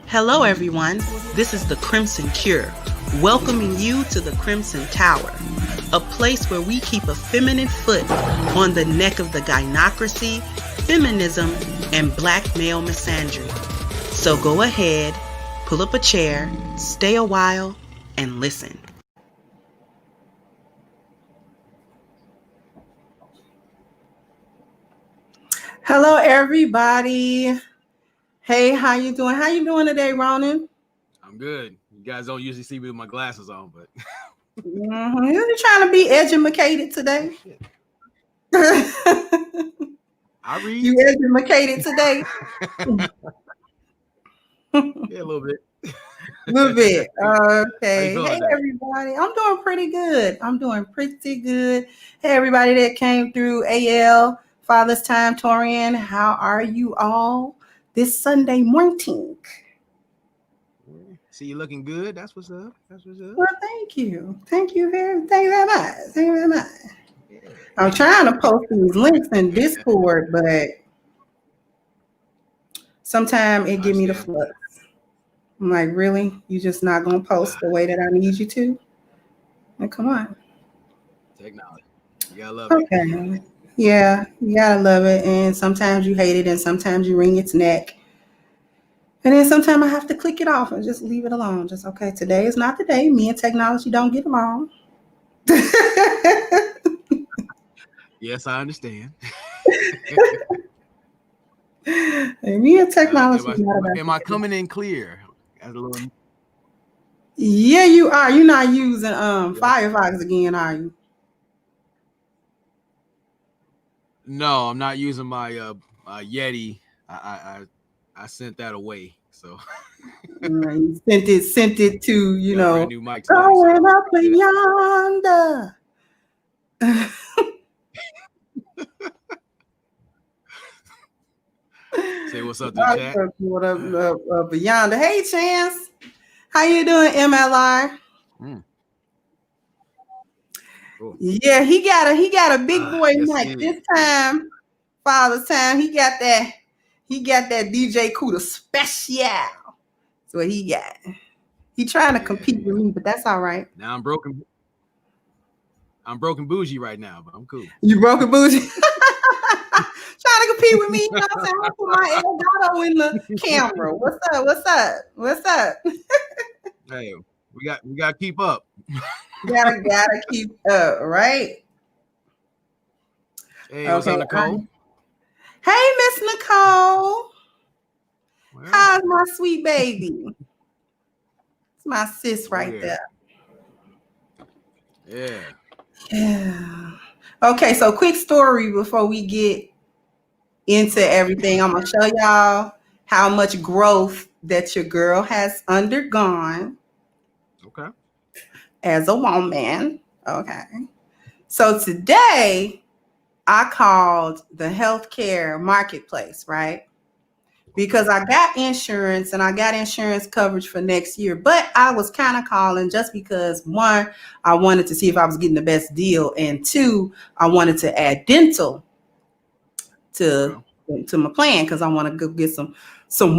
Hello, everyone. This is the Crimson Cure, welcoming you to the Crimson Tower, a place where we keep a feminine foot on the neck of the gynocracy, feminism, and black male misandry. So go ahead, pull up a chair, stay a while, and listen. Hello, everybody. Hey, how you doing? How you doing today, Ronin? I'm good. You guys don't usually see me with my glasses on, but You're trying to be educated today. I read. You educated today? Yeah, a little bit. A little bit. Okay. Hey, today? everybody. I'm doing pretty good. Hey, everybody that came through AL, Father's Time, Torian. How are you all this Sunday morning? See, you looking good. That's what's up. Well, thank you. Thank you very much. Yeah. I'm trying to post these links in Discord, but sometimes it give me the flux. I'm like, really? You just not gonna post the way that I need you to? Like, come on. Technology. You gotta love it. Okay. Yeah, you gotta love it. And sometimes you hate it, and sometimes you wring its neck. And then sometimes I have to click it off and just leave it alone. Just okay, today is not the day. Me and technology don't get along. Yes, I understand. And me and technology. Am I coming in clear? Yeah, you are. You're not using Firefox again, are you? No, I'm not using my Yeti. I sent that away. So You sent it to, you know, new mic going up yonder. Say what's up to the chat. What up yonder? Hey, Chance. How you doing, MLR? Cool. Yeah, he got a big boy mic this time. Father's Time. He got that DJ Cuda special. That's what he got. He trying to compete with me, but that's all right. Now I'm broken bougie right now, but I'm cool. You broken bougie? Trying to compete with me, you know what I'm saying? I put my Elgato in the camera. What's up? Hey, we got to keep up. gotta keep up, right? Hey, what's up, Nicole? Hey, Miss Nicole. Well, how's my sweet baby? It's my sis right there. Yeah. Okay, so quick story before we get into everything. I'm gonna show y'all how much growth that your girl has undergone. Okay. As a woman. Okay. So today I called the healthcare marketplace, right? Because I got insurance and I got insurance coverage for next year, but I was kind of calling just because, one, I wanted to see if I was getting the best deal, and two, I wanted to add dental to my plan because I want to go get some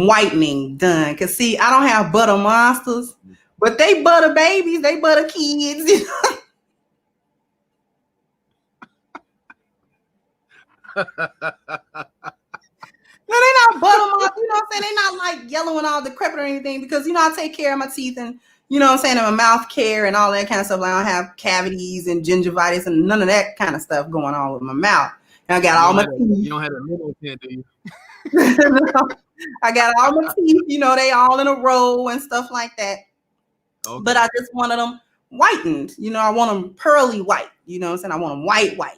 whitening done. Because see, I don't have butter monsters, but they butter babies, they butter kids. You know? No, they're not butter monsters, you know what I'm saying? They're not like yellow and all decrepit or anything because, you know, I take care of my teeth and, you know what I'm saying, and my mouth care and all that kind of stuff. Like I don't have cavities and gingivitis and none of that kind of stuff going on with my mouth. And I got all my teeth. You don't have a middle tint, do you? No, I got all my teeth, you know, they all in a row and stuff like that. Okay. But I just wanted them whitened. You know, I want them pearly white. You know what I'm saying? I want them white. White.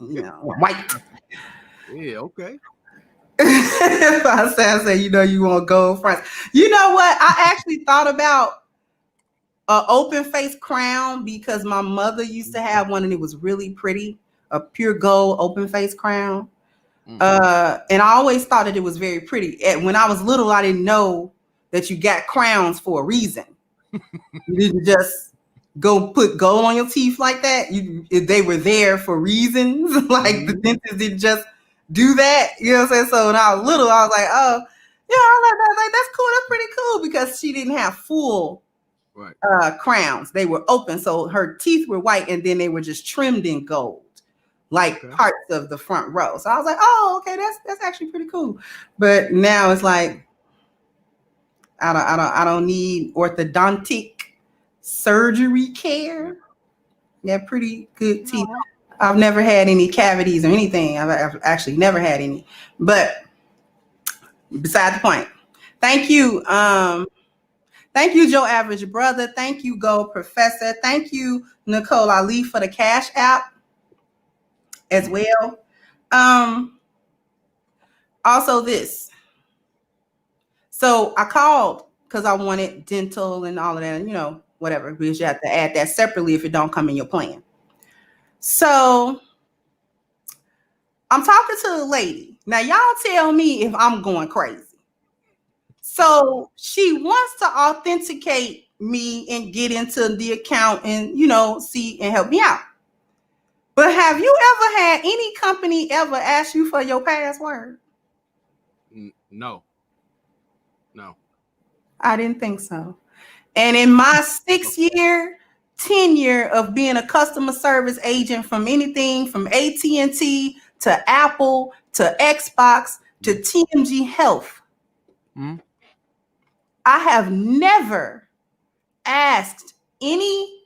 You know, white. Yeah, okay. If I say, you know, you want gold fronts. You know what? I actually thought about an open face crown because my mother used to have one and it was really pretty, a pure gold open face crown. And I always thought that it was very pretty. And when I was little, I didn't know that you got crowns for a reason. You didn't just go put gold on your teeth like that. They were there for reasons. Like the dentist didn't just do that. You know what I'm saying? So when I was little, I was like, oh, Yeah, I was like, that's cool. That's pretty cool because she didn't have full crowns. They were open, so her teeth were white, and then they were just trimmed in gold, like parts of the front row. So I was like, oh, okay, that's actually pretty cool. But now it's like, I don't need orthodontic surgery care. Yeah, pretty good teeth. I've never had any cavities or anything. I've actually never had any. But beside the point. Thank you. Thank you, Joe Average Brother. Thank you, Go Professor. Thank you, Nicole Ali, for the Cash App as well. Also this. So I called because I wanted dental and all of that, you know, whatever, because you have to add that separately if it don't come in your plan. So I'm talking to a lady. Now, y'all tell me if I'm going crazy. So she wants to authenticate me and get into the account and, you know, see and help me out. But have you ever had any company ever ask you for your password? No. I didn't think so. And in my 6-year tenure of being a customer service agent from anything from AT&T to Apple to Xbox to TMG Health, I have never asked any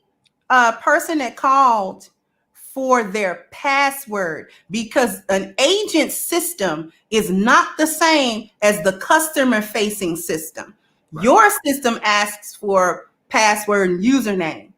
person that called for their password because an agent system is not the same as the customer facing system. Right. Your system asks for password and username.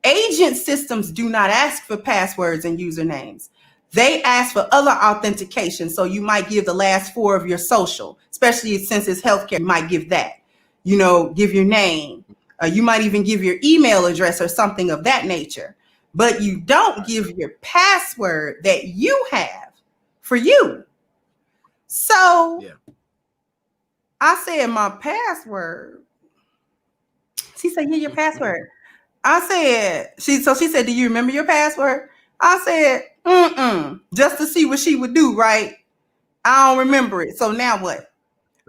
Agent systems do not ask for passwords and usernames. They ask for other authentication. So you might give the last 4 of your social, especially since it's healthcare, you might give that, you know, give your name. You might even give your email address or something of that nature, but you don't give your password that you have for you. So I said, my password. She said, yeah, your password. I said, she said, do you remember your password? I said, just to see what she would do, right? I don't remember it. So now what?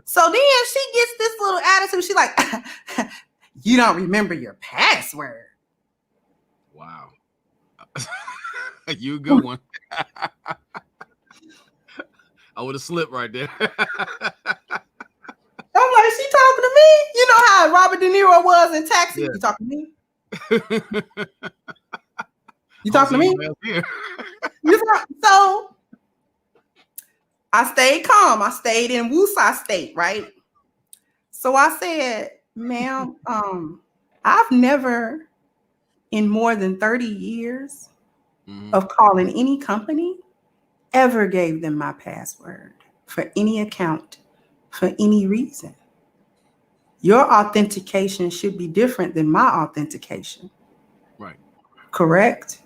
So then she gets this little attitude. She's like, you don't remember your password. Wow. You a good one. I would have slipped right there. I'm like, she talking to me? You know how Robert De Niro was in Taxi? Yeah. You talking to me? You talking to me? So I stayed calm. I stayed in Woosah state, right? So I said, ma'am, I've never in more than 30 years of calling any company ever gave them my password for any account for any reason. Your authentication should be different than my authentication. Right. Correct?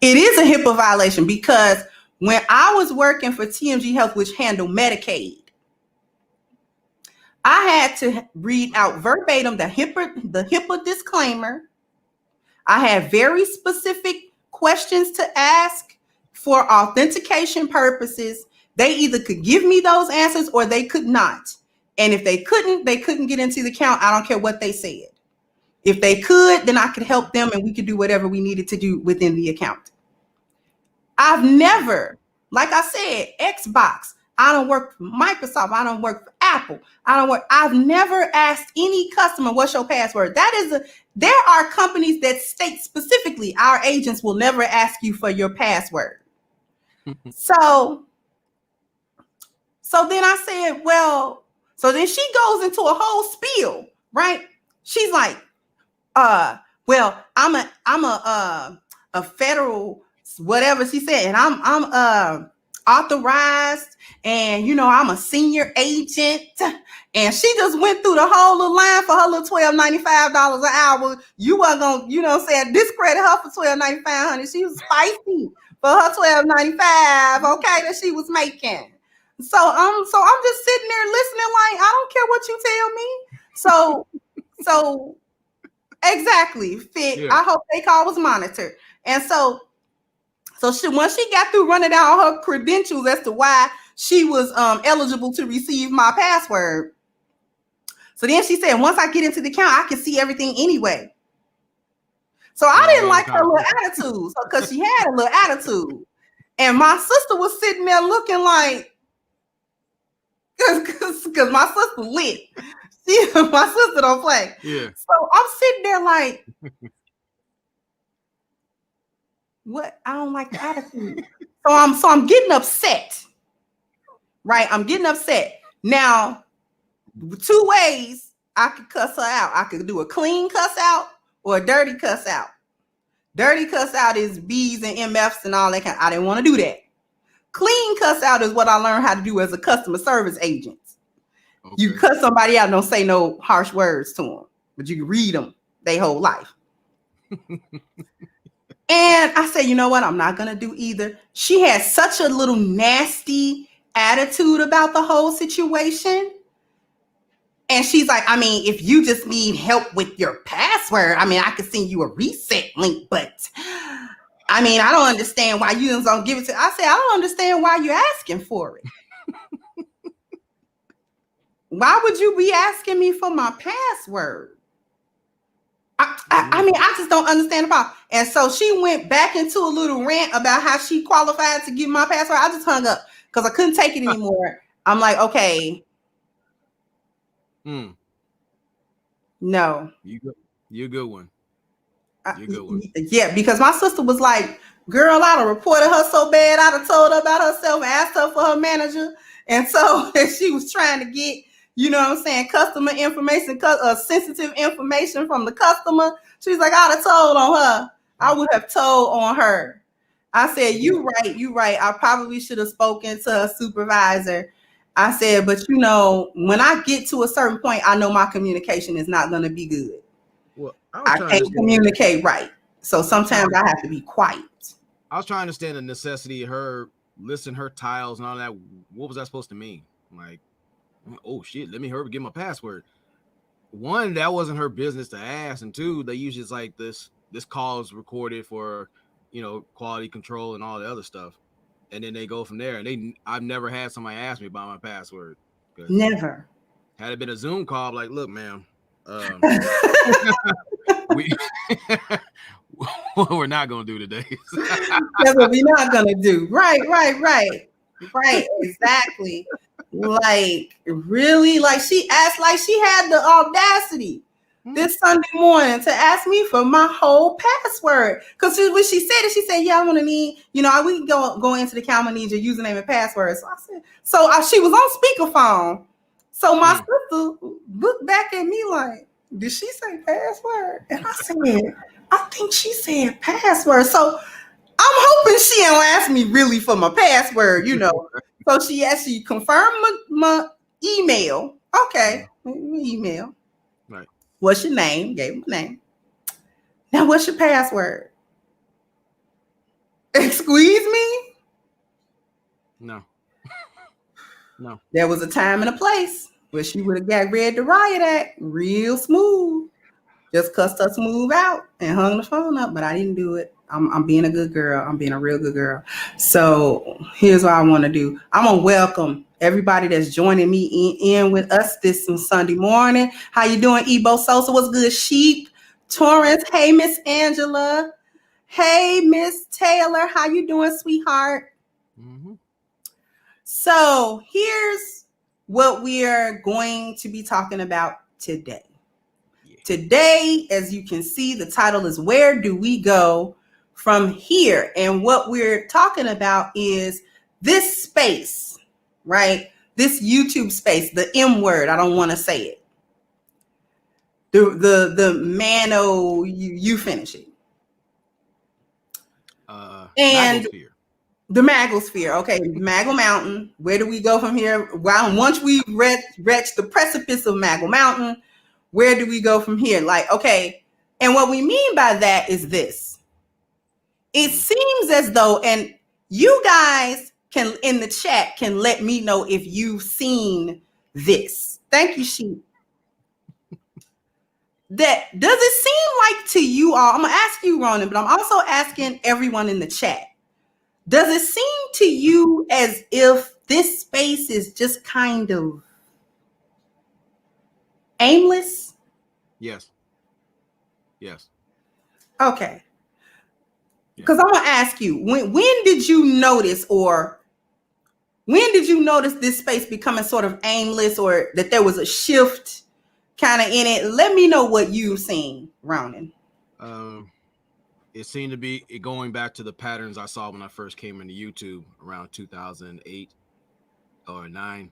It is a HIPAA violation because when I was working for TMG Health, which handled Medicaid, I had to read out verbatim the HIPAA disclaimer. I had very specific questions to ask for authentication purposes. They either could give me those answers or they could not. And if they couldn't get into the account. I don't care what they said. If they could, then I could help them and we could do whatever we needed to do within the account. I've never, like I said, Xbox. I don't work for Microsoft. I don't work for Apple. I've never asked any customer, what's your password? There are companies that state specifically, our agents will never ask you for your password. So then I said, well, so then she goes into a whole spiel, right? She's like, well, I'm a federal whatever she said, and I'm authorized, and you know I'm a senior agent, and she just went through the whole little line for her little $12.95 an hour. You weren't gonna, you know, say discredit her for $12.95, honey. She was spicy for her $12.95, okay, that she was making. So I'm just sitting there listening, like I don't care what you tell me. So exactly, Fit. Yeah. I hope they call was monitored, and so once she got through running down her credentials as to why she was eligible to receive my password. So then she said, once I get into the account, I can see everything anyway. So I didn't like her little attitude, because she had a little attitude. And my sister was sitting there looking like, because my sister lit. My sister don't play. Yeah. So I'm sitting there like, what? I don't like the attitude. So I'm getting upset. Right? I'm getting upset. Now, 2 ways I could cuss her out. I could do a clean cuss out or a dirty cuss out. Dirty cuss out is B's and MFs and all that kind. I didn't want to do that. Clean cuss out is what I learned how to do as a customer service agent. Okay. You cuss somebody out, don't say no harsh words to them, but you can read them their whole life. And I said, you know what? I'm not going to do either. She had such a little nasty attitude about the whole situation. And she's like, I mean, if you just need help with your password, I mean, I could send you a reset link, but I mean, I don't understand why you don't give it to. I said, I don't understand why you're asking for it. Why would you be asking me for my password? I mean, I just don't understand about. And so she went back into a little rant about how she qualified to give my password. I just hung up because I couldn't take it anymore. I'm like, okay. No. You're a good one. You're a good one. Yeah, because my sister was like, girl, I'd have reported her so bad. I'd have told her about herself and asked her for her manager. And so she was trying to get, you know what I'm saying, customer information, sensitive information from the customer. She's like, I'd have told on her. I would have told on her. I said, you right. I probably should have spoken to her supervisor. I said, but you know, when I get to a certain point, I know my communication is not going to be good. Well, I can't communicate right. So sometimes I have to be quiet. I was trying to understand the necessity of her listing her tiles and all that. What was that supposed to mean? Like, oh shit, let me hurry get my password. One, that wasn't her business to ask. And two, they usually it's like this call is recorded for, you know, quality control and all the other stuff. And then they go from there. And I've never had somebody ask me about my password. Never. Had it been a Zoom call, like, look, ma'am, what we're not gonna do today. That's what we're not gonna do. Right. Exactly. Like, really? Like, she asked, like she had the audacity this Sunday morning to ask me for my whole password. Because when she said, yeah, I'm gonna need, you know, we can go into the account and need your username and password. So I said, she was on speakerphone. So my sister looked back at me like, did she say password? And I said, I think she said password. So I'm hoping she don't ask me really for my password, you know. So she actually confirmed my email. Okay, email. Right. What's your name? Gave my name. Now, what's your password? Squeeze me? No. There was a time and a place where she would have got ready to riot act real smooth. Just cussed her smooth out and hung the phone up, but I didn't do it. I'm being a good girl. I'm being a real good girl. So here's what I want to do. I'm going to welcome everybody that's joining me in with us this Sunday morning. How you doing, Ebo Sosa? What's good, Sheep? Torrance. Hey, Miss Angela. Hey, Miss Taylor. How you doing, sweetheart? Mm-hmm. So here's what we are going to be talking about today. Today, as you can see, the title is Where Do We Go From Here? And what we're talking about is this space, right? This YouTube space, the M word, I don't want to say it. The mano, you finish it. And Magosphere. The Magosphere, okay, Maggle Mountain. Where do we go from here? Well, once we reach the precipice of Maggle Mountain, where do we go from here? Like, okay, and what we mean by that is this. It seems as though, and you guys can, in the chat, can let me know if you've seen this. Thank you, Sheep. Does it seem like to you all, I'm going to ask you, Ronin, but I'm also asking everyone in the chat. Does it seem to you as if this space is just kind of aimless? Yes. Yes. Okay. Because I'm gonna ask you, when did you notice, or when did you notice this space becoming sort of aimless, or that there was a shift kind of in it? Let me know what you've seen, Ronin. It seemed to be going back to the patterns I saw when I first came into YouTube around 2008 or 9,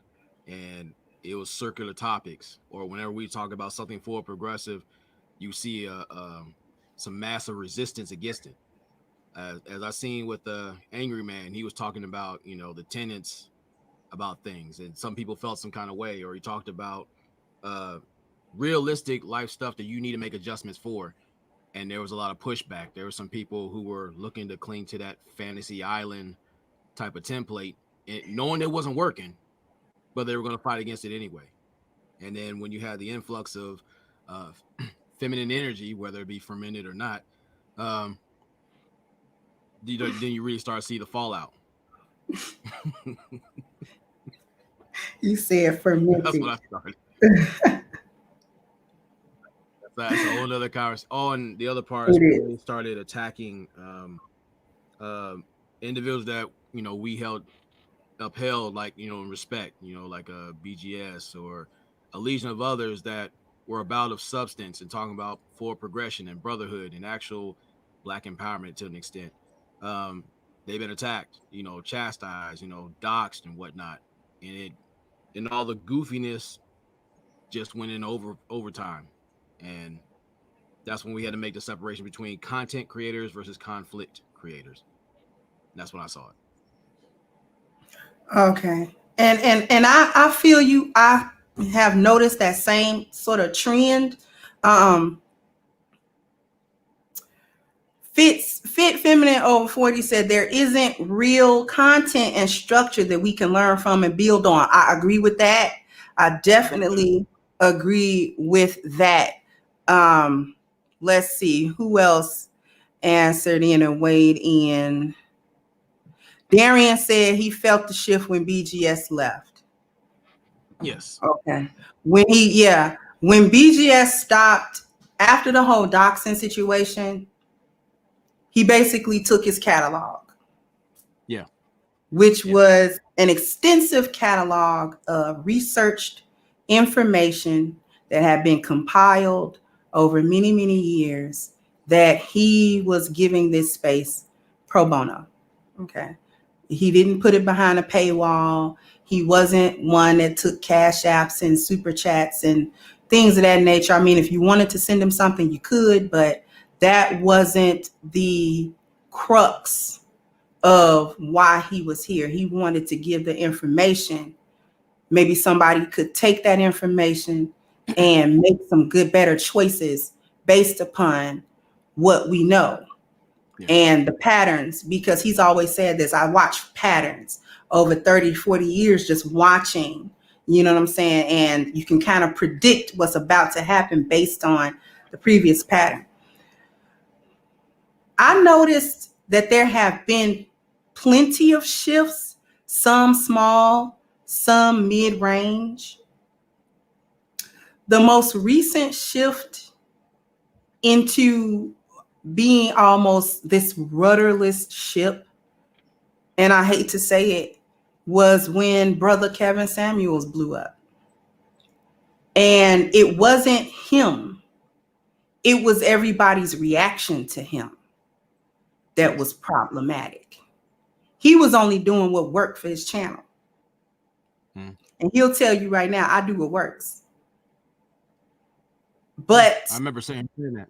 and it was circular topics. Or whenever we talk about something for progressive, you see some massive resistance against it. As I seen with the Angry Man, he was talking about, you know, the tenets about things, and some people felt some kind of way. Or he talked about realistic life stuff that you need to make adjustments for, and there was a lot of pushback. There were some people who were looking to cling to that fantasy island type of template, and knowing it wasn't working, but they were going to fight against it anyway. And then when you had the influx of feminine energy, whether it be fermented or not, then you really start to see the fallout. You said fermented. That's what I started. That's a whole other conversation. Oh, and the other part is when they started attacking individuals that, you know, we upheld, like, you know, in respect, you know, like a BGS or a legion of others that were about of substance and talking about forward progression and brotherhood and actual Black empowerment to an extent. They've been attacked, you know, chastised, you know, doxxed and whatnot, and all the goofiness just went in overtime. And that's when we had to make the separation between content creators versus conflict creators. That's when I saw it. Okay. And I feel you. I have noticed that same sort of trend. Fit Feminine over 40 said there isn't real content and structure that we can learn from and build on. I agree with that. I definitely agree with that. Let's see who else answered in and weighed in. Darian said he felt the shift when BGS left. Yes. Okay. When BGS stopped after the whole doxing situation, he basically took his catalog. Yeah. Which was an extensive catalog of researched information that had been compiled over many, many years that he was giving this space pro bono. Okay. He didn't put it behind a paywall. He wasn't one that took cash apps and super chats and things of that nature. I mean, if you wanted to send him something, you could, but that wasn't the crux of why he was here. He wanted to give the information. Maybe somebody could take that information and make some good, better choices based upon what we know and the patterns, because he's always said this. I watch patterns over 30, 40 years, just watching, you know what I'm saying? And you can kind of predict what's about to happen based on the previous pattern. I noticed that there have been plenty of shifts, some small, some mid-range. The most recent shift into being almost this rudderless ship, and I hate to say it, was when Brother Kevin Samuels blew up. And it wasn't him. It was everybody's reaction to him that was problematic. He was only doing what worked for his channel. And he'll tell you right now, I do what works. But I remember saying that.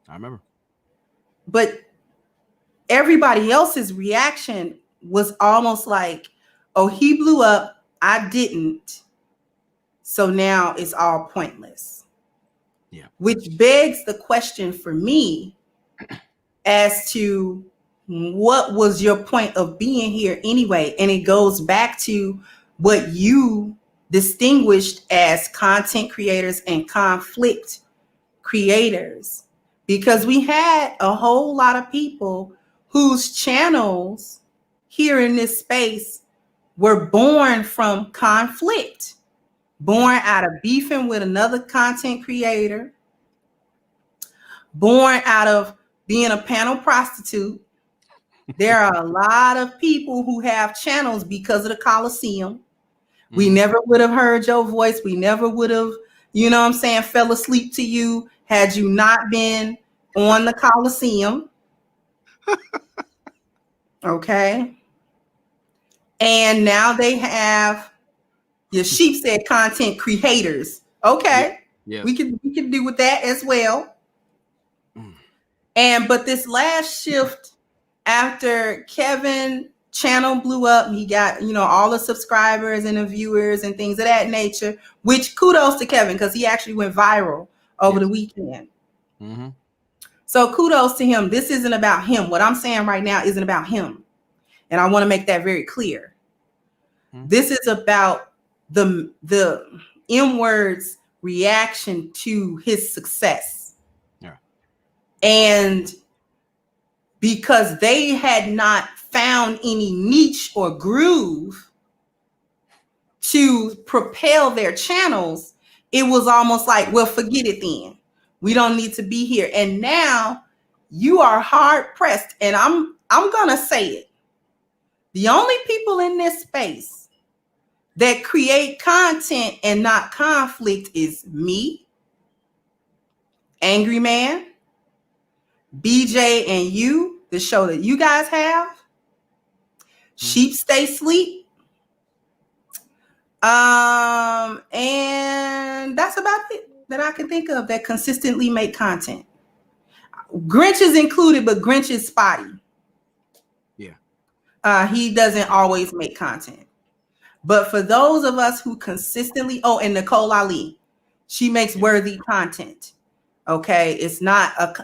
I remember. But everybody else's reaction was almost like, oh, he blew up, I didn't. So now it's all pointless. Yeah. Which begs the question for me as to what was your point of being here anyway? And it goes back to what you distinguished as content creators and conflict creators, because we had a whole lot of people whose channels here in this space were born from conflict, born out of beefing with another content creator, born out of being a panel prostitute. There are a lot of people who have channels because of the Coliseum. We never would have heard your voice. We never would have, you know what I'm saying, fell asleep to you had you not been on the Coliseum. Okay. And now they have, your sheep said, content creators. Okay. Yes. We can do with that as well. And but this last shift after Kevin channel blew up, he got, you know, all the subscribers and the viewers and things of that nature, which kudos to Kevin because he actually went viral over the weekend. So kudos to him. This isn't about him. What I'm saying right now isn't about him. And I want to make that very clear. This is about the inwards reaction to his success. Yeah. And because they had not found any niche or groove to propel their channels, it was almost like, well, forget it then. We don't need to be here. And now you are hard pressed. And I'm going to say it. The only people in this space that create content and not conflict is me, Angry Man, BJ, and you, the show that you guys have, Sheep Stay Sleep. And that's about it that I can think of that consistently make content. Grinch is included, but Grinch is spotty. Yeah. He doesn't always make content. But for those of us who consistently, and Nicole Ali, she makes worthy content. Okay.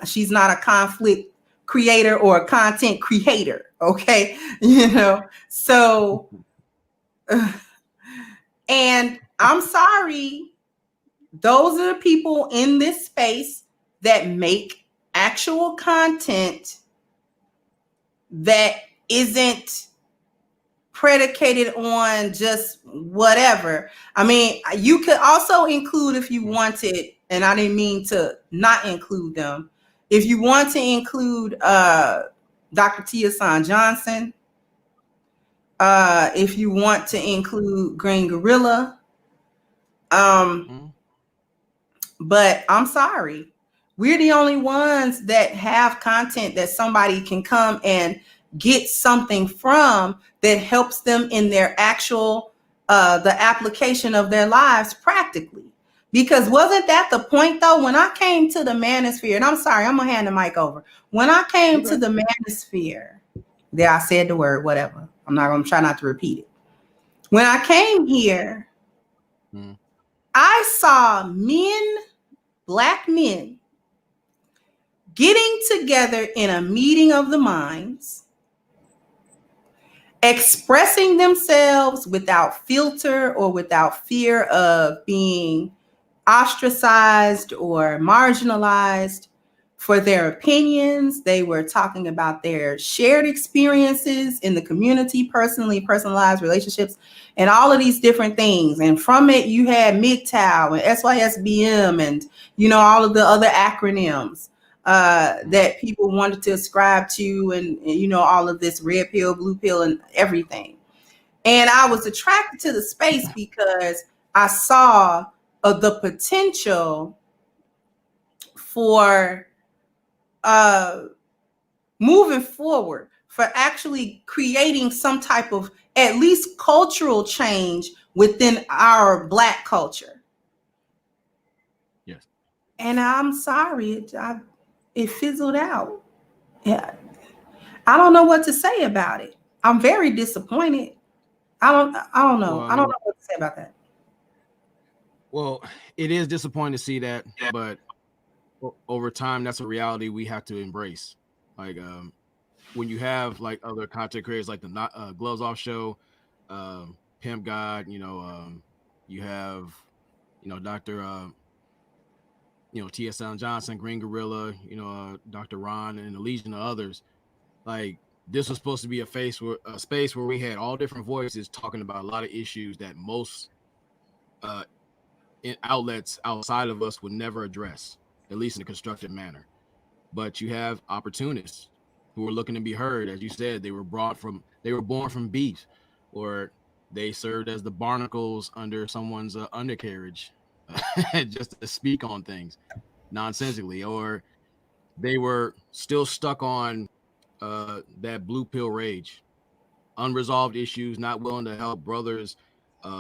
She's not a conflict creator or a content creator. Okay. You know, so, and I'm sorry, those are the people in this space that make actual content that isn't predicated on just whatever. I mean, you could also include, if you wanted, and I didn't mean to not include them, if you want to include Dr. Tia-San Johnson, if you want to include Green Gorilla, but I'm sorry, we're the only ones that have content that somebody can come and get something from that helps them in their actual, the application of their lives practically. Because wasn't that the point though? When I came to the manosphere, and I'm sorry, I'm gonna hand the mic over. When I came to the manosphere, there I said the word, whatever. I'm gonna try not to repeat it. When I came here, I saw Black men, getting together in a meeting of the minds, expressing themselves without filter or without fear of being ostracized or marginalized for their opinions. They were talking about their shared experiences in the community, personalized relationships, and all of these different things. And from it, you had MGTOW and SYSBM and, you know, all of the other acronyms that people wanted to ascribe to, and, you know, all of this red pill, blue pill, and everything. And I was attracted to the space because I saw the potential for moving forward, for actually creating some type of at least cultural change within our Black culture. Yes. And I'm sorry, it fizzled out. Yeah, I don't know what to say about it. I'm very disappointed. I don't know. Well, I don't know what to say about that. Well, it is disappointing to see that, but over time, that's a reality we have to embrace. Like, when you have like other content creators like the Gloves Off Show, Pimp God, you know, you have, you know, Dr. Tia-San Johnson, Green Gorilla, you know, Dr. Ron, and a legion of others. Like, this was supposed to be a space where we had all different voices talking about a lot of issues that most in outlets outside of us would never address, at least in a constructive manner. But you have opportunists who are looking to be heard. As you said, they were born from beef, or they served as the barnacles under someone's undercarriage, just to speak on things nonsensically, or they were still stuck on that blue pill rage, unresolved issues, not willing to help brothers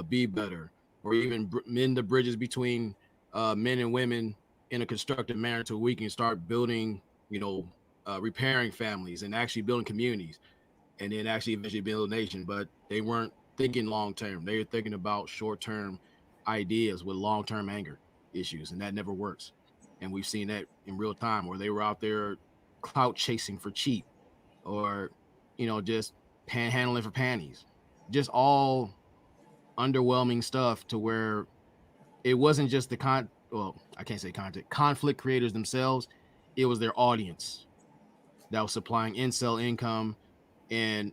be better, or even mend the bridges between men and women in a constructive manner, so we can start building, repairing families and actually building communities, and then actually eventually build a nation. But they weren't thinking long term. They were thinking about short term ideas with long term anger issues, and that never works. And we've seen that in real time, where they were out there clout chasing for cheap, or just panhandling for panties, just all underwhelming stuff, to where it wasn't just I can't say conflict creators themselves, it was their audience that was supplying incel income and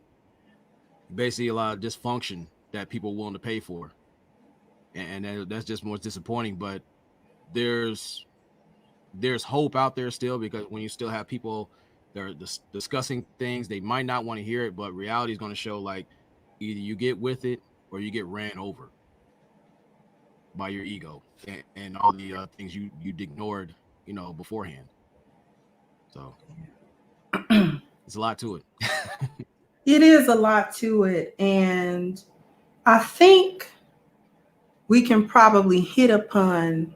basically a lot of dysfunction that people were willing to pay for. And that's just more disappointing. But there's hope out there still, because when you still have people that are discussing things, they might not want to hear it, but reality is going to show, like, either you get with it or you get ran over by your ego and all the things you'd ignored, beforehand. So it's a lot to it. It is a lot to it. And I think we can probably hit upon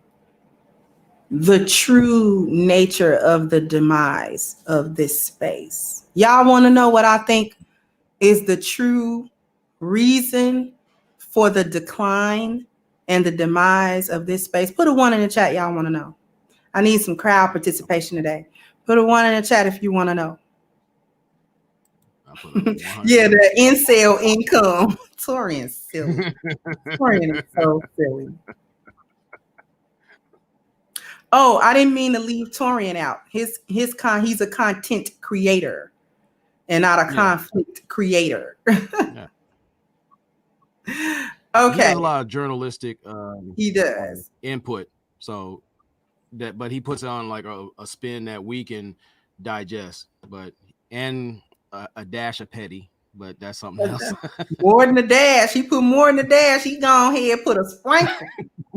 the true nature of the demise of this space. Y'all want to know what I think is the true reason for the decline and the demise of this space? Put a 1 in the chat. Y'all want to know. I need some crowd participation today. Put a 1 in the chat if you want to know. Yeah, the incel income. Torian's silly. Torian is so silly. Oh, I didn't mean to leave Torian out. He's a content creator and not a conflict creator. Yeah. Okay. He does a lot of journalistic he does input. So but he puts on like a spin that we can digest, and a dash of petty, but that's something else. More than a dash. He put more than a dash. He gone ahead and put a sprinkle.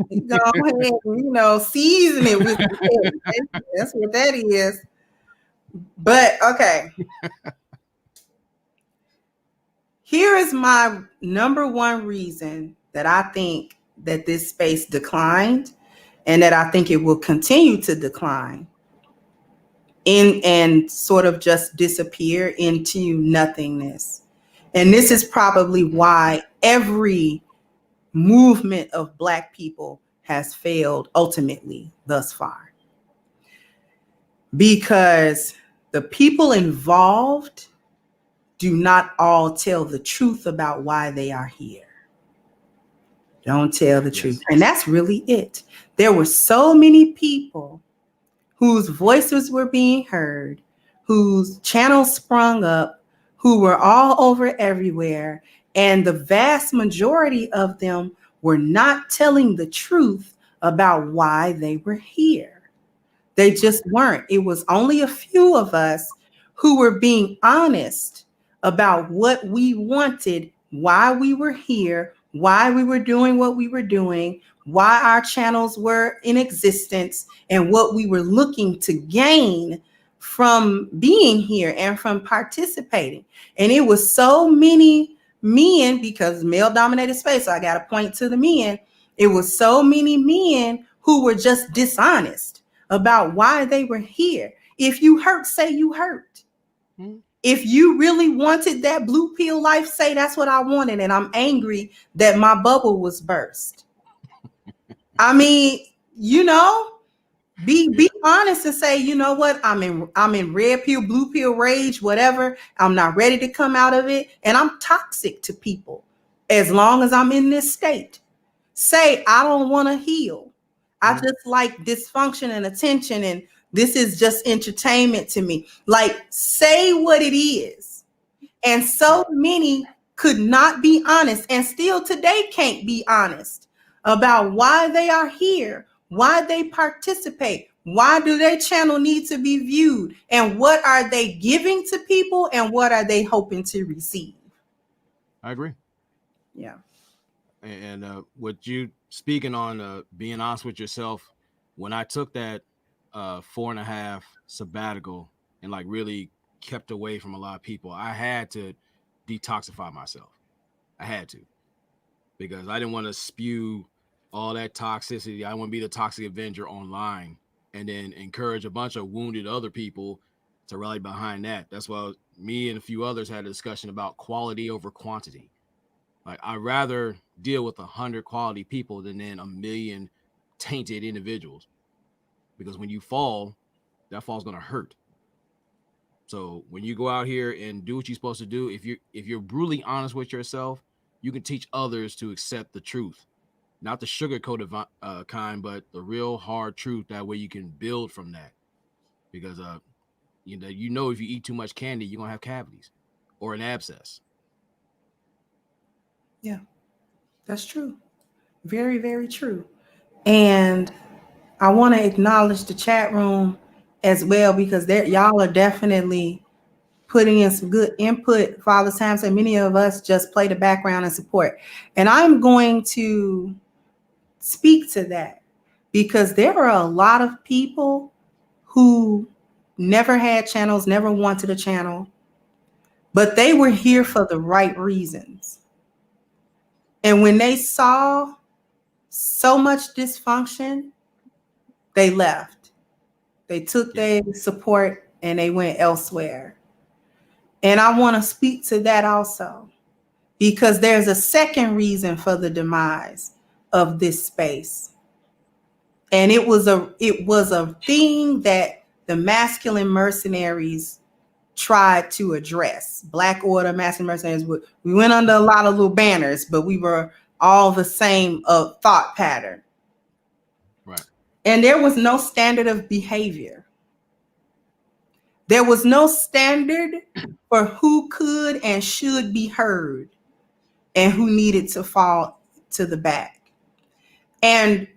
He gone ahead and, season it with the petty. That's what that is. But okay. Here is my number one reason that I think that this space declined, and that I think it will continue to decline and sort of just disappear into nothingness. And this is probably why every movement of Black people has failed ultimately thus far. Because the people involved do not all tell the truth about why they are here. Don't tell the truth. And that's really it. There were so many people whose voices were being heard, whose channels sprung up, who were all over everywhere. And the vast majority of them were not telling the truth about why they were here. They just weren't. It was only a few of us who were being honest about what we wanted, why we were here, why we were doing what we were doing, why our channels were in existence, and what we were looking to gain from being here and from participating. And it was so many men, because male-dominated space, so I got to point to the men. It was so many men who were just dishonest about why they were here. If you hurt, say you hurt. Mm-hmm. If you really wanted that blue pill life, say that's what I wanted, and I'm angry that my bubble was burst. I mean, be honest and say, you know what, I'm in red pill, blue pill rage, whatever. I'm not ready to come out of it, and I'm toxic to people as long as I'm in this state. Say I don't want to heal. I just like dysfunction and attention, and this is just entertainment to me. Like, say what it is. And so many could not be honest, and still today can't be honest about why they are here, why they participate, why do their channel need to be viewed, and what are they giving to people, and what are they hoping to receive. I agree. Yeah. And what you speaking on being honest with yourself, when I took that 4.5 sabbatical and like really kept away from a lot of people, I had to detoxify myself. I had to, because I didn't want to spew all that toxicity. I want to be the toxic avenger online and then encourage a bunch of wounded other people to rally behind that. That's why me and a few others had a discussion about quality over quantity. Like, I'd rather deal with 100 quality people than then 1,000,000 tainted individuals, because when you fall, that fall's gonna hurt. So when you go out here and do what you're supposed to do, if you're brutally honest with yourself, you can teach others to accept the truth, not the sugar-coated kind, but the real hard truth. That way you can build from that, because if you eat too much candy, you're gonna have cavities or an abscess. Yeah, that's true. Very, very true. And I want to acknowledge the chat room as well, because y'all are definitely putting in some good input. Father Time said many of us just play the background and support. And I'm going to speak to that, because there are a lot of people who never had channels, never wanted a channel, but they were here for the right reasons. And when they saw so much dysfunction, they left. They took their support and they went elsewhere. And I want to speak to that also, because there's a second reason for the demise of this space. And it was a thing that the masculine mercenaries tried to address. Black Order, masculine mercenaries. We went under a lot of little banners, but we were all the same thought pattern. Right. And there was no standard of behavior. There was no standard for who could and should be heard and who needed to fall to the back. And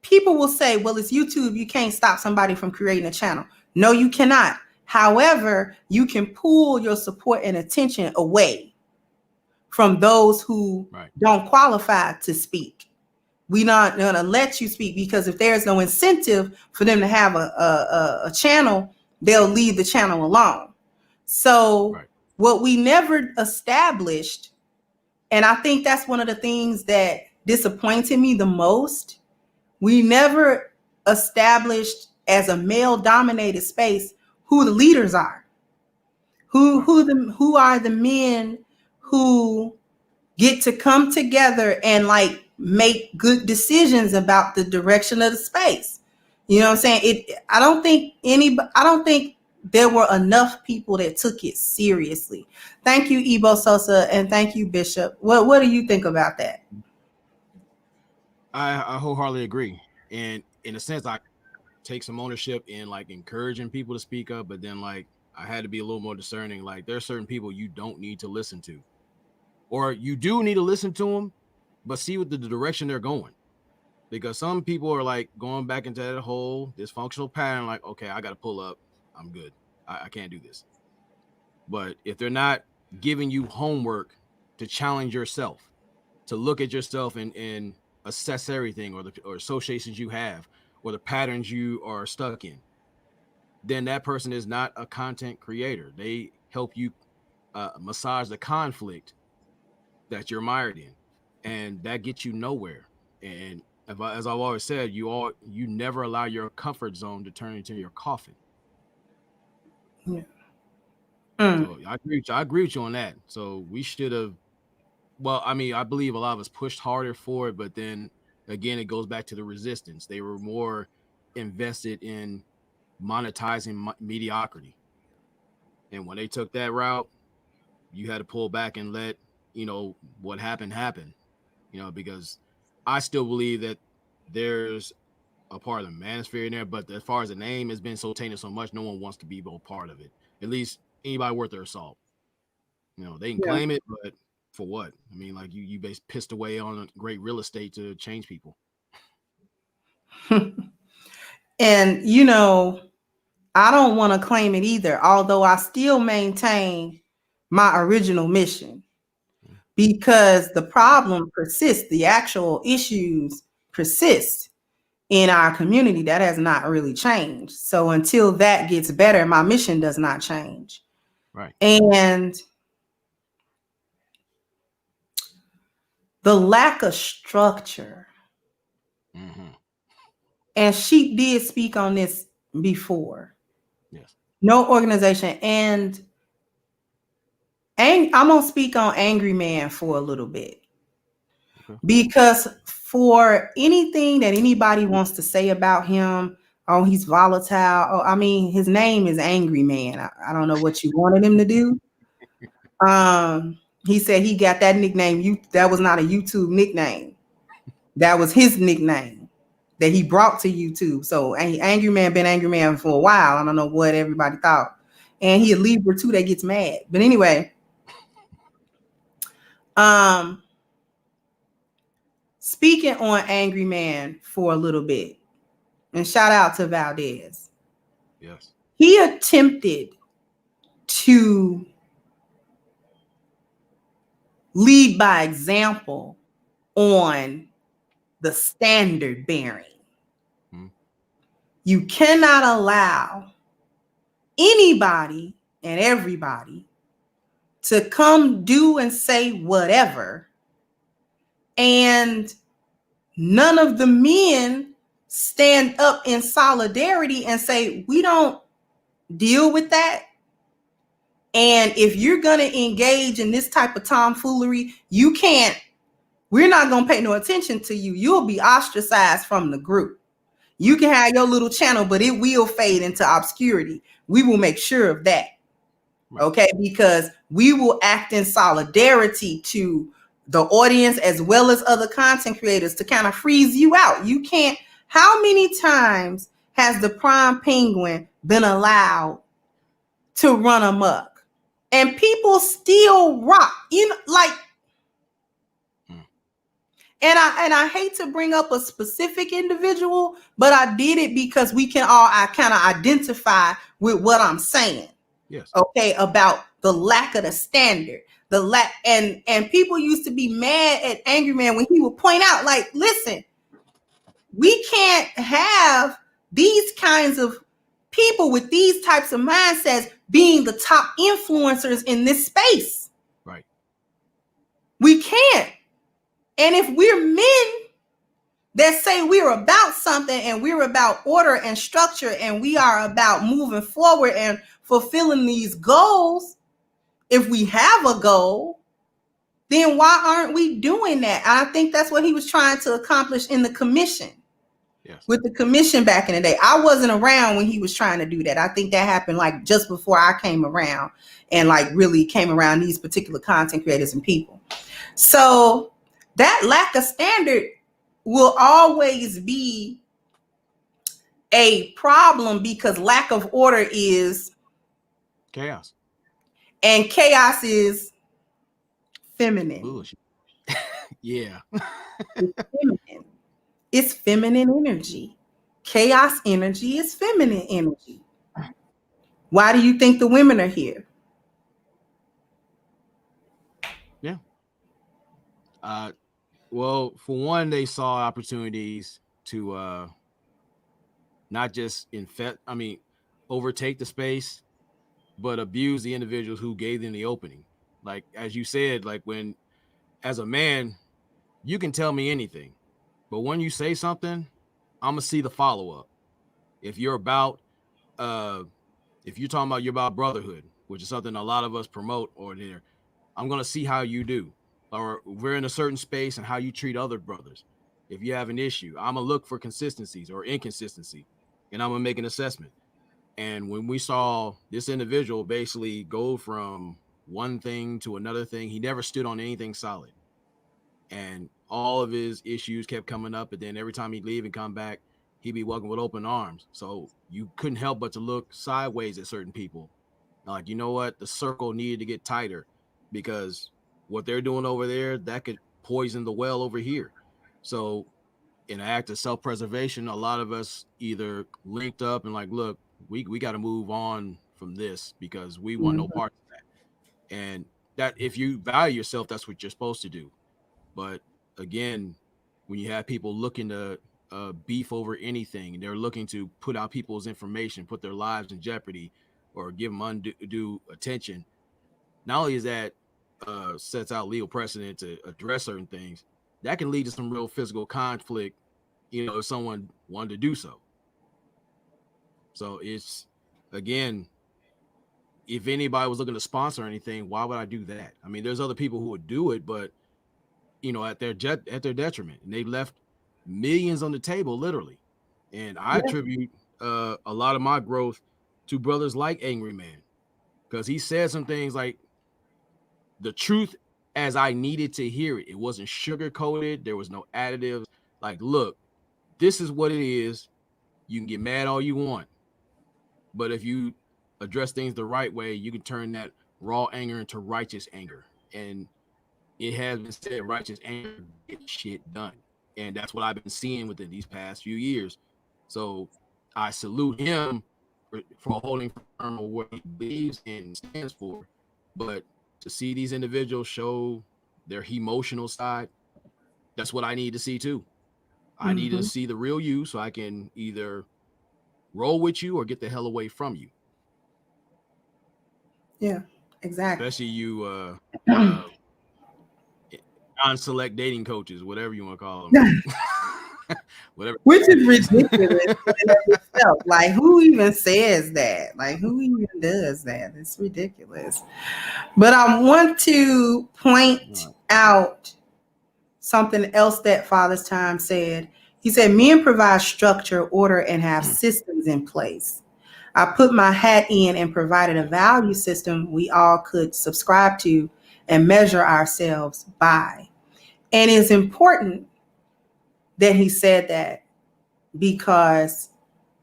people will say, well, it's YouTube. You can't stop somebody from creating a channel. No, you cannot. However, you can pull your support and attention away from those who don't qualify to speak. We're not going to let you speak, because if there's no incentive for them to have a channel, they'll leave the channel alone. So what we never established, and I think that's one of the things that disappointed me the most, we never established as a male-dominated space who the leaders are, who are the men who get to come together and like make good decisions about the direction of the space. You know what I'm saying? I don't think there were enough people that took it seriously. Thank you, Ebo Sosa, and thank you, Bishop. What do you think about that? I wholeheartedly agree. And in a sense, I take some ownership in like encouraging people to speak up, but then like I had to be a little more discerning. Like, there are certain people you don't need to listen to, or you do need to listen to them, but see what the direction they're going. Because some people are like going back into that whole dysfunctional pattern, like, okay, I got to pull up. I'm good. I can't do this. But if they're not giving you homework to challenge yourself, to look at yourself and assess everything, or associations you have, or the patterns you are stuck in, then that person is not a content creator. They help you massage the conflict that you're mired in, and that gets you nowhere. And as I've always said, you never allow your comfort zone to turn into your coffin. Yeah. So I agree with you on that. So we should have. Well, I mean, I believe a lot of us pushed harder for it, but then again, it goes back to the resistance. They were more invested in monetizing mediocrity, and when they took that route, you had to pull back and let what happened happen. Because I still believe that there's a part of the manosphere in there, but as far as the name has been so tainted so much, no one wants to be a part of it. At least anybody worth their salt. You know, they can claim it, but for what? I mean, like you pissed away on great real estate to change people. And, you know, I don't want to claim it either, although I still maintain my original mission because the problem persists. The actual issues persist in our community. That has not really changed. So until that gets better, my mission does not change. Right. And the lack of structure. Mm-hmm. And she did speak on this before. Yes. No organization. And I'm going to speak on Angry Man for a little bit. Okay. Because for anything that anybody wants to say about him, oh, he's volatile. Oh, I mean, his name is Angry Man. I don't know what you wanted him to do. He said he got that nickname. That was not a YouTube nickname. That was his nickname that he brought to YouTube. So Angry Man been Angry Man for a while. I don't know what everybody thought. And he a Libra too that gets mad. But anyway, speaking on Angry Man for a little bit, and shout out to Valdez. Yes. He attempted to lead by example on the standard bearing. You cannot allow anybody and everybody to come do and say whatever, and none of the men stand up in solidarity and say, we don't deal with that. And if you're going to engage in this type of tomfoolery, we're not going to pay no attention to you. You'll be ostracized from the group. You can have your little channel, but it will fade into obscurity. We will make sure of that. Okay, because we will act in solidarity to the audience as well as other content creators to kind of freeze you out. You can't. How many times has the Prime Penguin been allowed to run amok? And people still rock, you know, like. And I hate to bring up a specific individual, but I did it because I kind of identify with what I'm saying. Yes. Okay, about the lack of the standard, and people used to be mad at Angry Man when he would point out, like, listen, we can't have these kinds of people with these types of mindsets being the top influencers in this space. Right. We can't. And if we're men that say we're about something and we're about order and structure and we are about moving forward and fulfilling these goals, if we have a goal, then why aren't we doing that? I think that's what he was trying to accomplish in the commission. Yes. With the commission back in the day. I wasn't around when he was trying to do that. I think that happened like just before I came around and like really came around these particular content creators and people. So that lack of standard will always be a problem because lack of order is chaos. And chaos is feminine. Yeah. It's feminine. It's feminine energy. Chaos energy is feminine energy. Why do you think the women are here? Yeah. Well, for one, they saw opportunities to not just overtake the space, but abuse the individuals who gave them the opening. Like, as you said, like when, as a man, you can tell me anything, but when you say something, I'm gonna see the follow-up. If you're about, if you're talking about you're about brotherhood, which is something a lot of us promote or there, I'm gonna see how you do. Or we're in a certain space and how you treat other brothers. If you have an issue, I'm gonna look for consistencies or inconsistency, and I'm gonna make an assessment. And when we saw this individual basically go from one thing to another thing, he never stood on anything solid. And all of his issues kept coming up. And then every time he'd leave and come back, he'd be welcomed with open arms. So you couldn't help but to look sideways at certain people. Like, you know what? The circle needed to get tighter because what they're doing over there, that could poison the well over here. So in an act of self-preservation, a lot of us either linked up and like, look, we got to move on from this because we want no part of that. And that if you value yourself, that's what you're supposed to do. But again, when you have people looking to beef over anything, they're looking to put out people's information, put their lives in jeopardy, or give them undue attention. Not only is that sets out legal precedent to address certain things, that can lead to some real physical conflict, if someone wanted to do so. So it's, again, if anybody was looking to sponsor anything, why would I do that? I mean, there's other people who would do it, but at their detriment, and they left millions on the table, literally. And I attribute a lot of my growth to brothers like Angry Man, because he said some things like the truth as I needed to hear it. It wasn't sugar coated. There was no additives. Like, look, this is what it is. You can get mad all you want, but if you address things the right way, you can turn that raw anger into righteous anger. And it has been said, righteous anger gets shit done. And that's what I've been seeing within these past few years. So I salute him for holding firm on what he believes and stands for. But to see these individuals show their emotional side, that's what I need to see too. I need to see the real you so I can either roll with you or get the hell away from you. Yeah, exactly. Especially you non-select dating coaches, whatever you want to call them. Whatever. Which is ridiculous in of itself. Like, who even says that? Like, who even does that? It's ridiculous. But I want to point out something else that Father's Time said. He said, men provide structure, order, and have systems in place. I put my hat in and provided a value system we all could subscribe to and measure ourselves by. And it's important that he said that, because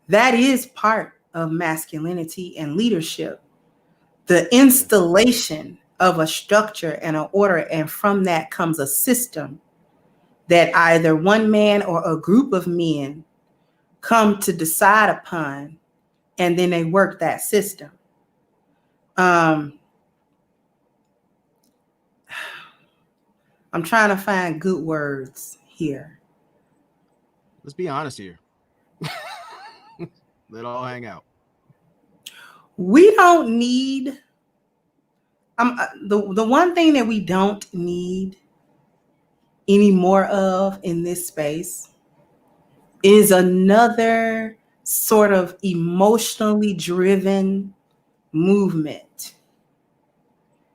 that is part of masculinity and leadership. The installation of a structure and an order, and from that comes a system that either one man or a group of men come to decide upon, and then they work that system. I'm trying to find good words here. Let's be honest here. Let all hang out. We don't need the one thing that we don't need any more of in this space is another sort of emotionally driven movement.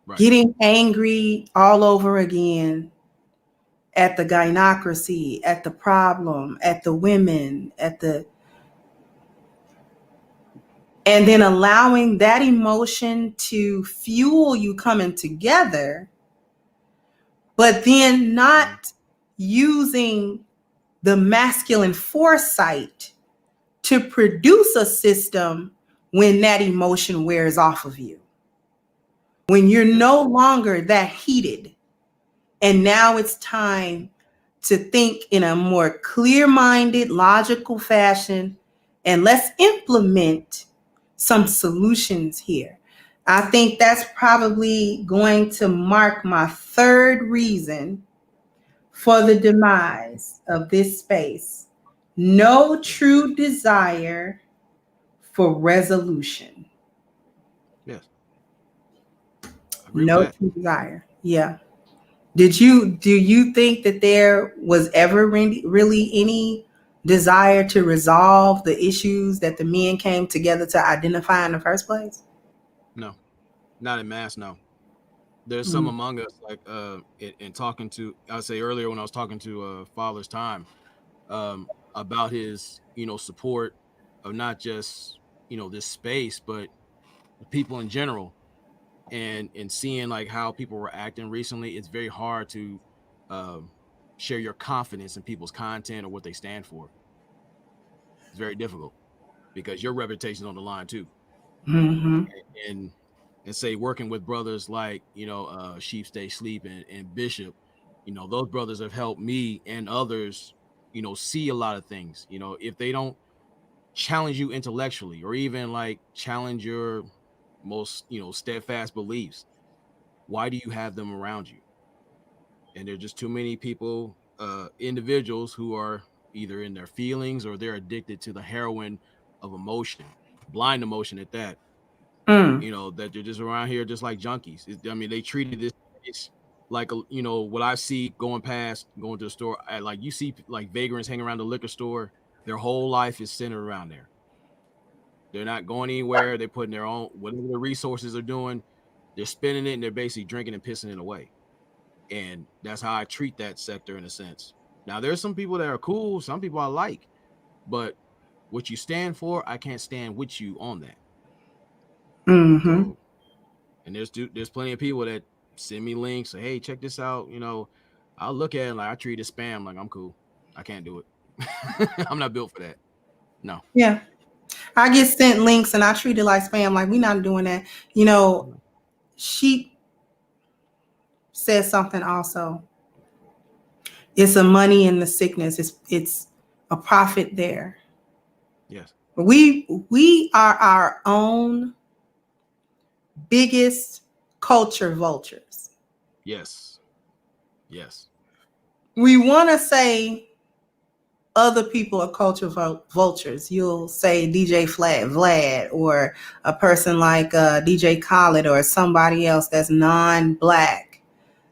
Right. Getting angry all over again at the gynocracy, at the problem, at the women, and then allowing that emotion to fuel you coming together, but then not using the masculine foresight to produce a system when that emotion wears off of you. When you're no longer that heated, and now it's time to think in a more clear-minded, logical fashion, and let's implement some solutions here. I think that's probably going to mark my third reason for the demise of this space. No true desire for resolution. Yes. No true desire. Yeah. Do you think that there was ever really any desire to resolve the issues that the men came together to identify in the first place? No, not in mass. No, there's some among us, like in talking to, I say earlier when I was talking to Father's Time about his support of not just this space, but people in general, and seeing like how people were acting recently. It's very hard to share your confidence in people's content or what they stand for. It's very difficult because your reputation is on the line too. And and say working with brothers like, Sheep Stay Sleep and Bishop, those brothers have helped me and others, see a lot of things. If they don't challenge you intellectually or even like challenge your most, steadfast beliefs, why do you have them around you? And there's just too many people, individuals who are either in their feelings or they're addicted to the heroin of emotion, blind emotion at that. Mm. That they're just around here just like junkies. I mean, they treated this place like what I see going going to the store. Like you see like vagrants hanging around the liquor store. Their whole life is centered around there. They're not going anywhere. They're putting their own whatever the resources are doing. They're spending it and they're basically drinking and pissing it away. And that's how I treat that sector in a sense. Now there's some people that are cool, some people I like, but what you stand for, I can't stand with you on that. Mm-hmm. So, and there's plenty of people that send me links, say, hey, check this out. I'll look at it like I treat it spam, like I'm cool. I can't do it. I'm not built for that. No. Yeah. I get sent links and I treat it like spam, like we're not doing that. She said something also. It's a money in the sickness. It's a profit there. Yes. We are our own biggest culture vultures. Yes. Yes. We want to say other people are culture vultures. You'll say DJ Vlad or a person like DJ Khaled or somebody else that's non-black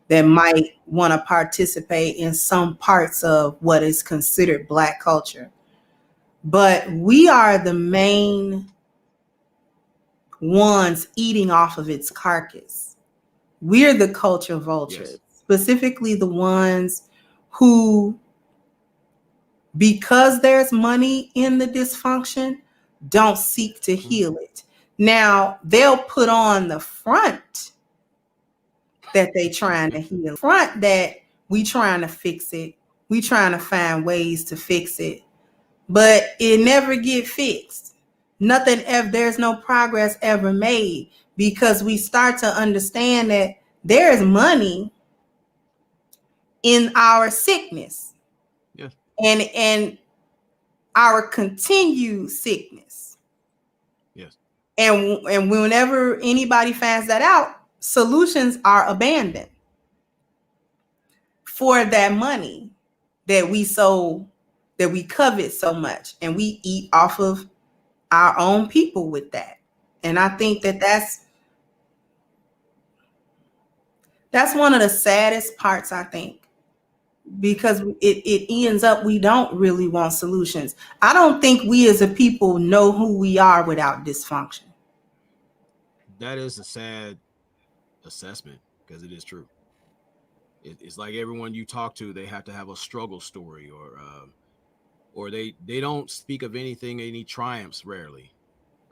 that might want to participate in some parts of what is considered black culture. But we are the main ones eating off of its carcass. We're the culture vultures, Yes. specifically the ones who, because there's money in the dysfunction, don't seek to heal it. Now, they'll put on the front that they trying to heal, front that we trying to fix it. We trying to find ways to fix it, but it never get fixed. Nothing ever, there's no progress ever made because we start to understand that there is money in our sickness. Yes. And our continued sickness. Yes. And whenever anybody finds that out, solutions are abandoned for that money that we covet so much, and we eat off of our own people with that. And I think that that's one of the saddest parts, I think, because it ends up we don't really want solutions. I don't think we as a people know who we are without dysfunction. That is a sad assessment because it is true. It's like everyone you talk to, they have to have a struggle story, or they don't speak of anything, any triumphs rarely,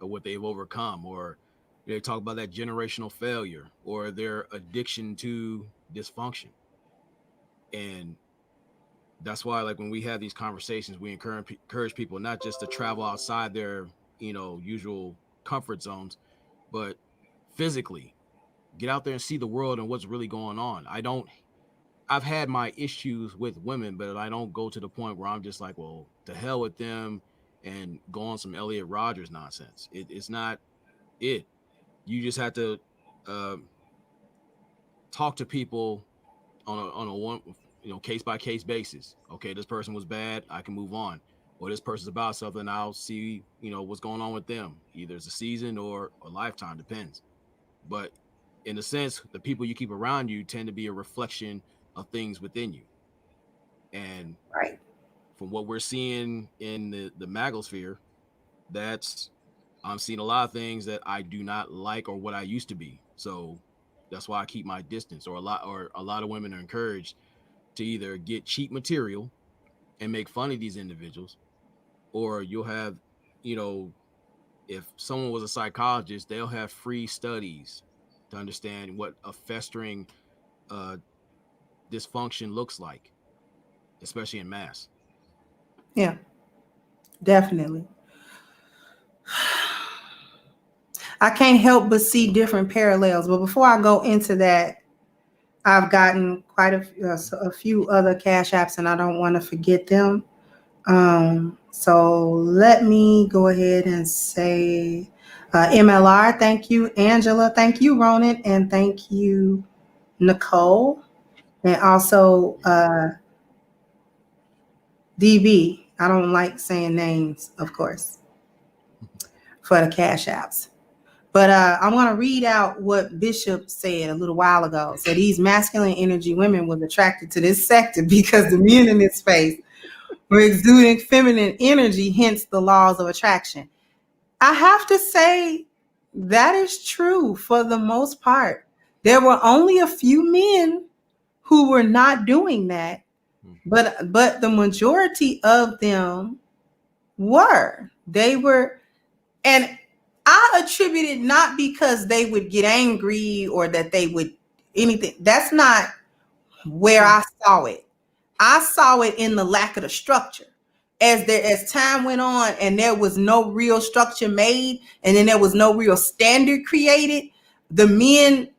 or what they've overcome, or they talk about that generational failure or their addiction to dysfunction. And that's why, like when we have these conversations, we encourage people not just to travel outside their usual comfort zones, but physically get out there and see the world and what's really going on. I've had my issues with women, but I don't go to the point where I'm just like, well, to hell with them and go on some Elliot Rodgers nonsense. It's not it. You just have to talk to people on a one case by case basis. Okay, this person was bad, I can move on. Or this person's about something, I'll see what's going on with them. Either it's a season or a lifetime, depends. But in a sense, the people you keep around you tend to be a reflection of things within you. And Right. from what we're seeing in the magosphere, that's I'm seeing a lot of things that I do not like or what I used to be. So that's why I keep my distance. Or a lot of women are encouraged to either get cheap material and make fun of these individuals, or you'll have, if someone was a psychologist, they'll have free studies to understand what a festering uh, dysfunction looks like, especially in mass. Yeah, definitely. I can't help but see different parallels. But before I go into that, I've gotten quite a few other Cash Apps, and I don't want to forget them. So let me go ahead and say MLR, thank you. Angela, thank you. Ronin, and thank you, Nicole. And also DB. I don't like saying names, of course, for the Cash Apps. But I'm going to read out what Bishop said a little while ago. So these masculine energy women was attracted to this sector because the men in this space were exuding feminine energy, hence the laws of attraction. I have to say that is true for the most part. There were only a few men who were not doing that, but the majority of them were. They were, and I attribute it not because they would get angry or that they would anything. That's not where I saw it. I saw it in the lack of the structure. As time went on and there was no real structure made, and then there was no real standard created, the men,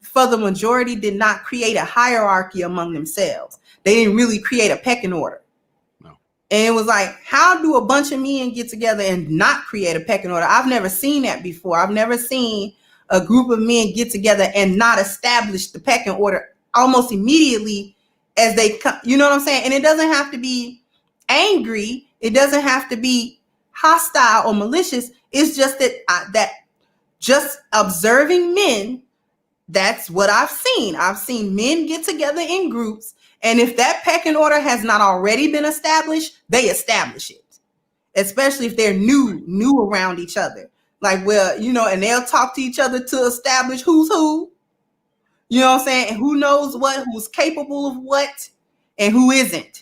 for the majority, did not create a hierarchy among themselves. They didn't really create a pecking order. No. And it was like, how do a bunch of men get together and not create a pecking order? I've never seen that before. I've never seen a group of men get together and not establish the pecking order almost immediately as they come. You know what I'm saying? And it doesn't have to be angry. It doesn't have to be hostile or malicious. It's just that just observing men, that's what I've seen. I've seen men get together in groups, and if that pecking order has not already been established, they establish it, especially if they're new around each other. Like, well, and they'll talk to each other to establish who's who. You know what I'm saying? And who knows what, who's capable of what, and who isn't.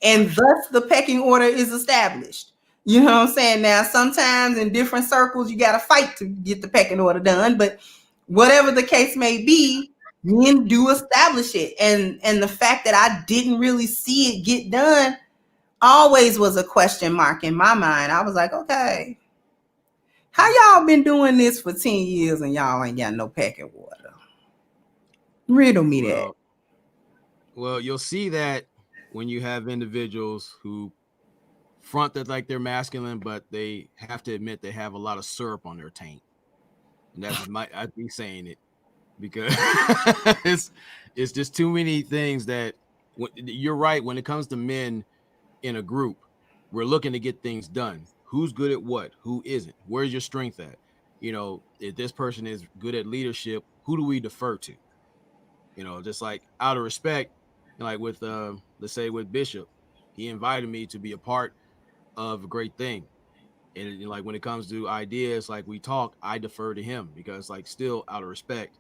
And thus the pecking order is established. You know what I'm saying? Now, sometimes in different circles, you got to fight to get the pecking order done. But whatever the case may be, men do establish it. And the fact that I didn't really see it get done always was a question mark in my mind. I was like, okay, how y'all been doing this for 10 years and y'all ain't got no pecking order? Riddle me that. Well, you'll see that when you have individuals who front that like they're masculine, but they have to admit they have a lot of syrup on their taint. And that's I'd be saying it because it's just too many things that you're right. When it comes to men in a group, we're looking to get things done. Who's good at what? Who isn't? Where's your strength at? If this person is good at leadership, who do we defer to? Just like out of respect, like with let's say with Bishop, he invited me to be a part of a great thing. And like when it comes to ideas, like we talk, I defer to him because like still out of respect,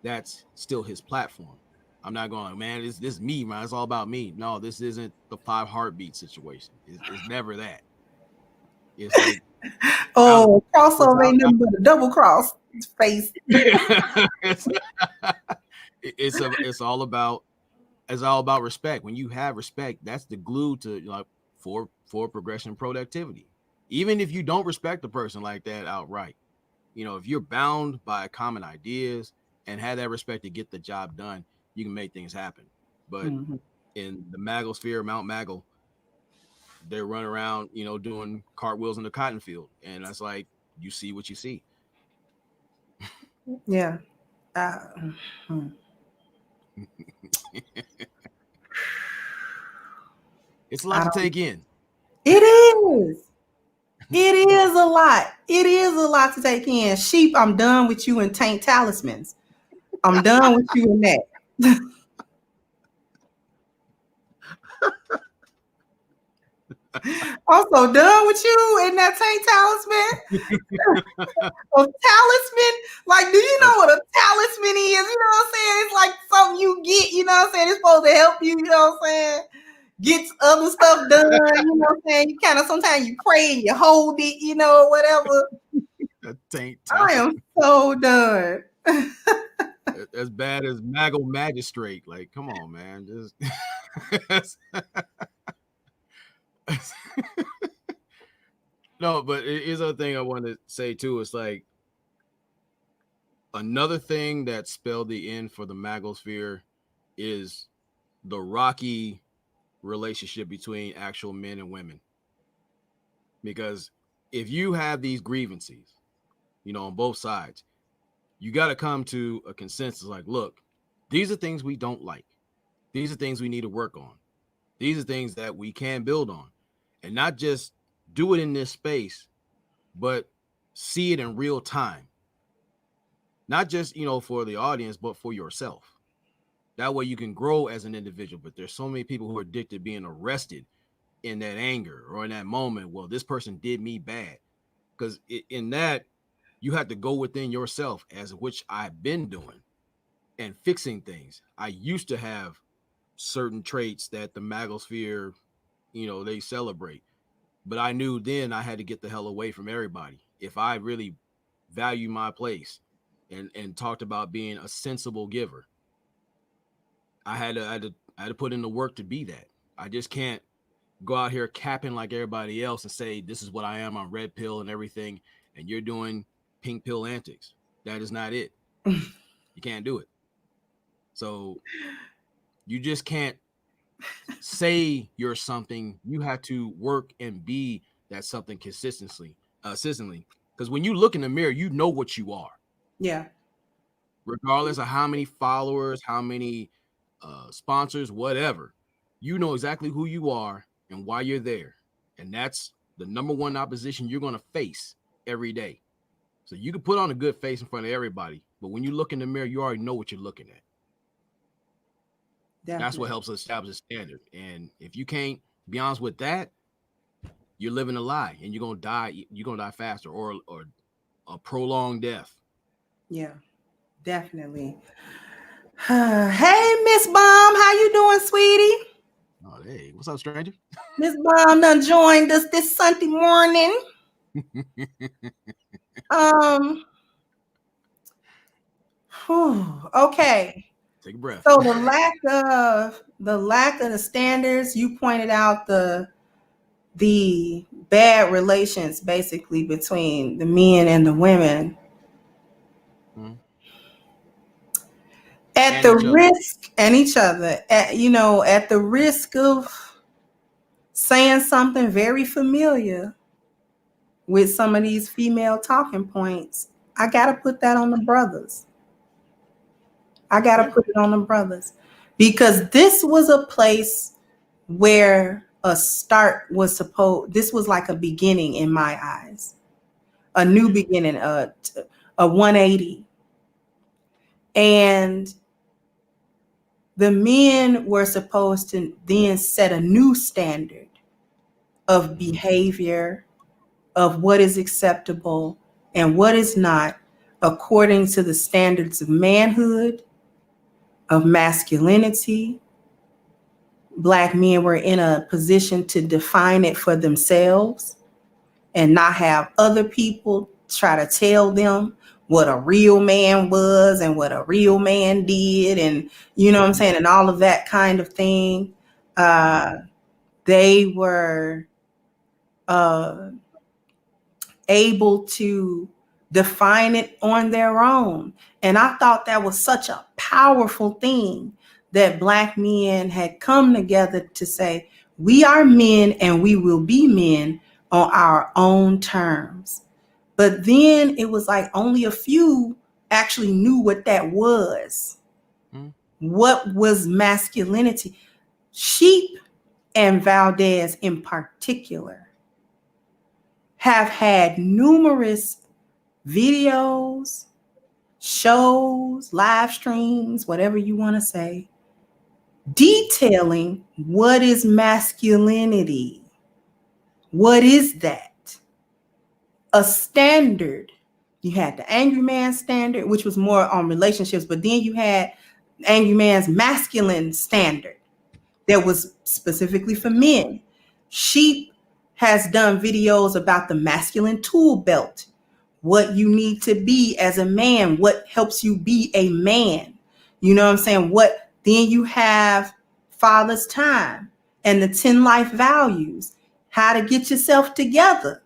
that's still his platform. I'm not going, man, this is me, man. It's all about me. No, this isn't the 5 heartbeat situation. It's never that. It's like crossover ain't nothing but a double cross face. It's all about respect. When you have respect, that's the glue to for progression and productivity. Even if you don't respect the person like that outright, if you're bound by common ideas and have that respect to get the job done, you can make things happen. But in the manosphere, Mount Maggle, they run around, doing cartwheels in the cotton field, and that's like you see what you see. Yeah. It's a lot to take in. It is. It is a lot. It is a lot to take in. Sheep, I'm done with you and taint talismans. I'm done with you in that. Also done with you in that taint talisman. A talisman, like, do you know what a talisman is? You know what I'm saying? It's like something you get, you know what I'm saying? It's supposed to help you, you know what I'm saying? Get other stuff done, you know what I'm saying? You kind of, sometimes you pray and you hold it, whatever. I am so done. As bad as Maggle Magistrate. Like, come on, man. Just No, but it is a thing I want to say too. It's like another thing that spelled the end for the magosphere is the rocky relationship between actual men and women. Because if you have these grievances, on both sides, you got to come to a consensus like, look, these are things we don't like. These are things we need to work on. These are things that we can build on. And not just do it in this space, but see it in real time. Not just, for the audience, but for yourself. That way you can grow as an individual. But there's so many people who are addicted to being arrested in that anger or in that moment. Well, this person did me bad. Because in that, you have to go within yourself, as which I've been doing, and fixing things. I used to have certain traits that the magosphere, they celebrate. But I knew then I had to get the hell away from everybody. If I really value my place and talked about being a sensible giver, I had to put in the work to be that. I just can't go out here capping like everybody else and say this is what I am on red pill and everything, and you're doing pink pill antics. That is not it. You can't do it. So you just can't say you're something. You have to work and be that something consistently. Because when you look in the mirror, you know what you are. Yeah. Regardless of how many followers, how many sponsors, whatever, you know exactly who you are and why you're there. And that's the number one opposition you're going to face every day. So you can put on a good face in front of everybody, but when you look in the mirror, you already know what you're looking at. Definitely. That's what helps us establish a standard. And if you can't be honest with that, you're living a lie and you're going to die. You're going to die faster or a prolonged death. Yeah, definitely. Hey, Miss Bomb, how you doing, sweetie? Oh, hey, what's up, stranger? Miss Bomb done joined us this Sunday morning. Okay. Take a breath. So the lack of the standards, you pointed out the bad relations basically between the men and the women. Mm-hmm. At the risk and each other, at the risk of saying something very familiar with some of these female talking points, I gotta put that on the brothers. Because this was a place where a start was this was like a beginning in my eyes, a new beginning, a 180. And the men were supposed to then set a new standard of behavior, of what is acceptable and what is not, according to the standards of manhood, of masculinity. Black men were in a position to define it for themselves and not have other people try to tell them what a real man was and what a real man did, and you know what I'm saying, and all of that kind of thing. They were able to define it on their own. And I thought that was such a powerful thing that Black men had come together to say, we are men and we will be men on our own terms. But then it was like only a few actually knew what that was. What was masculinity? Sheep and Valdez in particular have had numerous videos, shows, live streams, whatever you want to say, detailing what is masculinity. What is that? A standard. You had the angry man standard, which was more on relationships, but then you had angry man's masculine standard that was specifically for men. Sheep has done videos about the masculine tool belt, what you need to be as a man, what helps you be a man. You know what I'm saying? Then you have Father's Time and the 10 life values, how to get yourself together.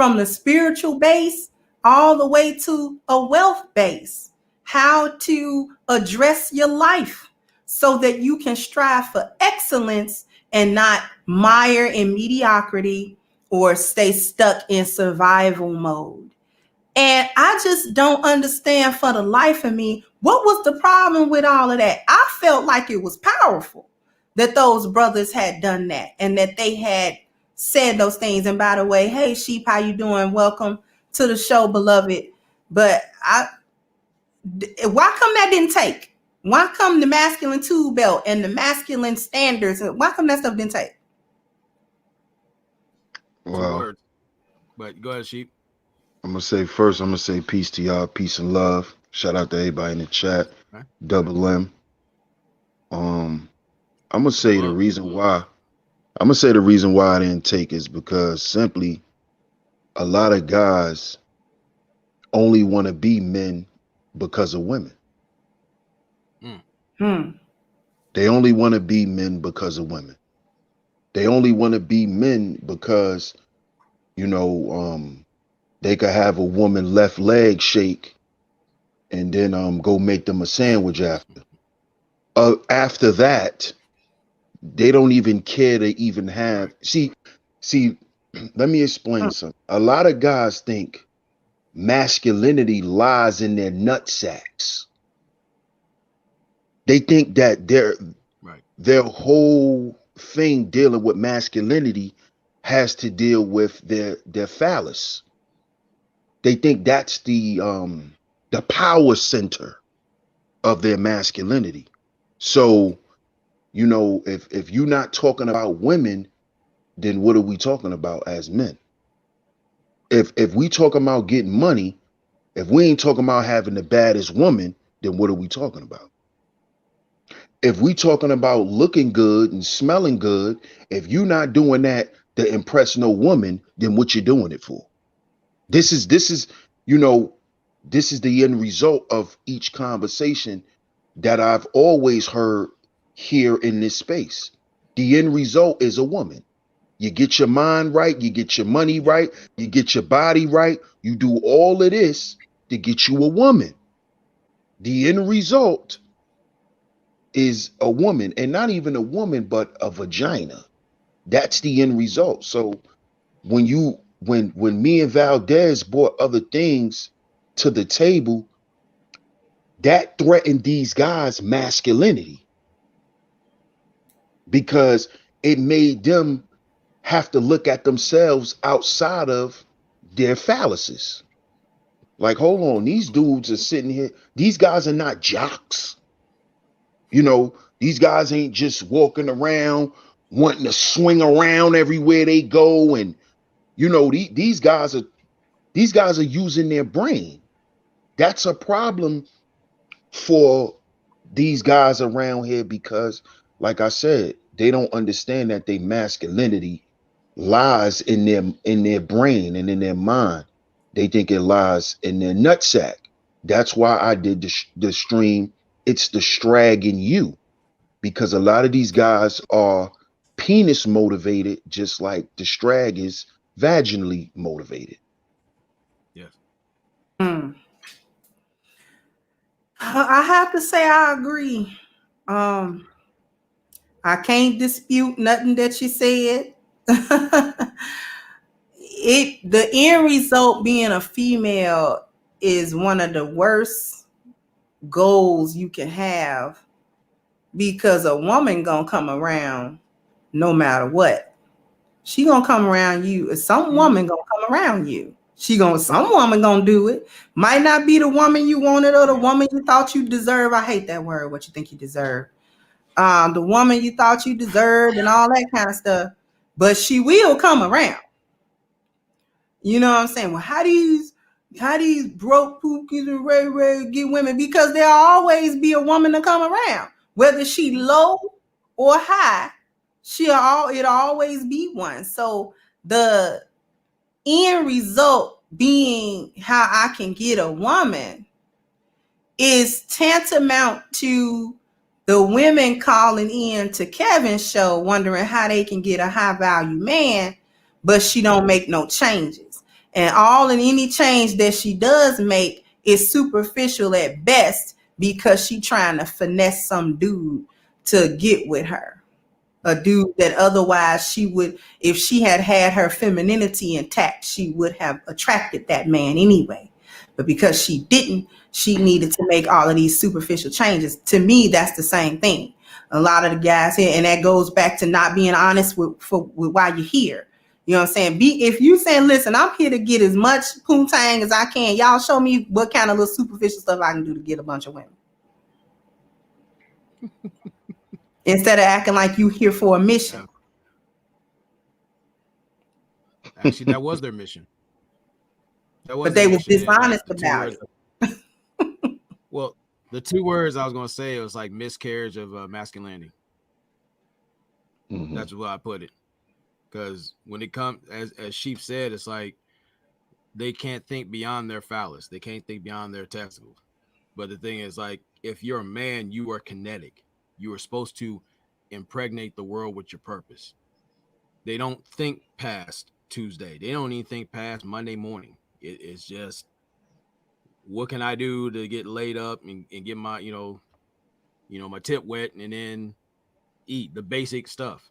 from the spiritual base all the way to a wealth base, how to address your life so that you can strive for excellence and not mire in mediocrity or stay stuck in survival mode. And I just don't understand for the life of me, what was the problem with all of that? I felt like it was powerful that those brothers had done that and that they had said those things. And by the way, hey Sheep, how you doing? Welcome to the show, beloved. But why come that didn't take? Why come the masculine tool belt and the masculine standards? Why come that stuff didn't take? Well, but go ahead, Sheep. I'm gonna say peace to y'all, peace and love. Shout out to everybody in the chat. Okay. Double M. I'm gonna say the reason why I didn't take is because simply a lot of guys only want to be men because of women. They only want to be men because of women. They only want to be men because, you know, they could have a woman left leg shake and then go make them a sandwich after. After that, they don't even care to even have. See, let me explain something. A lot of guys think masculinity lies in their nut sacks. They think that their whole thing dealing with masculinity has to deal with their phallus. They think that's the power center of their masculinity. So, you know, if you're not talking about women, then what are we talking about as men? If we talking about getting money, if we ain't talking about having the baddest woman, then what are we talking about? If we talking about looking good and smelling good, if you're not doing that to impress no woman, then what you doing it for? This is, you know, this is the end result of each conversation that I've always heard here in this space. The end result is a woman. You get your mind right, you get your money right, you get your body right, you do all of this to get you a woman. The end result is a woman, and not even a woman, but a vagina. That's the end result. So when me and Valdez brought other things to the table, that threatened these guys' masculinity because it made them have to look at themselves outside of their phalluses. Like, hold on, these dudes are sitting here. These guys are not jocks. You know, these guys ain't just walking around wanting to swing around everywhere they go. And, you know, these guys are using their brain. That's a problem for these guys around here because, like I said, they don't understand that their masculinity lies in their brain and in their mind. They think it lies in their nutsack. That's why I did the stream. It's the strag in you, because a lot of these guys are penis motivated, just like the strag is vaginally motivated. Yes. I have to say I agree. I can't dispute nothing that you said. The end result being a female is one of the worst goals you can have, because a woman gonna come around no matter what. She gonna come around you. Some woman gonna come around you. Some woman gonna do it. Might not be the woman you wanted or the woman you thought you deserve. I hate that word, what you think you deserve. The woman you thought you deserved and all that kind of stuff. But she will come around. You know what I'm saying? Well, how these broke pookies and Ray get women? Because there'll always be a woman to come around. Whether she low or high, it'll always be one. So the end result being how I can get a woman is tantamount to the women calling in to Kevin's show wondering how they can get a high value man, but she don't make no changes. And all and any change that she does make is superficial at best because she trying to finesse some dude to get with her. A dude that otherwise she would, if she had had her femininity intact, she would have attracted that man anyway. But because she didn't, she needed to make all of these superficial changes. To me, that's the same thing. A lot of the guys here, and that goes back to not being honest with why you're here. You know what I'm saying? If you saying, listen, I'm here to get as much poontang as I can. Y'all show me what kind of little superficial stuff I can do to get a bunch of women. Instead of acting like you here for a mission. Actually, that was their mission. But they was dishonest about it. Well, the 2 words I was going to say, it was like miscarriage of masculinity. That's where I put it. Because when it comes, as Sheep said, it's like they can't think beyond their phallus. They can't think beyond their testicles. But the thing is, like, if you're a man, you are kinetic. You are supposed to impregnate the world with your purpose. They don't think past Tuesday. They don't even think past Monday morning. It's just, what can I do to get laid up and get my, my tip wet and then eat the basic stuff.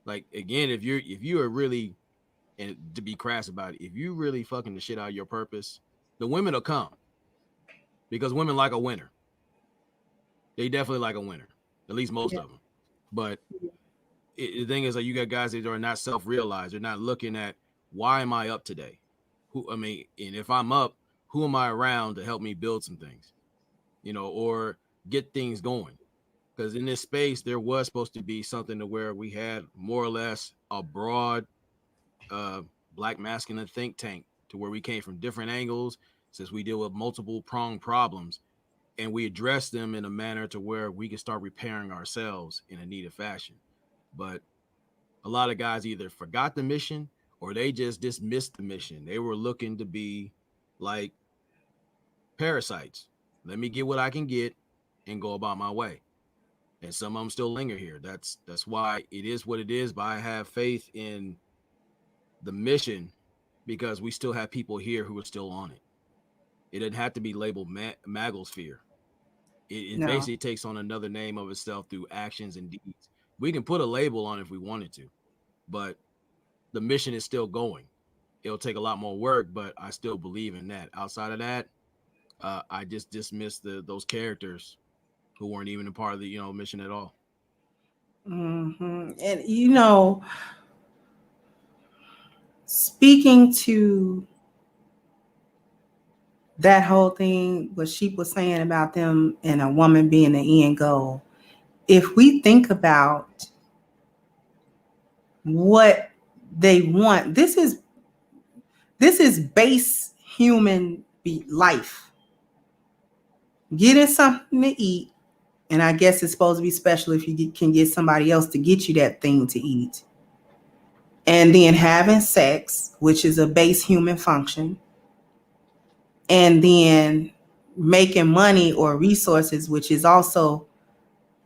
Like, again, if you are really, and to be crass about it, if you really fucking the shit out of your purpose, the women will come, because women like a winner. They definitely like a winner, at least most of them. But the thing is, like, you got guys that are not self-realized. They're not looking at, why am I up today? And if I'm up, who am I around to help me build some things, or get things going? Because in this space, there was supposed to be something to where we had more or less a broad Black masculine think tank, to where we came from different angles, since we deal with multiple pronged problems, and we address them in a manner to where we can start repairing ourselves in a needed fashion. But a lot of guys either forgot the mission or they just dismissed the mission. They were looking to be like parasites. Let me get what I can get and go about my way. And some of them still linger here. That's why it is what it is. But I have faith in the mission, because we still have people here who are still on it. It doesn't have to be labeled manosphere. It basically takes on another name of itself through actions and deeds. We can put a label on it if we wanted to, but the mission is still going. It'll take a lot more work, but I still believe in that. Outside of that, I just dismiss those characters who weren't even a part of the mission at all. And speaking to that whole thing, what Sheep was saying about them and a woman being the end goal, if we think about what they want, this is base human life. Getting something to eat, and I guess it's supposed to be special if you can get somebody else to get you that thing to eat. And then having sex, which is a base human function. And then making money or resources, which is also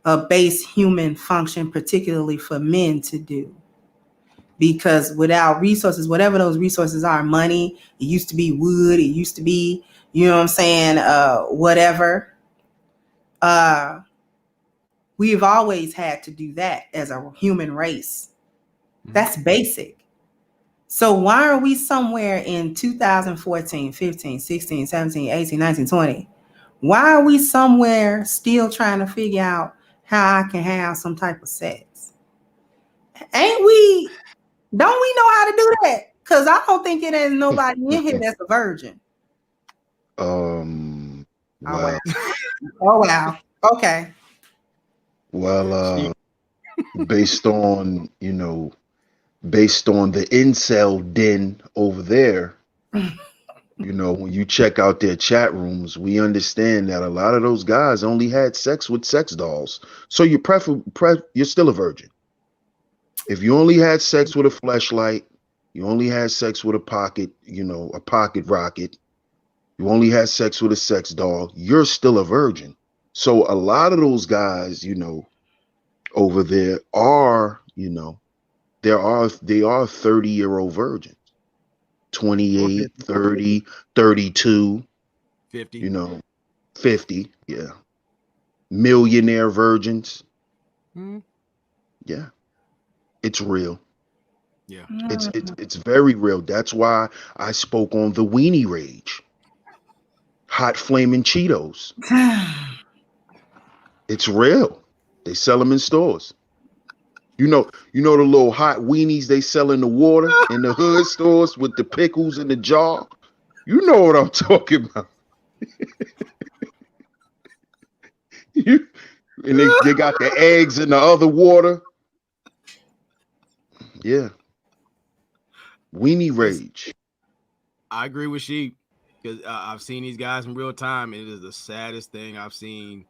a base human function, particularly for men to do. Because without resources, whatever those resources are, money, it used to be wood, it used to be, whatever. We've always had to do that as a human race. That's basic. So why are we somewhere in 2014, 15, 16, 17, 18, 19, 20? Why are we somewhere still trying to figure out how I can have some type of sex? Don't we know how to do that? Because I don't think it is nobody in here that's a virgin. Well, oh wow. Okay. Well, based on the incel den over there, when you check out their chat rooms, we understand that a lot of those guys only had sex with sex dolls. So you're still a virgin. If you only had sex with a fleshlight, you only had sex with a pocket rocket, you only had sex with a sex doll, you're still a virgin. So a lot of those guys, over there are, they are 30-year-old virgins, 28, 30, 32, 50. you know, 50, yeah. Millionaire virgins. Mm-hmm. Yeah. It's real. Yeah. It's very real. That's why I spoke on the weenie rage. Hot flaming Cheetos. It's real. They sell them in stores. You know the little hot weenies they sell in the water in the hood stores with the pickles in the jar. You know what I'm talking about. And they got the eggs in the other water. Yeah. Weenie rage. I agree with Sheep because I've seen these guys in real time, and it is the saddest thing I've seen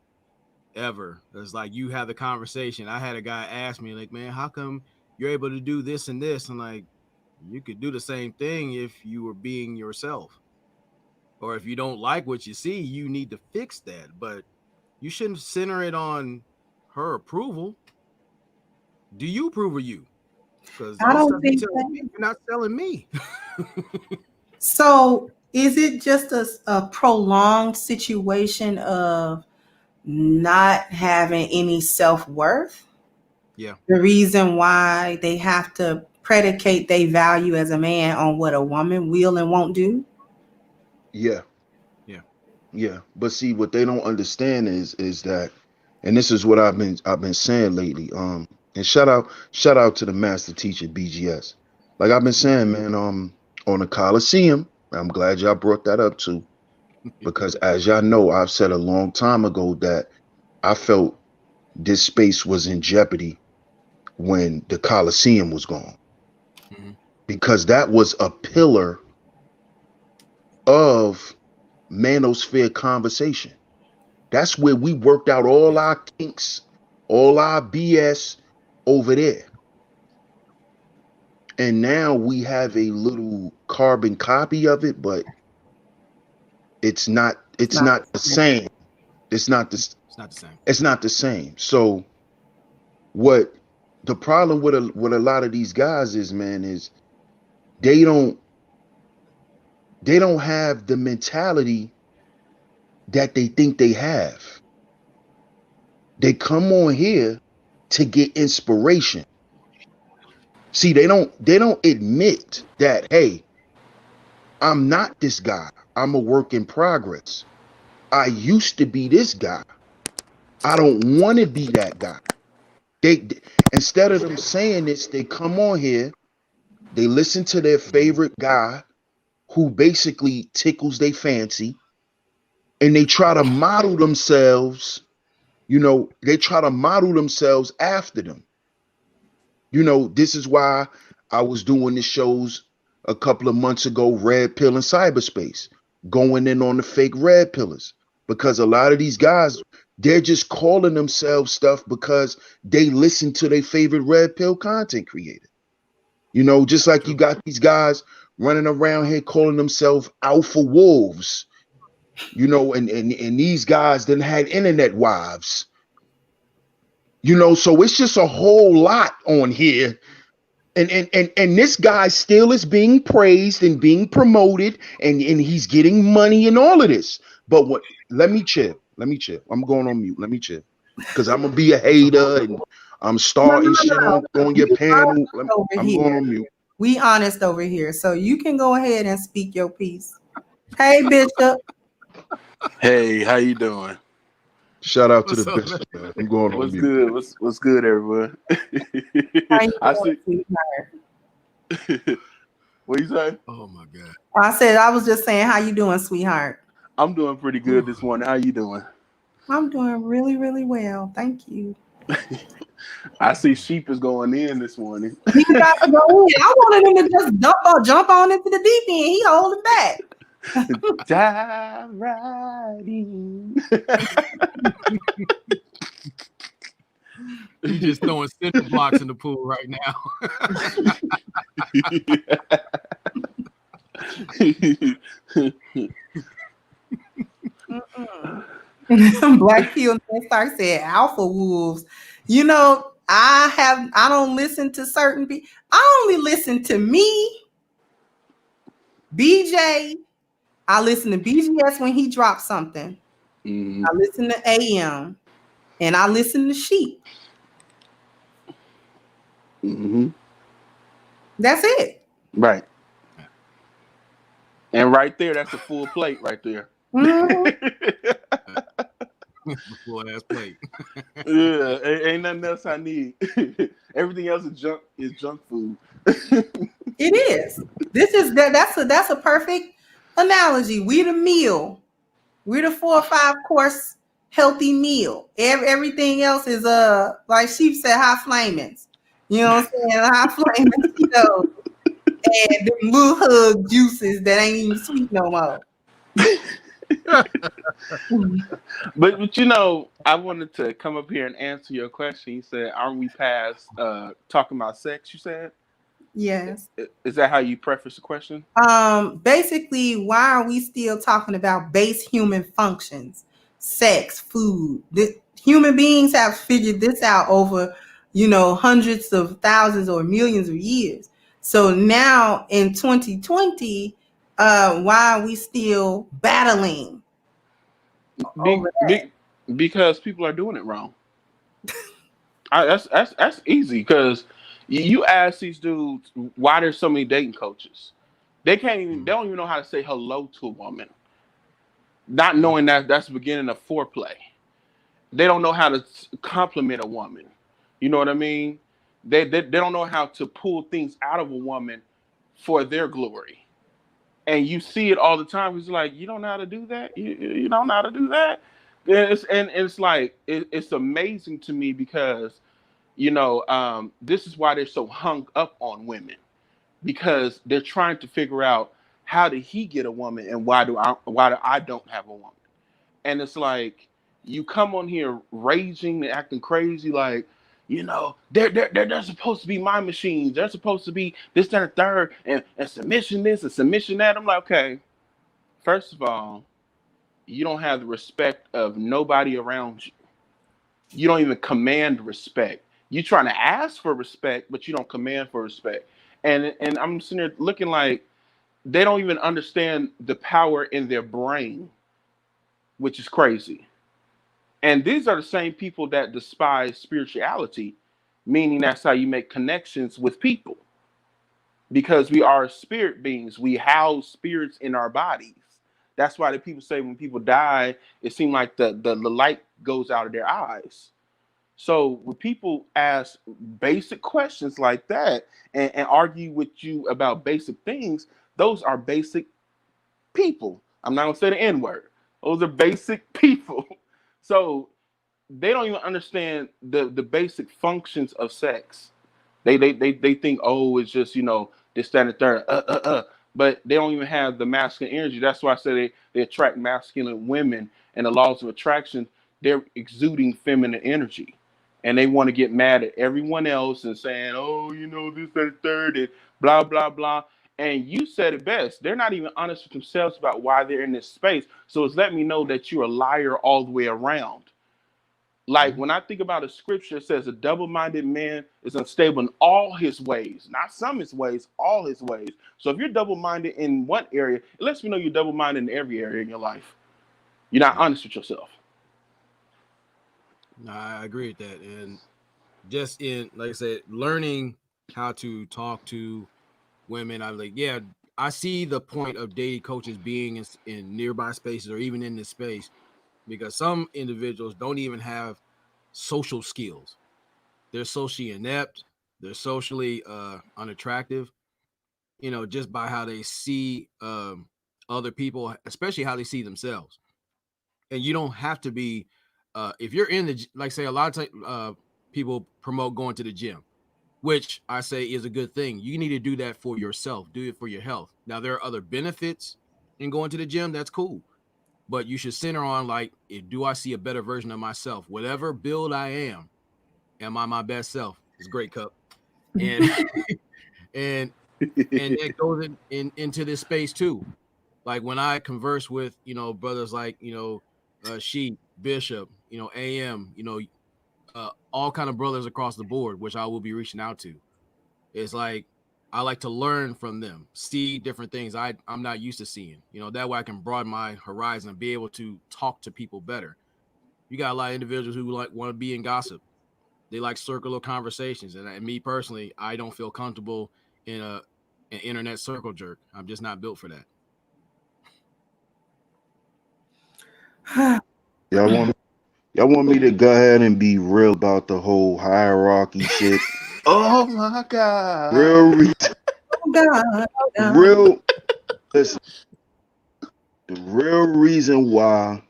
ever. It's like you have the conversation. I had a guy ask me, like, man, how come you're able to do this and this? And like, you could do the same thing if you were being yourself. Or if you don't like what you see, you need to fix that. But you shouldn't center it on her approval. Do you approve of you? Because I all the don't stuff you think tell that. me, you're not telling me. So is it just a prolonged situation of not having any self-worth? Yeah. The reason why they have to predicate their value as a man on what a woman will and won't do? Yeah. Yeah. Yeah. But see, what they don't understand is that, and this is what I've been saying lately. And shout out to the master teacher BGS. Like I've been saying, man, on the Coliseum, I'm glad y'all brought that up too. Because as y'all know, I've said a long time ago that I felt this space was in jeopardy when the Coliseum was gone. Mm-hmm. Because that was a pillar of manosphere conversation. That's where we worked out all Yes. our kinks, all our BS over there. And now we have a little carbon copy of it, but it's not the same. It's not the It's not the same. it's not the same. So what the problem with a lot of these guys is, man, is they don't have the mentality that they think they have. They come on here to get inspiration. See, they don't admit that, hey, I'm not this guy. I'm a work in progress. I used to be this guy. I don't want to be that guy. They instead of them saying this, they come on here, they listen to their favorite guy who basically tickles their fancy, and they try to model themselves, they try to model themselves after them. This is why I was doing the shows a couple of months ago, Red Pill and Cyberspace, going in on the fake red pillars. Because a lot of these guys, they're just calling themselves stuff because they listen to their favorite red pill content creator. Just like you got these guys running around here calling themselves alpha wolves, and these guys then had internet wives. So it's just a whole lot on here. And this guy still is being praised and being promoted, and he's getting money and all of this. But let me chill. I'm going on mute. Let me chill. Because I'm gonna be a hater and I'm starting shit on your panel. I'm going on mute. We honest over here. So you can go ahead and speak your piece. Hey, Bishop. Hey, how you doing? Shout out to the bishop. I'm going on What's mute. good? What's good, everyone? How you I doing, see. sweetheart? What you say? Oh my God. I said I was just saying, how you doing, sweetheart? I'm doing pretty good this morning. How you doing? I'm doing really, really well. Thank you. I see Sheep is going in this morning. He got to go in. I wanted him to just jump on into the deep end. He holding back. Dive riding. You just throwing center blocks in the pool right now. Black Pill Star said alpha wolves. I don't listen to certain people. I only listen to me BJ, I listen to BGS when he drops something. Mm-hmm. I listen to AM, and I listen to Sheep. Mm-hmm. That's it. Right. And right there, that's a full plate right there. Mhm. Full ass plate. Yeah, ain't nothing else I need. Everything else is junk food. It is. This is that's a perfect analogy. We the meal. We're the 4 or 5 course healthy meal. Everything else is like Sheep said, high flamings. You know what I'm saying? High flaming Cheetos and the little hug juices that ain't even sweet no more. But you know, I wanted to come up here and answer your question. You said, "Aren't we past talking about sex?" You said, Yes. "Is that how you preface the question?" Basically, why are we still talking about base human functions, sex, food? Human beings have figured this out over, hundreds of thousands or millions of years. So now in 2020, why are we still battling Be, over that? be, because people are doing it wrong. That's easy because you ask these dudes why there's so many dating coaches. They don't even know how to say hello to a woman, not knowing that that's the beginning of foreplay. They don't know how to compliment a woman. You know what I mean? They don't know how to pull things out of a woman for their glory. And you see it all the time. It's like, you don't know how to do that. You don't know how to do that. It's like it's amazing to me because this is why they're so hung up on women, because they're trying to figure out how did he get a woman and why do I don't have a woman. And it's like you come on here raging and acting crazy, like they're supposed to be my machines. They're supposed to be this, that, and third, and submission this and submission that. I'm like, okay, first of all, you don't have the respect of nobody around you. You don't even command respect. You trying to ask for respect, but you don't command for respect. And I'm sitting there looking like they don't even understand the power in their brain, which is crazy. And these are the same people that despise spirituality, meaning that's how you make connections with people. Because we are spirit beings, we house spirits in our bodies. That's why the people say when people die, it seems like the light goes out of their eyes. So when people ask basic questions like that and argue with you about basic things, those are basic people. I'm not gonna say the N word. Those are basic people. So they don't even understand the basic functions of sex. They think, oh, it's just this, that, and the third, but they don't even have the masculine energy. That's why I say they attract masculine women, and the laws of attraction, they're exuding feminine energy, and they want to get mad at everyone else and saying, oh, this, that, and the third, and blah blah blah. And you said it best. They're not even honest with themselves about why they're in this space. So it's letting me know that you're a liar all the way around. Like when I think about a scripture, it says a double-minded man is unstable in all his ways, not some of his ways, all his ways. So if you're double-minded in one area, it lets me know you're double-minded in every area in your life. You're not honest with yourself. No, I agree with that. And just in, like I said, learning how to talk to women, I'm like, yeah, I see the point of dating coaches being in nearby spaces or even in this space, because some individuals don't even have social skills. They're socially inept. They're socially unattractive. Just by how they see other people, especially how they see themselves. And you don't have to be, if you're in the, like say a lot of times people promote going to the gym, which I say is a good thing. You need to do that for yourself. Do it for your health. Now there are other benefits in going to the gym. That's cool. But you should center on like, do I see a better version of myself? Whatever build I am I my best self? It's a great cup. And and that goes into this space too. Like when I converse with brothers like Sheep, Bishop, AM, all kind of brothers across the board, which I will be reaching out to. It's like I like to learn from them, see different things I'm not used to seeing. You know, that way I can broaden my horizon and be able to talk to people better. You got a lot of individuals who like want to be in gossip. They like circular conversations. And me personally, I don't feel comfortable in an internet circle jerk. I'm just not built for that. Y'all want me to go ahead and be real about the whole hierarchy shit? Oh my God. Real, Oh God, oh God. real. Listen, the real reason why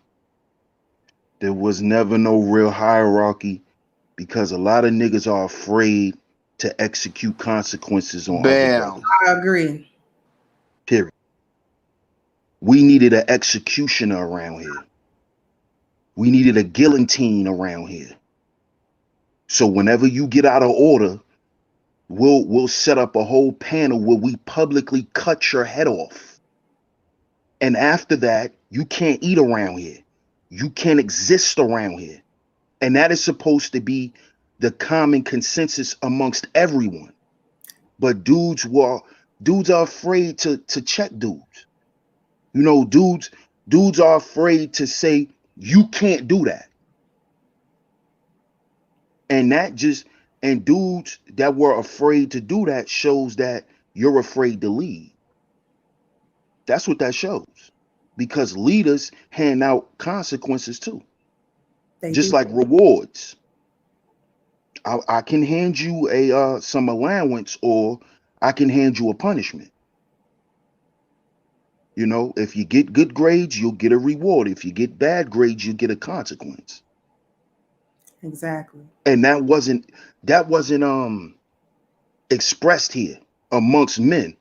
there was never no real hierarchy because a lot of niggas are afraid to execute consequences on other Bam. brothers. I agree. Period. We needed an executioner around here. We needed a guillotine around here. So whenever you get out of order, we'll set up a whole panel where we publicly cut your head off. And after that, you can't eat around here. You can't exist around here. And that is supposed to be the common consensus amongst everyone. But dudes are afraid to check dudes. You know, dudes are afraid to say you can't do that. And dudes that were afraid to do that shows that you're afraid to lead. That's what that shows. Because leaders hand out consequences too. They Just do. like rewards. I can hand you some allowance or I can hand you a punishment. You know, if you get good grades, you'll get a reward. If you get bad grades, you get a consequence. Exactly. And that wasn't expressed here amongst men.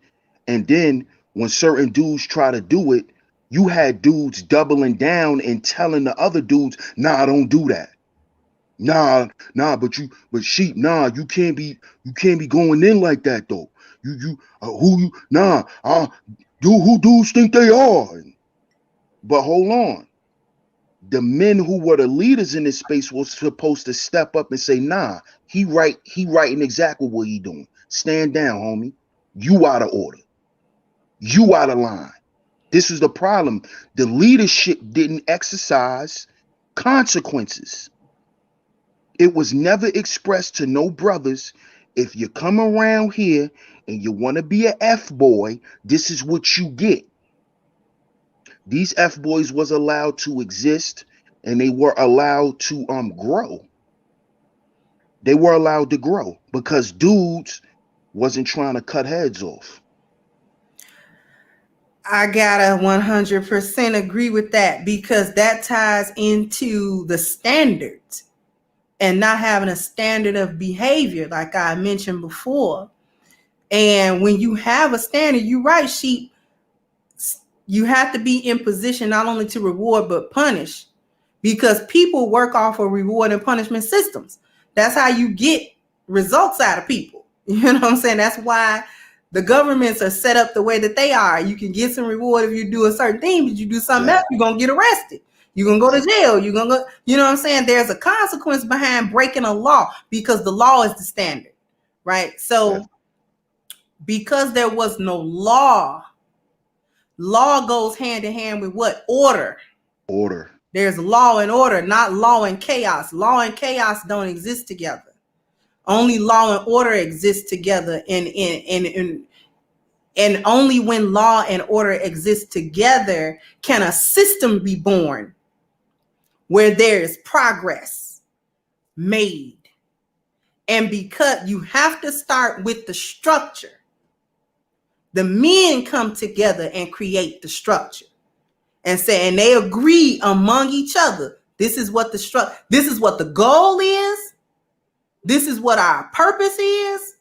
And then when certain dudes try to do it, you had dudes doubling down and telling the other dudes, nah, don't do that. Nah, you can't be going in like that though. Who dudes think they are? But hold on. The men who were the leaders in this space was supposed to step up and say, nah, he writing exactly what he doing. Stand down, homie. You out of order. You out of line. This is the problem. The leadership didn't exercise consequences. It was never expressed to no brothers. If you come around here and you want to be a F boy, this is what you get. These F boys was allowed to exist and they were allowed to grow. They were allowed to grow because dudes wasn't trying to cut heads off. I gotta 100% agree with that because that ties into the standards and not having a standard of behavior, like I mentioned before. And when you have a standard, you're right, Sheep, you have to be in position not only to reward but punish, because people work off of reward and punishment systems. That's how you get results out of people. You know what I'm saying? That's why the governments are set up the way that they are. You can get some reward if you do a certain thing, but you do something else, you're gonna get arrested. You're gonna go to jail. You're gonna go, you know what I'm saying? There's a consequence behind breaking a law because the law is the standard, right? So because there was no law goes hand in hand with what? Order. There's law and order, not law and chaos. Law and chaos don't exist together. Only law and order exist together. And only when law and order exist together can a system be born where there is progress made. And because you have to start with the structure, the men come together and create the structure and say, and they agree among each other. This is what this is what the goal is. This is what our purpose is.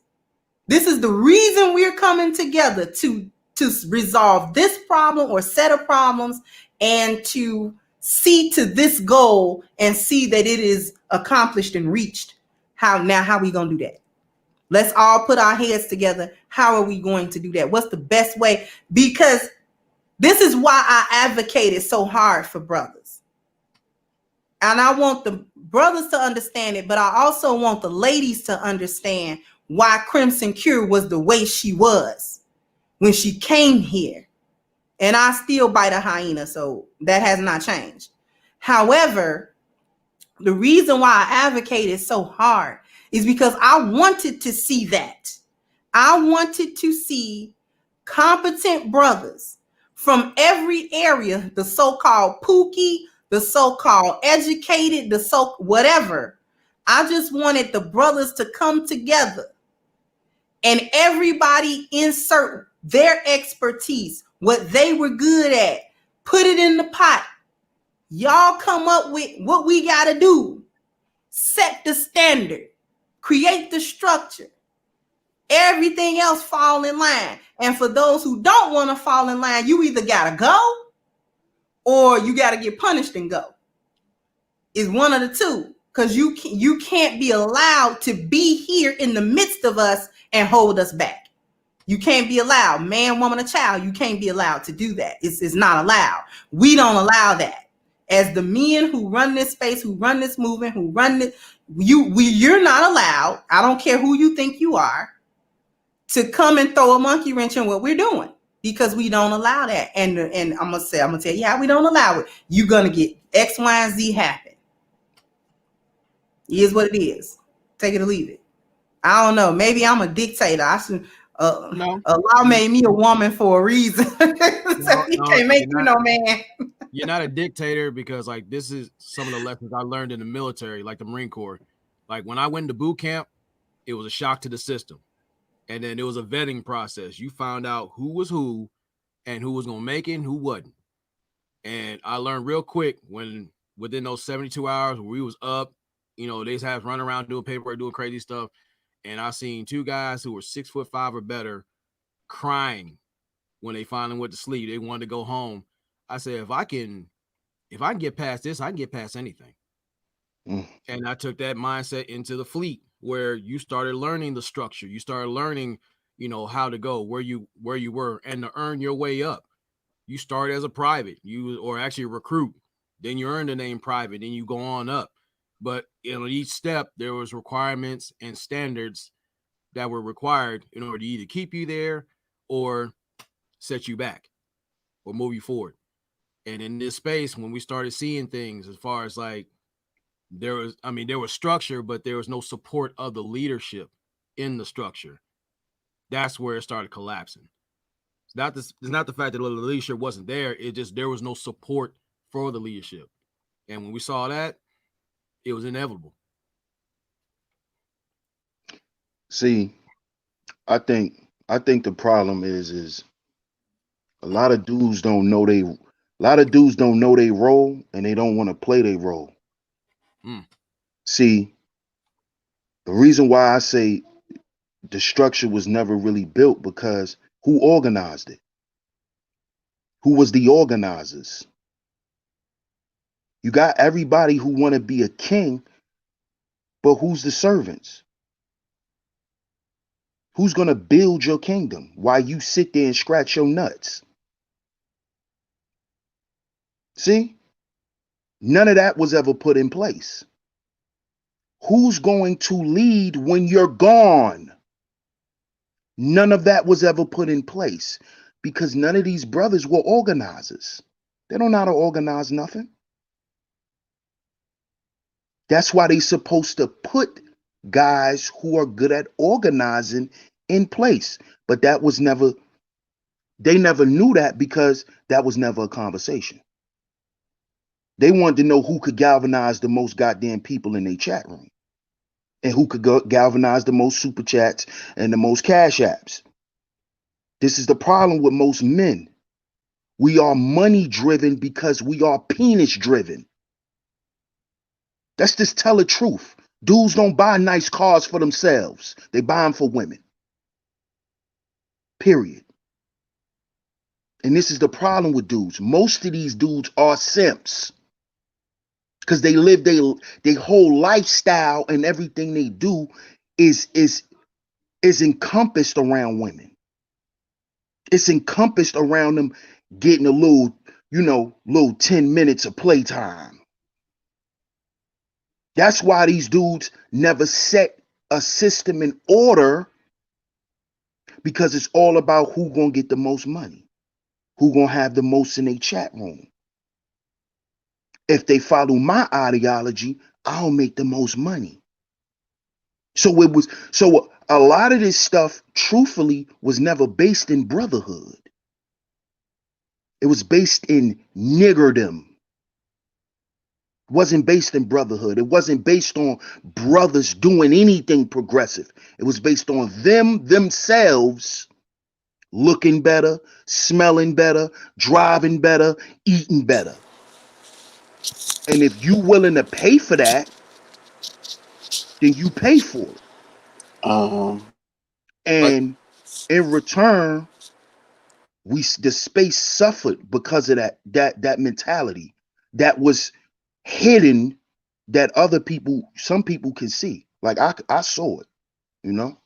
This is the reason we're coming together to resolve this problem or set of problems and to see to this goal and see that it is accomplished and reached. How are we going to do that? Let's all put our heads together. How are we going to do that? What's the best way? Because this is why I advocated so hard for brothers. And I want the brothers to understand it, but I also want the ladies to understand why crimsoncure was the way she was when she came here. And I still bite a hyena, so that has not changed. However, the reason why I advocated so hard is because I wanted to see that. I wanted to see competent brothers from every area, the so-called pookie, the so-called educated, whatever. I just wanted the brothers to come together and everybody insert their expertise, what they were good at, put it in the pot. Y'all come up with what we got to do. Set the standard, create the structure. Everything else fall in line. And for those who don't want to fall in line, you either got to go or you got to get punished and go. It's one of the two, because you can't be allowed to be here in the midst of us and hold us back. You can't be allowed, man, woman, or child. You can't be allowed to do that. It's not allowed. We don't allow that. As the men who run this space, who run this movement, who run it, you're not allowed. I don't care who you think you are, to come and throw a monkey wrench in what we're doing, because we don't allow that. And I'm gonna tell you how we don't allow it. You're gonna get X, Y, and Z happen. It is what it is. Take it or leave it. I don't know. Maybe I'm a dictator. I should. No, Allah made me a woman for a reason. So he can't make you no man. You're not a dictator, because like this is some of the lessons I learned in the military, like the Marine Corps. Like when I went to boot camp, it was a shock to the system. And then it was a vetting process. You found out who was who and who was going to make it and who wasn't. And I learned real quick when within those 72 hours where we was up, you know, they just have run around doing paperwork, doing crazy stuff. And I seen two guys who were 6'5" or better crying when they finally went to sleep. They wanted to go home. I said, if I can get past this, I can get past anything. And I took that mindset into the fleet, where you started learning the structure. You started learning, you know, how to go, where you were, and to earn your way up. You start as a private, or actually a recruit. Then you earn the name private, then you go on up. But you know, each step there was requirements and standards that were required in order to either keep you there or set you back or move you forward. And in this space, when we started seeing things as far as like, there was structure, but there was no support of the leadership in the structure. That's where it started collapsing. It's not the fact that the leadership wasn't there. It just, there was no support for the leadership. And when we saw that, it was inevitable. See, I think the problem is a lot of dudes don't know they role, and they don't want to play their role. See, the reason why I say the structure was never really built, because who organized it? Who was the organizers? You got everybody who want to be a king, but who's the servants? Who's going to build your kingdom while you sit there and scratch your nuts? See? None of that was ever put in place. Who's going to lead when you're gone? None of that was ever put in place, because none of these brothers were organizers. They don't know how to organize nothing. That's why they're supposed to put guys who are good at organizing in place. But that was never, they never knew that, because that was never a conversation. They wanted to know who could galvanize the most goddamn people in their chat room, and who could galvanize the most super chats and the most cash apps. This is the problem with most men. We are money driven because we are penis driven. Let's just tell the truth. Dudes don't buy nice cars for themselves. They buy them for women. Period. And this is the problem with dudes. Most of these dudes are simps, because they live their whole lifestyle, and everything they do is encompassed around women. It's encompassed around them getting a little 10 minutes of playtime. That's why these dudes never set a system in order because it's all about who gonna get the most money, who gonna have the most in a chat room. If they follow my ideology, I'll make the most money. So a lot of this stuff, truthfully, was never based in brotherhood. It was based in niggerdom. It wasn't based in brotherhood. It wasn't based on brothers doing anything progressive. It was based on them themselves looking better, smelling better, driving better, eating better. And if you willing to pay for that, then you pay for it. But And in return, the space suffered because of that mentality that was hidden, that some people can see. Like I saw it, you know.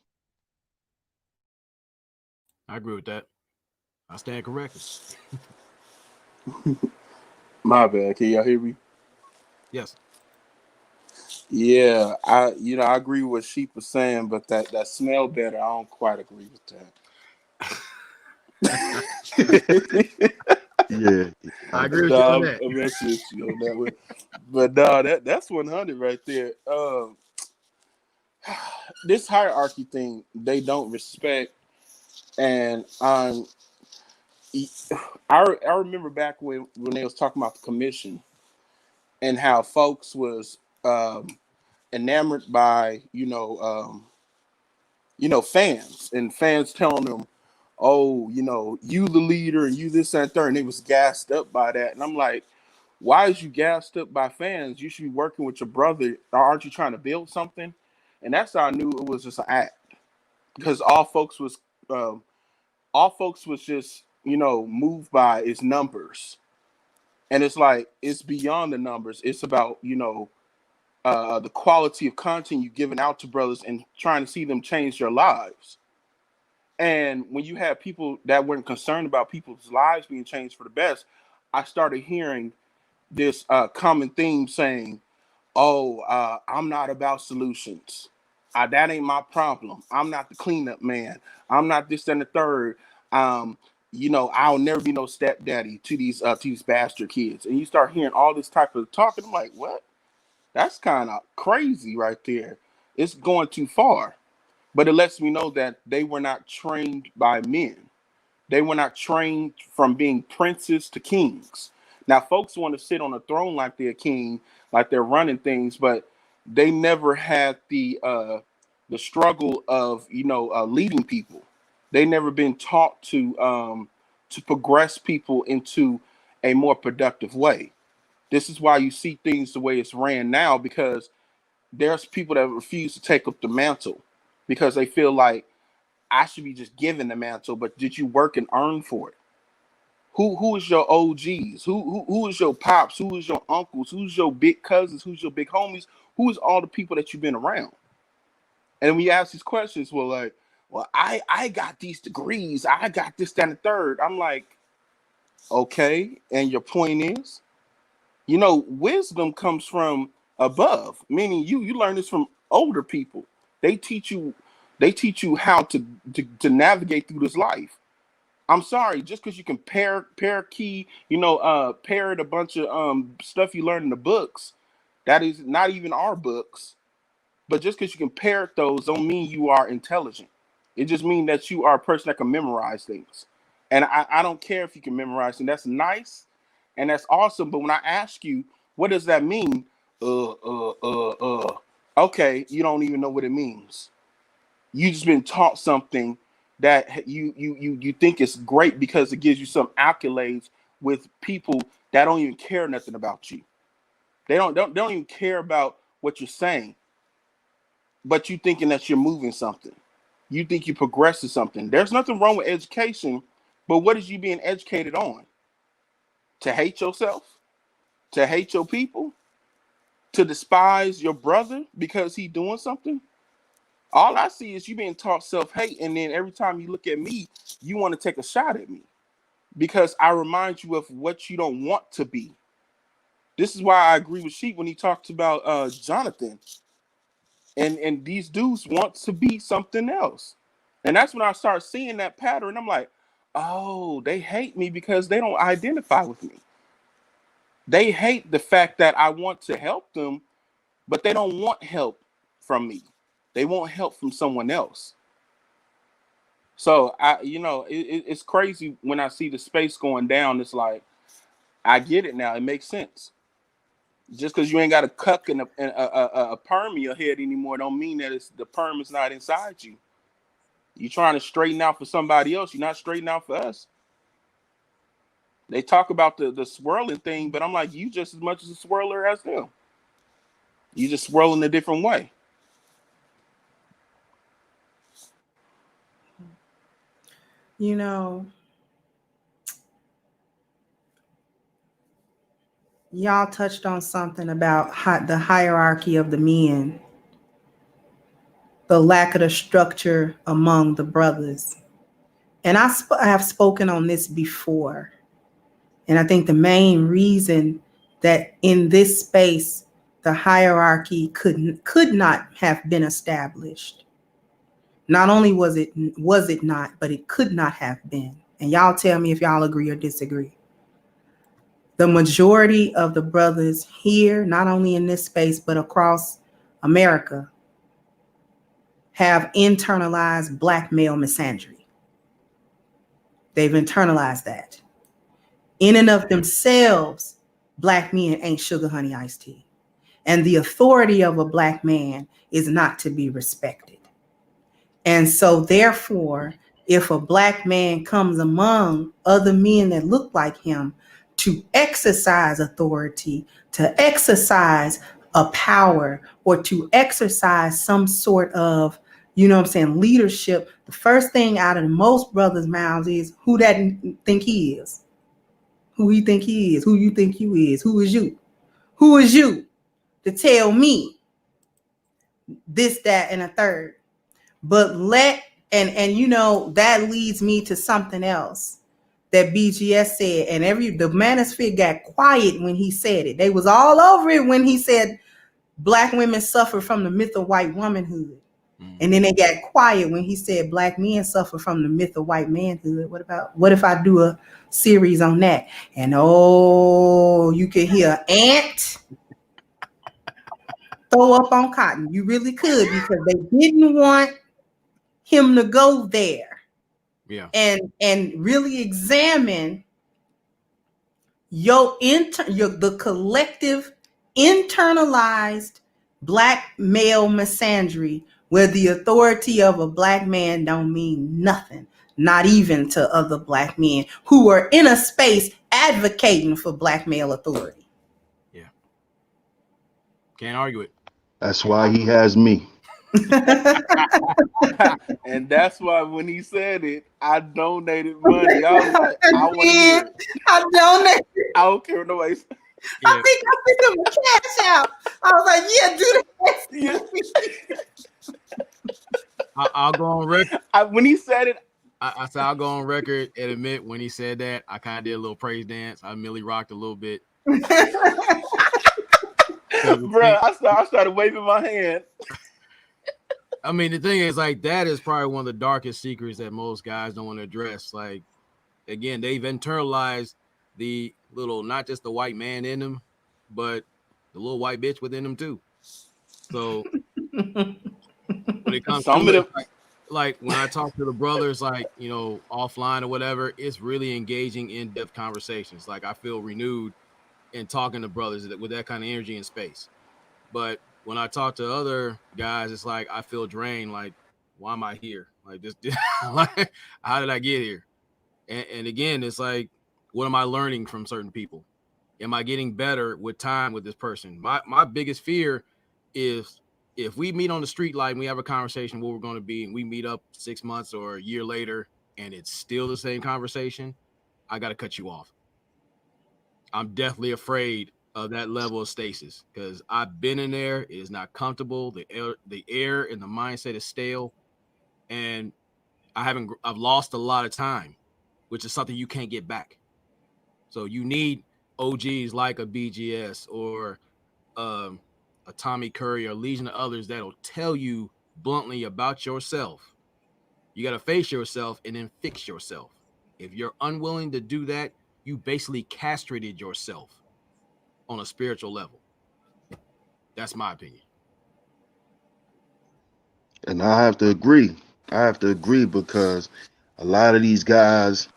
I agree with that. I stand corrected. my bad. Can y'all hear me? Yes. Yeah, I agree with what Sheep was saying, but that smell better, I don't quite agree with that. Yeah, I I agree get with you on No, that. I'm messing with you on that one. But no, that's 100 right there. This hierarchy thing, they don't respect, and I remember back when they was talking about the commission and how folks was enamored by fans, and fans telling them, oh, you the leader and you this and third, and they was gassed up by that. And I'm like, why is you gassed up by fans? You should be working with your brother. Or aren't you trying to build something? And that's how I knew it was just an act, because all folks was just moved by its numbers. And it's like, it's beyond the numbers. It's about the quality of content you're giving out to brothers and trying to see them change their lives. And when you have people that weren't concerned about people's lives being changed for the best, I started hearing this common theme saying, oh, I'm not about solutions. That ain't my problem. I'm not the cleanup man. I'm not this and the third. I'll never be no stepdaddy to these bastard kids. And you start hearing all this type of talk, and I'm like, what? That's kind of crazy right there. It's going too far. But it lets me know that they were not trained by men. They were not trained from being princes to kings. Now, folks want to sit on a throne like they're king, like they're running things, but they never had the struggle of leading people. They never been taught to progress people into a more productive way. This is why you see things the way it's ran now, because there's people that refuse to take up the mantle because they feel like, I should be just given the mantle, but did you work and earn for it? Who is your OGs? Who is your pops? Who is your uncles? Who's your big cousins? Who's your big homies? Who is all the people that you've been around? And when you ask these questions, well, I got these degrees, I got this, that, and the third. I'm like, okay, and your point is, wisdom comes from above, meaning you learn this from older people. They teach you how to navigate through this life. I'm sorry, just because you can parrot a bunch of stuff you learn in the books, that is not even our books. But just because you can parrot those don't mean you are intelligent. It just means that you are a person that can memorize things. And I don't care if you can memorize, and that's nice and that's awesome. But when I ask you, what does that mean? Okay, you don't even know what it means. You just been taught something that you think is great because it gives you some accolades with people that don't even care nothing about you. They don't even care about what you're saying, but you thinking that you're moving something. You think you progress to something. There's nothing wrong with education, but what is you being educated on? To hate yourself? To hate your people? To despise your brother because he doing something? All I see is you being taught self-hate, and then every time you look at me, you want to take a shot at me because I remind you of what you don't want to be. This is why I agree with Sheep when he talks about Jonathan and these dudes want to be something else. And that's when I start seeing that pattern. I'm like, oh, they hate me because they don't identify with me. They hate the fact that I want to help them, but they don't want help from me. They want help from someone else. So it's crazy when I see the space going down. It's like, I get it now. It makes sense. Just because you ain't got a cuck and a perm in your head anymore, don't mean that the perm is not inside you. You trying to straighten out for somebody else. You're not straightening out for us. They talk about the swirling thing, but I'm like, you just as much as a swirler as them. You just swirl in a different way. You know, y'all touched on something about the hierarchy of the men, the lack of the structure among the brothers. And I have spoken on this before. And I think the main reason that in this space, the hierarchy could not have been established. Not only was it not, but it could not have been. And y'all tell me if y'all agree or disagree. The majority of the brothers here, not only in this space, but across America, have internalized black male misandry. They've internalized that. In and of themselves, black men ain't sugar, honey, iced tea. And the authority of a black man is not to be respected. And so therefore, if a black man comes among other men that look like him to exercise authority, to exercise a power, or to exercise some sort of, leadership, the first thing out of most brothers' mouths is who that think he is. Who he think he is, who you think you is, who is you? Who is you to tell me this, that, and a third? But that leads me to something else that BGS said, and the manosphere got quiet when he said it. They was all over it when he said black women suffer from the myth of white womanhood. And then they got quiet when he said black men suffer from the myth of white manhood. What if I do a series on that? And you can hear ant throw up on cotton. You really could, because they didn't want him to go there. Yeah. And really examine the collective internalized black male misandry, where the authority of a black man don't mean nothing, not even to other black men who are in a space advocating for black male authority. Yeah. Can't argue it. That's why he has me. And that's why when he said it, I donated money. I was like, I want to hear it. I donated. I don't care no way. Yeah. I think I sent him a cash out. I was like, yeah, do that. I'll go on record. When he said it, I said I'll go on record and admit when he said that, I kind of did a little praise dance. I merely rocked a little bit. Bro, I started waving my hand. I mean, the thing is, like, that is probably one of the darkest secrets that most guys don't want to address. Like, again, they've internalized the little, not just the white man in them, but the little white bitch within them too. So when it comes to it, like when I talk to the brothers, like, offline or whatever, it's really engaging in-depth conversations. Like, I feel renewed in talking to brothers with that kind of energy and space. But when I talk to other guys, it's like I feel drained. Like, why am I here? Like, this like, how did I get here? And again, it's like, what am I learning from certain people? Am I getting better with time with this person? My biggest fear is if we meet on the street light and we have a conversation where we're going to be, and we meet up 6 months or a year later and it's still the same conversation, I got to cut you off. I'm definitely afraid of that level of stasis because I've been in there. It is not comfortable. The air and the mindset is stale, and I've lost a lot of time, which is something you can't get back. So you need OGs like a BGS or a a Tommy Curry or a legion of others that'll tell you bluntly about yourself. You got to face yourself and then fix yourself. If you're unwilling to do that, you basically castrated yourself on a spiritual level. That's my opinion. And I have to agree. I have to agree because a lot of these guys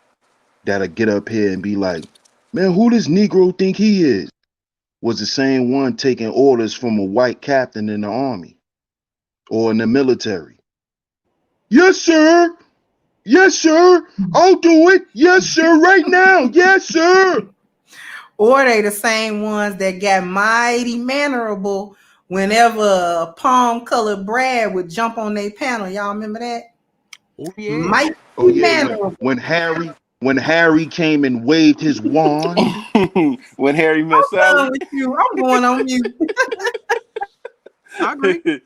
that'll get up here and be like, man, who does Negro think he is? Was the same one taking orders from a white captain in the army or in the military. Yes, sir. Yes, sir. I'll do it. Yes, sir. Right now. Yes, sir. Or they the same ones that got mighty mannerable whenever a palm-colored Brad would jump on their panel. Y'all remember that? Oh yeah. Mighty Oh yeah. mannerable. When Harry came and waved his wand. When Harry met I'm done Sally. with you. I'm going on mute. I agree.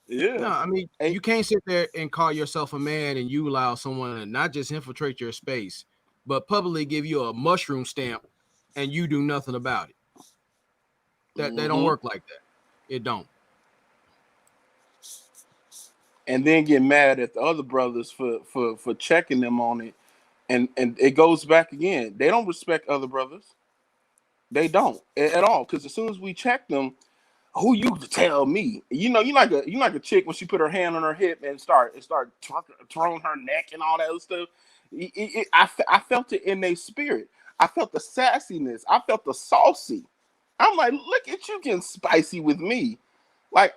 Yeah. No, I mean, you can't sit there and call yourself a man and you allow someone to not just infiltrate your space, but publicly give you a mushroom stamp and you do nothing about it. That don't work like that. It don't. And then get mad at the other brothers for checking them on it. And it goes back again. They don't respect other brothers. They don't at all. Because as soon as we check them, who you to tell me? You know, you like a chick when she put her hand on her hip and start throwing her neck and all that other stuff. I felt it in their spirit. I felt the sassiness. I felt the saucy. I'm like, look at you getting spicy with me. Like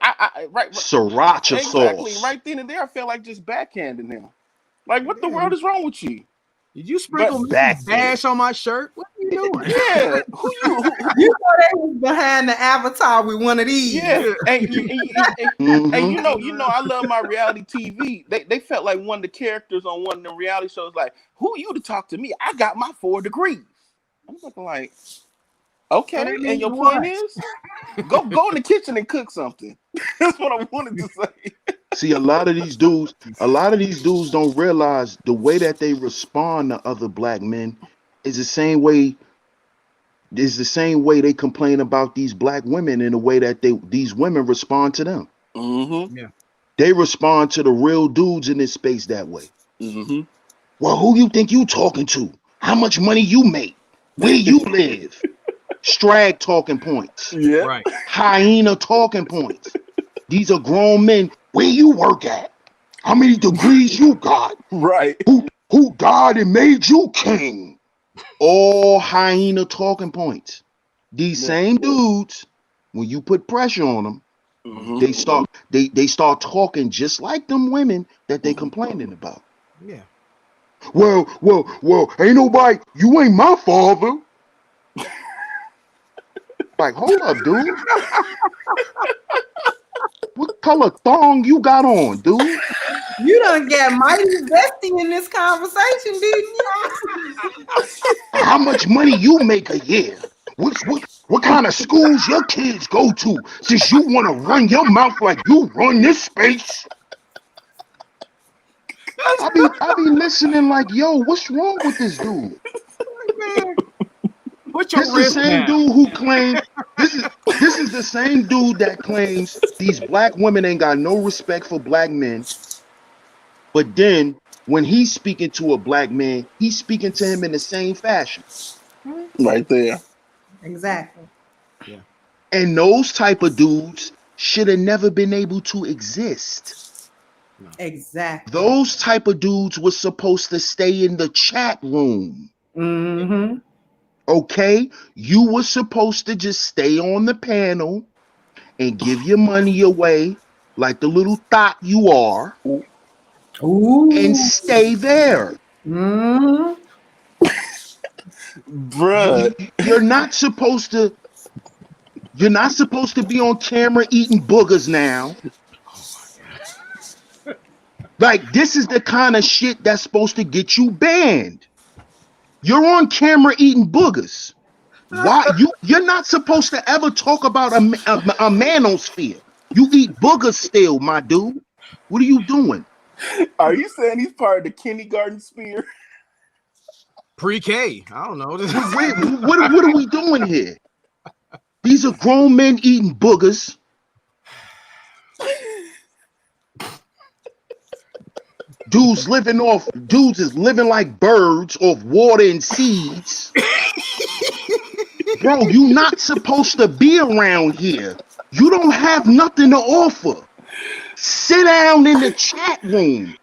right Sriracha exactly sauce. right then and there. I felt like just backhanding him. Like, what the world is wrong with you? Did you sprinkle bash on my shirt? What are you doing? Yeah, You know they was behind the avatar with one of these. Yeah, and you know, I love my reality TV. They felt like one of the characters on one of the reality shows. Like, who you to talk to me? I got my 4 degrees. I'm looking like, okay, and your point is, go in the kitchen and cook something. That's what I wanted to say. See, a lot of these dudes don't realize the way that they respond to other black men is the same way they complain about these black women in the way that these women respond to them. Mm-hmm. Yeah. They respond to the real dudes in this space that way. Mm-hmm. Well, who you think you talking to? How much money you make? Where you live? Strag talking points. Yeah. Right. Hyena talking points. These are grown men. Where you work at? How many degrees you got? Right. Who died and made you king? All hyena talking points. These same dudes, when you put pressure on them, they start talking just like them women that they complaining about. Yeah. Well, ain't nobody, you ain't my father. Like, hold up, dude. What color thong you got on, dude? You done got mighty vested in this conversation, didn't you? How much money you make a year? What kind of schools your kids go to? Since you want to run your mouth like you run this space. I be listening like, yo, what's wrong with this dude? Put your This is the same down. dude who claims this is the same dude that claims these black women ain't got no respect for black men. But then when he's speaking to a black man, he's speaking to him in the same fashion. Right there. Exactly. Yeah. And those type of dudes should have never been able to exist. No. Exactly. Those type of dudes were supposed to stay in the chat room. Mm-hmm. Okay? You were supposed to just stay on the panel and give your money away like the little thought you are. Ooh. And stay there. Mm-hmm. Bruh. You're not supposed to be on camera eating boogers now. Like, this is the kind of shit that's supposed to get you banned. You're on camera eating boogers. Why? You're not supposed to ever talk about a manosphere. You eat boogers still, my dude. What are you doing? Are you saying he's part of the kindergarten sphere? Pre-K. I don't know. What are we doing here? These are grown men eating boogers. Dudes is living like birds off water and seeds. Bro, you not supposed to be around here. You don't have nothing to offer. Sit down in the chat room.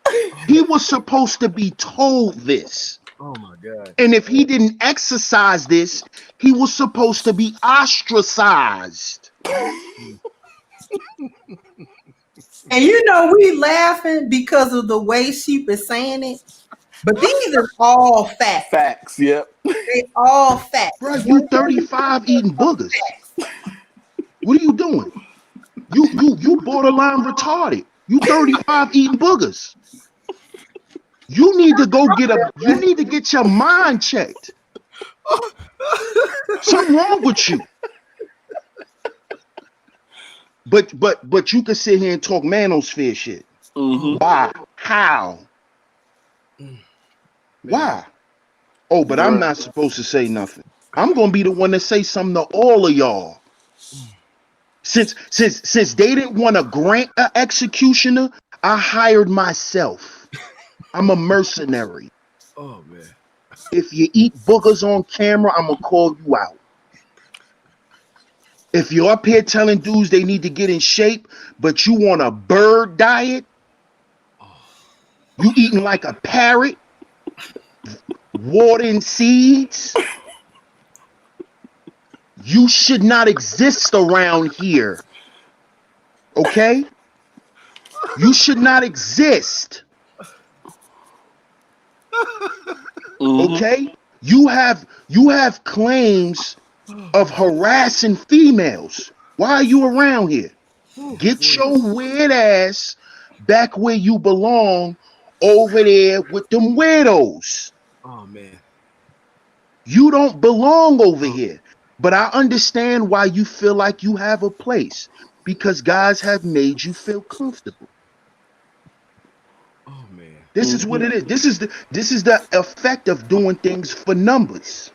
He was supposed to be told this. Oh my God. And if he didn't exercise this, he was supposed to be ostracized. And you know, we laughing because of the way she was saying it. But these are all facts. Facts, yep. They all facts. Bro, you 35 eating boogers. What are you doing? You borderline retarded. You 35 eating boogers. You need to get your mind checked. Something wrong with you. But you can sit here and talk manosphere shit. Mm-hmm. Why? How? Why? Oh, but I'm not supposed to say nothing. I'm gonna be the one to say something to all of y'all. Since they didn't want to grant an executioner, I hired myself. I'm a mercenary. Oh man. If you eat boogers on camera, I'm gonna call you out. If you're up here telling dudes they need to get in shape, but you want a bird diet, you eating like a parrot, watering seeds, you should not exist around here. Okay? You should not exist. Okay? You have claims of harassing females. Why are you around here? Get your weird ass back where you belong, over there with them weirdos. Oh man. You don't belong over here. But I understand why you feel like you have a place, because guys have made you feel comfortable. Oh man. This is what it is. This is the effect of doing things for numbers.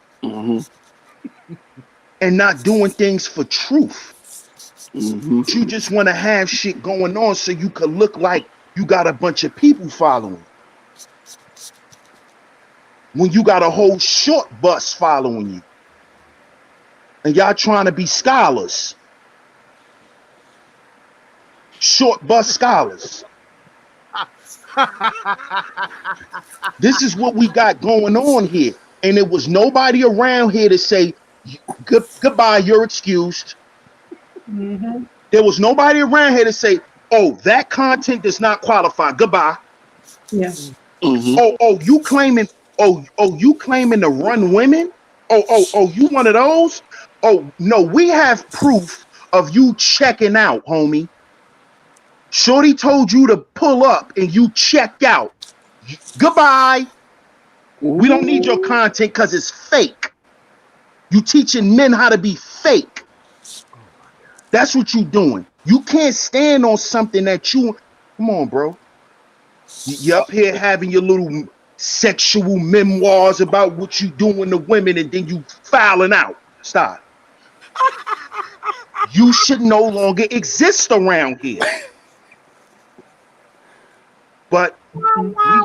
And not doing things for truth. You just want to have shit going on so you could look like you got a bunch of people following. When you got a whole short bus following you. And y'all trying to be scholars. Short bus scholars. This is what we got going on here. And there was nobody around here to say, goodbye, you're excused. There was nobody around here to say, oh, that content does not qualify. Goodbye. Yes. Oh, you claiming to run women? Oh, you one of those? Oh, no, we have proof of you checking out, homie. Shorty told you to pull up and you checked out. Goodbye. We don't need your content because it's fake. You teaching men how to be fake. That's what you doing. You can't stand on something that you... Come on, bro. You up here having your little sexual memoirs about what you doing to women and then you fouling out. Stop. You should no longer exist around here. But we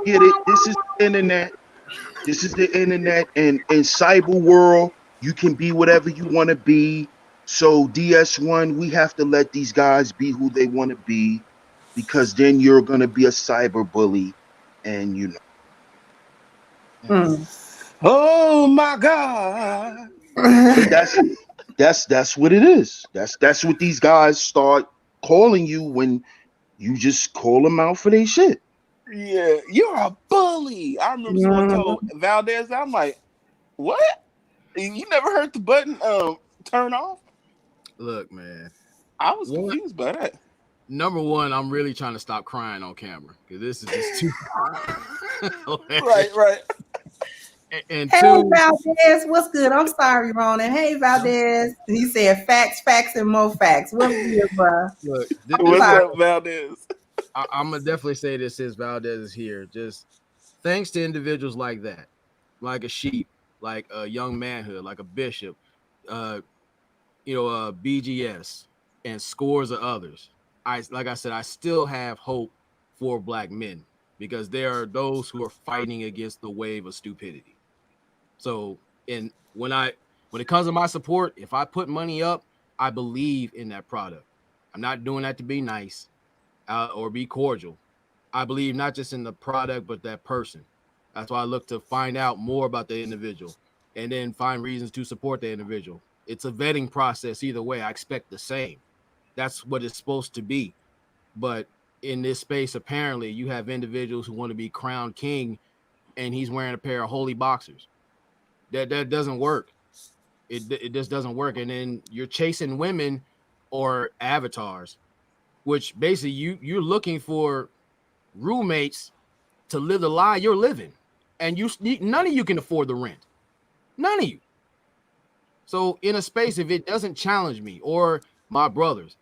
get it. This is the internet. This is the internet, and in cyber world, you can be whatever you want to be. So DS1, we have to let these guys be who they want to be, because then you're gonna be a cyber bully, and you know. Oh my God. That's what it is. That's what these guys start calling you when you just call them out for their shit. Yeah, you're a bully. I remember someone told Valdez, I'm like, what? You never heard the button turn off? Look, man. I was confused by that. Number one, I'm really trying to stop crying on camera because this is just too right. And hey, two, Valdez, what's good? I'm sorry, Ronin. Hey, Valdez. He said facts, and more facts. What's good, bro? Look, what's up, Valdez? I'm gonna definitely say this since Valdez is here. Just thanks to individuals like that, like a sheep, like a young manhood, like a bishop, BGS, and scores of others. Like I said, I still have hope for black men. because there are those who are fighting against the wave of stupidity. So, and when it comes to my support, if I put money up, I believe in that product. I'm not doing that to be nice or be cordial. I believe not just in the product, but that person. That's why I look to find out more about the individual and then find reasons to support the individual. It's a vetting process either way. I expect the same. That's what it's supposed to be. But in this space, apparently, you have individuals who want to be crowned king, and he's wearing a pair of holy boxers. That doesn't work. It just doesn't work. And then you're chasing women or avatars, which basically you're looking for roommates to live the lie you're living, and none of you can afford the rent. None of you. So in a space, if it doesn't challenge me or my brothers,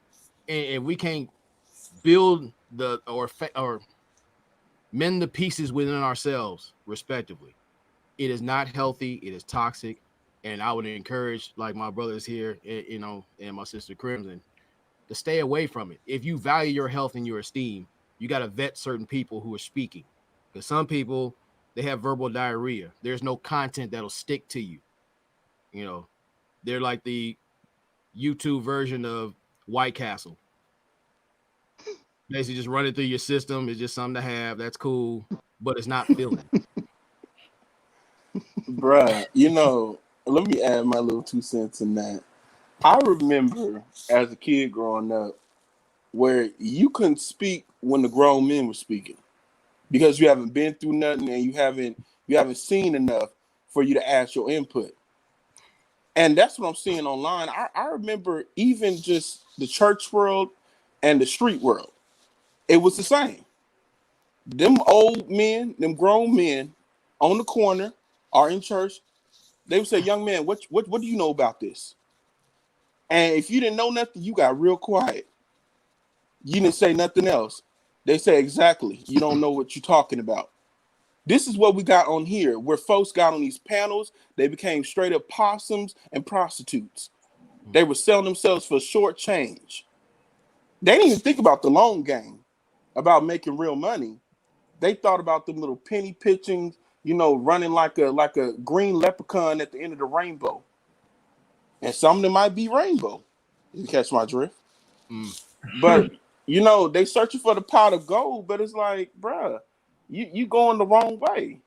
and we can't build or mend the pieces within ourselves, respectively, it is not healthy. It is toxic, and I would encourage, like my brothers here, and my sister Crimson, to stay away from it. If you value your health and your esteem, you got to vet certain people who are speaking, because some people, they have verbal diarrhea. There's no content that'll stick to you. They're like the YouTube version of White Castle. Basically, just run it through your system. It's just something to have. That's cool, but it's not filling. Bruh, let me add my little 2 cents in that. I remember as a kid growing up where you couldn't speak when the grown men were speaking because you haven't been through nothing and you haven't seen enough for you to ask your input. And that's what I'm seeing online. I remember even just the church world and the street world. It was the same. Them old men, them grown men on the corner or in church, they would say, "Young man, what do you know about this?" And if you didn't know nothing, you got real quiet. You didn't say nothing else. They say, "Exactly. You don't know what you're talking about." This is what we got on here, where folks got on these panels. They became straight up possums and prostitutes. They were selling themselves for short change. They didn't even think about the long game, about making real money. They thought about them little penny pitching, running like a green leprechaun at the end of the rainbow. And some of them might be rainbow. You catch my drift? But they searching for the pot of gold, but it's like, bruh, you going the wrong way.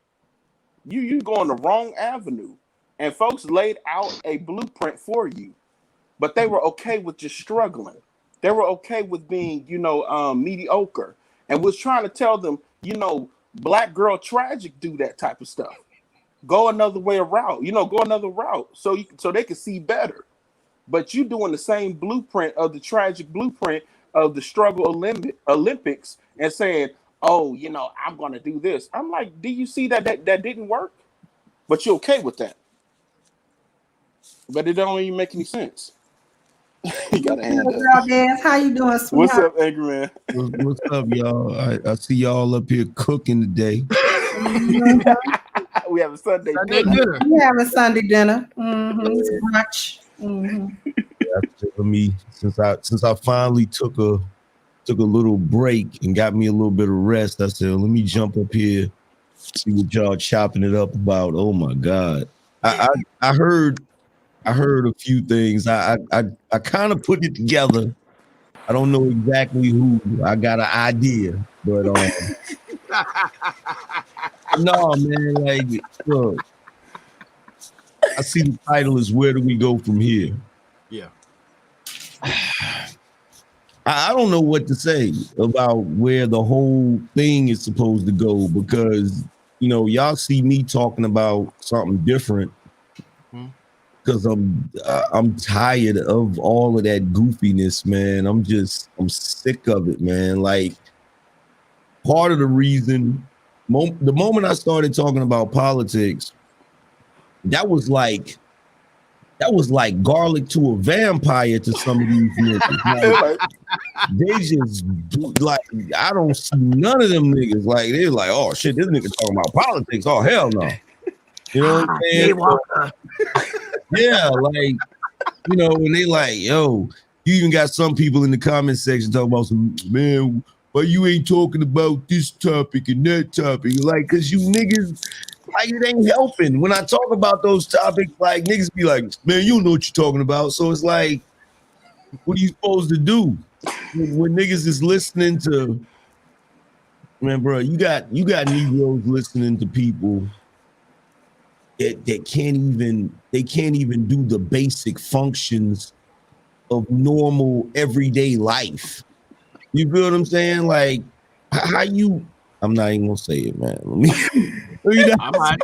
You going the wrong avenue. And folks laid out a blueprint for you, but they were okay with just struggling. They were okay with being, mediocre, and was trying to tell them, Black Girl Tragic do that type of stuff. Go another route, so they can see better. But you doing the same blueprint of the tragic blueprint of the struggle Olympics and saying, "Oh, I'm going to do this." I'm like, do you see that didn't work? But you're okay with that. But it don't even make any sense. You got a hand up. Dance. How you doing, sweetheart? What's up, Angry Man? What's up, y'all? I see y'all up here cooking today. We have a Sunday dinner. We have a Sunday dinner. It's brunch. Let me, since I finally took a little break and got me a little bit of rest, I said, let me jump up here, see what y'all chopping it up about. Oh my God. I heard a few things. I kind of put it together. I don't know exactly who. I got an idea, but no, man. Like, look, I see the title is "Where Do We Go From Here?" Yeah. I don't know what to say about where the whole thing is supposed to go, because y'all see me talking about something different. Because I'm tired of all of that goofiness, man. I'm sick of it, man. Like, part of the reason, the moment I started talking about politics, that was like garlic to a vampire to some of these niggas. Like, they just I don't see none of them niggas. Like, they're like, oh shit, this nigga talking about politics. Oh hell no. You know what I'm saying? Yeah, like, and they like, yo, you even got some people in the comment section talking about some, man, but you ain't talking about this topic and that topic. Like, cause you niggas, like, it ain't helping. When I talk about those topics, like, niggas be like, man, you know what you're talking about. So it's like, what are you supposed to do when niggas is listening to, man, bro, you got Negroes listening to people that can't even do the basic functions of normal everyday life. You feel what I'm saying? Like, how you? I'm not even gonna say it, man.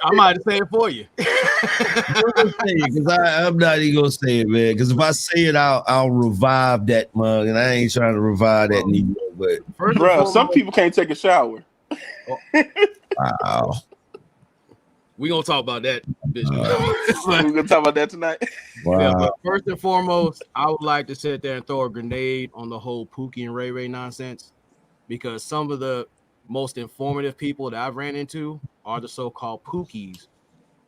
I might say it for you. Because I'm not even gonna say it, man. Because if I say it, I'll revive that mug, and I ain't trying to revive that Negro. But bro, some people can't take a shower. Wow. We gonna talk about that, bitch. We're gonna talk about that tonight. Wow. Yeah, but first and foremost, I would like to sit there and throw a grenade on the whole Pookie and Ray Ray nonsense, because some of the most informative people that I've ran into are the so-called Pookies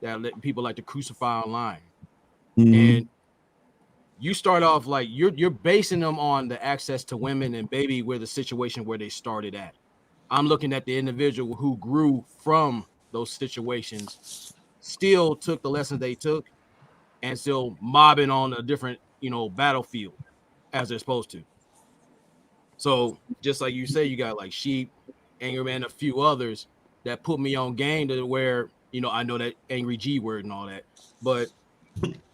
that people like to crucify online. Mm-hmm. And you start off like you're basing them on the access to women, and baby, we're the situation where they started at. I'm looking at the individual who grew from those situations, still took the lessons they took, and still mobbing on a different, battlefield as they're supposed to. So just like you say, you got like Sheep, Angry Man, a few others that put me on game to where, I know that angry G word and all that, but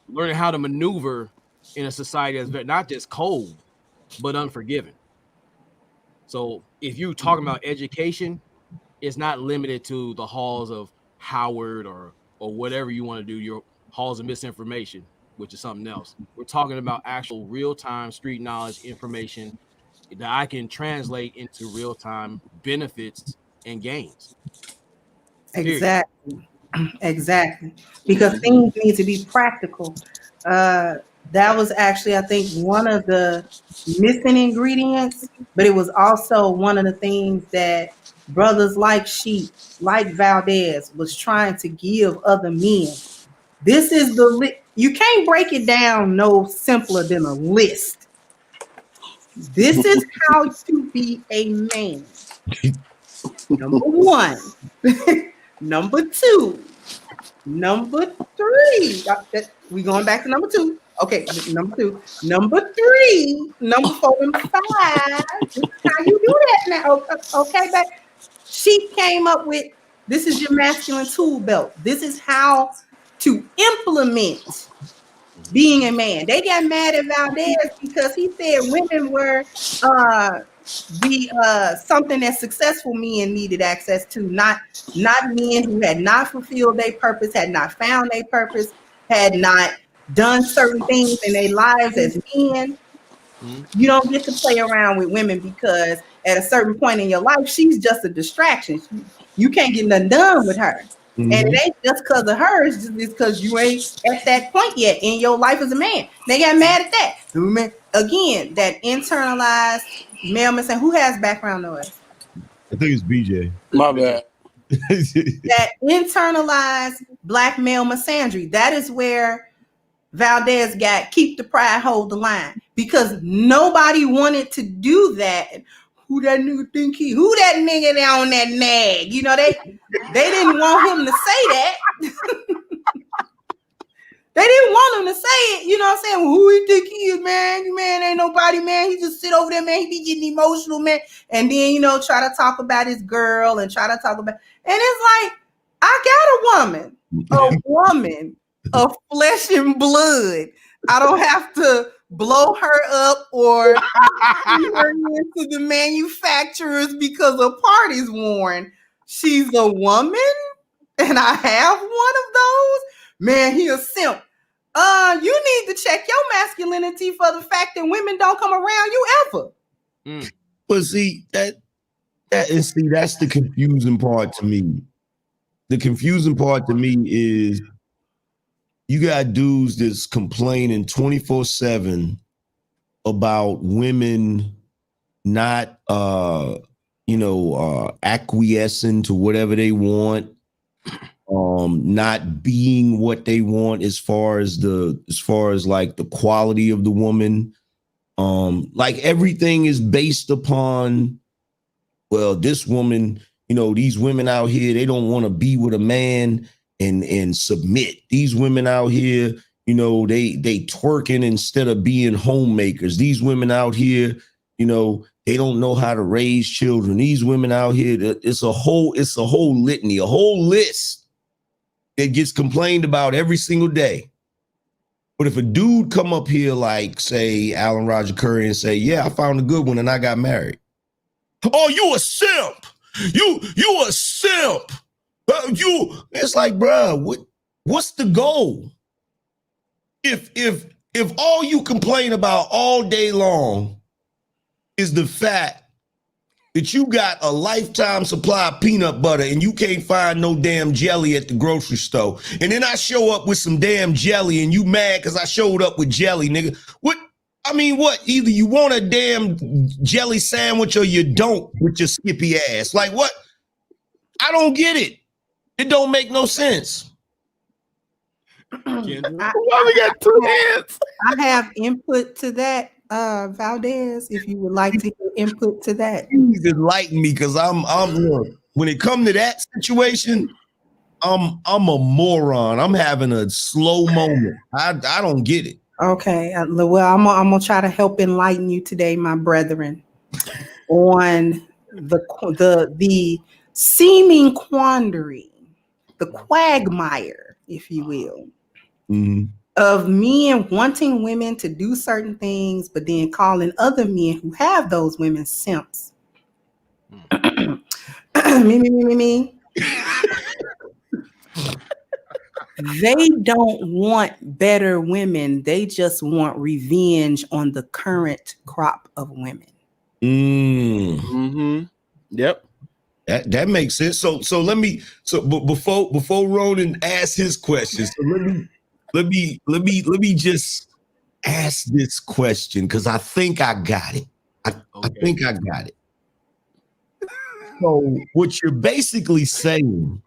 learning how to maneuver in a society that's not just cold, but unforgiving. So if you're talking about education, it's not limited to the halls of Howard or whatever you want to do, your halls of misinformation, which is something else. We're talking about actual real-time street knowledge information that I can translate into real-time benefits and gains. Exactly. Exactly. Because things need to be practical. That was actually, I think, one of the missing ingredients, but it was also one of the things that brothers like Sheep, like Valdez, was trying to give other men. This is you can't break it down no simpler than a list. This is how to be a man. Number one. Number two. Number three. We going back to number two. Okay, number two. Number three. Number four. Number five. This is how you do that now. Okay, but she came up with, this is your masculine tool belt. This is how to implement being a man. They got mad at Valdez because he said women were something that successful men needed access to, not men who had not fulfilled their purpose, had not found their purpose, had not done certain things in their lives as men. You don't get to play around with women because at a certain point in your life, she's just a distraction. You can't get nothing done with her. And it ain't just because of her, it's just because you ain't at that point yet in your life as a man. They got mad at that. Again, that internalized male misandry. Who has background noise? I think it's BJ. My bad. That internalized black male misandry. That is where Valdez got keep the pride, hold the line. Because nobody wanted to do that. Who that nigga think he? Who that nigga on that nag? They didn't want him to say that. They didn't want him to say it. You know what I'm saying? Who he think he is, man? You man ain't nobody, man. He just sit over there, man. He be getting emotional, man. And then, try to talk about his girl and try to talk about. And it's like, I got a woman of flesh and blood. I don't have to blow her up or turn her into the manufacturers because a party's worn. She's a woman, and I have one of those. Man, he a simp. You need to check your masculinity for the fact that women don't come around you ever. But see, that's the confusing part to me. The confusing part to me is you got dudes that's complaining 24/7 about women not acquiescing to whatever they want, not being what they want as far as like the quality of the woman. Like everything is based upon well, this woman, you know, these women out here, they don't want to be with a man and submit. These women out here, you know, they twerking instead of being homemakers. These women out here, you know, they don't know how to raise children. These women out here, it's a whole litany, a whole list that gets complained about every single day. But if a dude come up here like, say, Alan Roger Curry and say, yeah, I found a good one and I got married. Oh, you a simp. You a simp. It's like, bruh, what's the goal? If all you complain about all day long is the fact that you got a lifetime supply of peanut butter and you can't find no damn jelly at the grocery store, and then I show up with some damn jelly and you mad because I showed up with jelly, nigga. What? I mean, what? Either you want a damn jelly sandwich or you don't with your skippy ass. Like, what? I don't get it. It don't make no sense. Why we got two hands? I have input to that, Valdez. If you would like to hear input to that, Please enlighten me, because I'm when it comes to that situation, I'm a moron. I'm having a slow moment. I don't get it. okay. Well, I'm gonna try to help enlighten you today, my brethren, on the seeming quandary, the quagmire, if you will, of men wanting women to do certain things, but then calling other men who have those women simps. me. They don't want better women. They just want revenge on the current crop of women. Yep. That makes sense. So but before Ronin asks his question, so let me just ask this question, because I think I got it. I think I got it. So what you're basically saying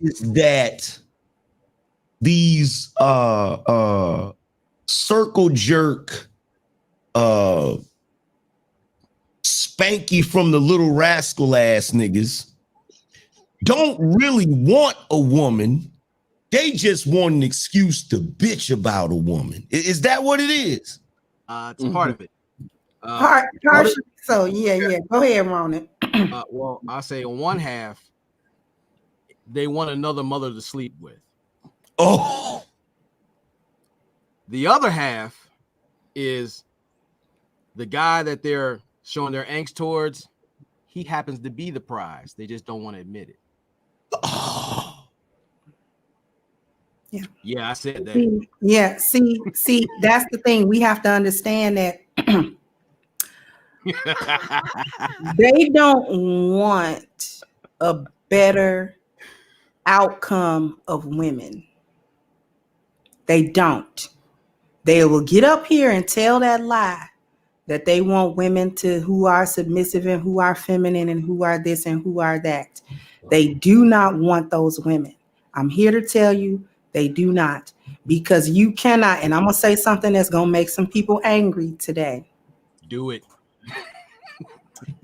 is that these circle jerk spanky from the little rascal ass niggas don't really want a woman. They just want an excuse to bitch about a woman. Is that what it is? It's part of it. Partially. So yeah. Go ahead, Ronin. Well, I say on one half, they want another mother to sleep with. Oh. The other half is the guy that they're showing their angst towards. He happens to be the prize. They just don't want to admit it. Oh. Yeah, I said that. Yeah, see, that's the thing. We have to understand that they don't want a better outcome of women. They don't. They will get up here and tell that lie that they want women who are submissive and who are feminine and who are this and who are that. They do not want those women. I'm here to tell you, they do not. Because you cannot, and I'm going to say something that's going to make some people angry today. Do it.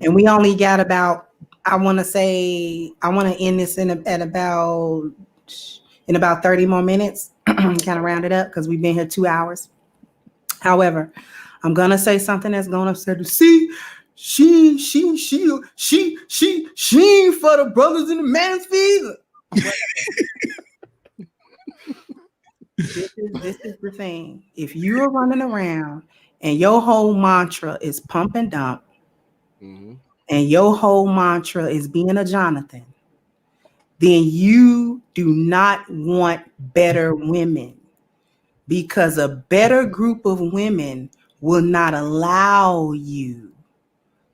And we only got about, I want to end this in about 30 more minutes, kind of round it up, because we've been here 2 hours. However, I'm going to say something that's going to upset you. See, she ain't for the brothers in the manosphere. This is the thing. If you're running around and your whole mantra is pump and dump, and your whole mantra is being a Jonathan, then you do not want better women, because a better group of women will not allow you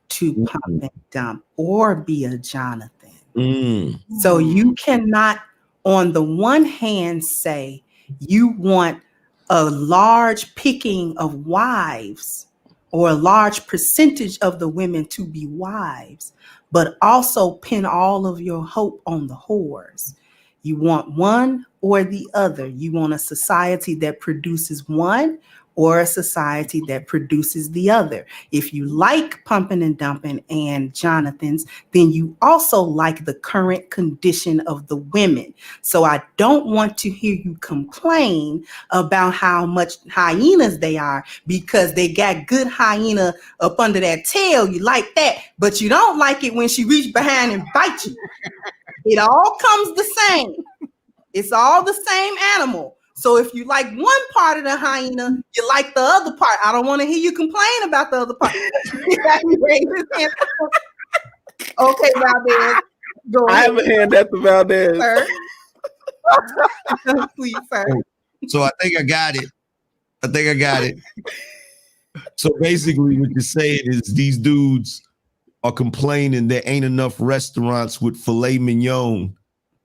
to pump and dump or be a Jonathan. So you cannot, on the one hand, say you want a large picking of wives or a large percentage of the women to be wives, but also pin all of your hope on the whores. You want one or the other. You want a society that produces one or a society that produces the other. If you like Pumping and Dumping and Jonathan's, then you also like the current condition of the women. So I don't want to hear you complain about how much hyenas they are, because they got good hyena up under that tail. You like that, but you don't like it when she reach behind and bite you. It all comes the same. It's all the same animal. So if you like one part of the hyena, you like the other part. I don't want to hear you complain about the other part. Okay, Valdez. Go I ahead. have a hand at the Valdez. Sir. Please, sir. So I think I got it. So basically what you're saying is these dudes are complaining there ain't enough restaurants with filet mignon,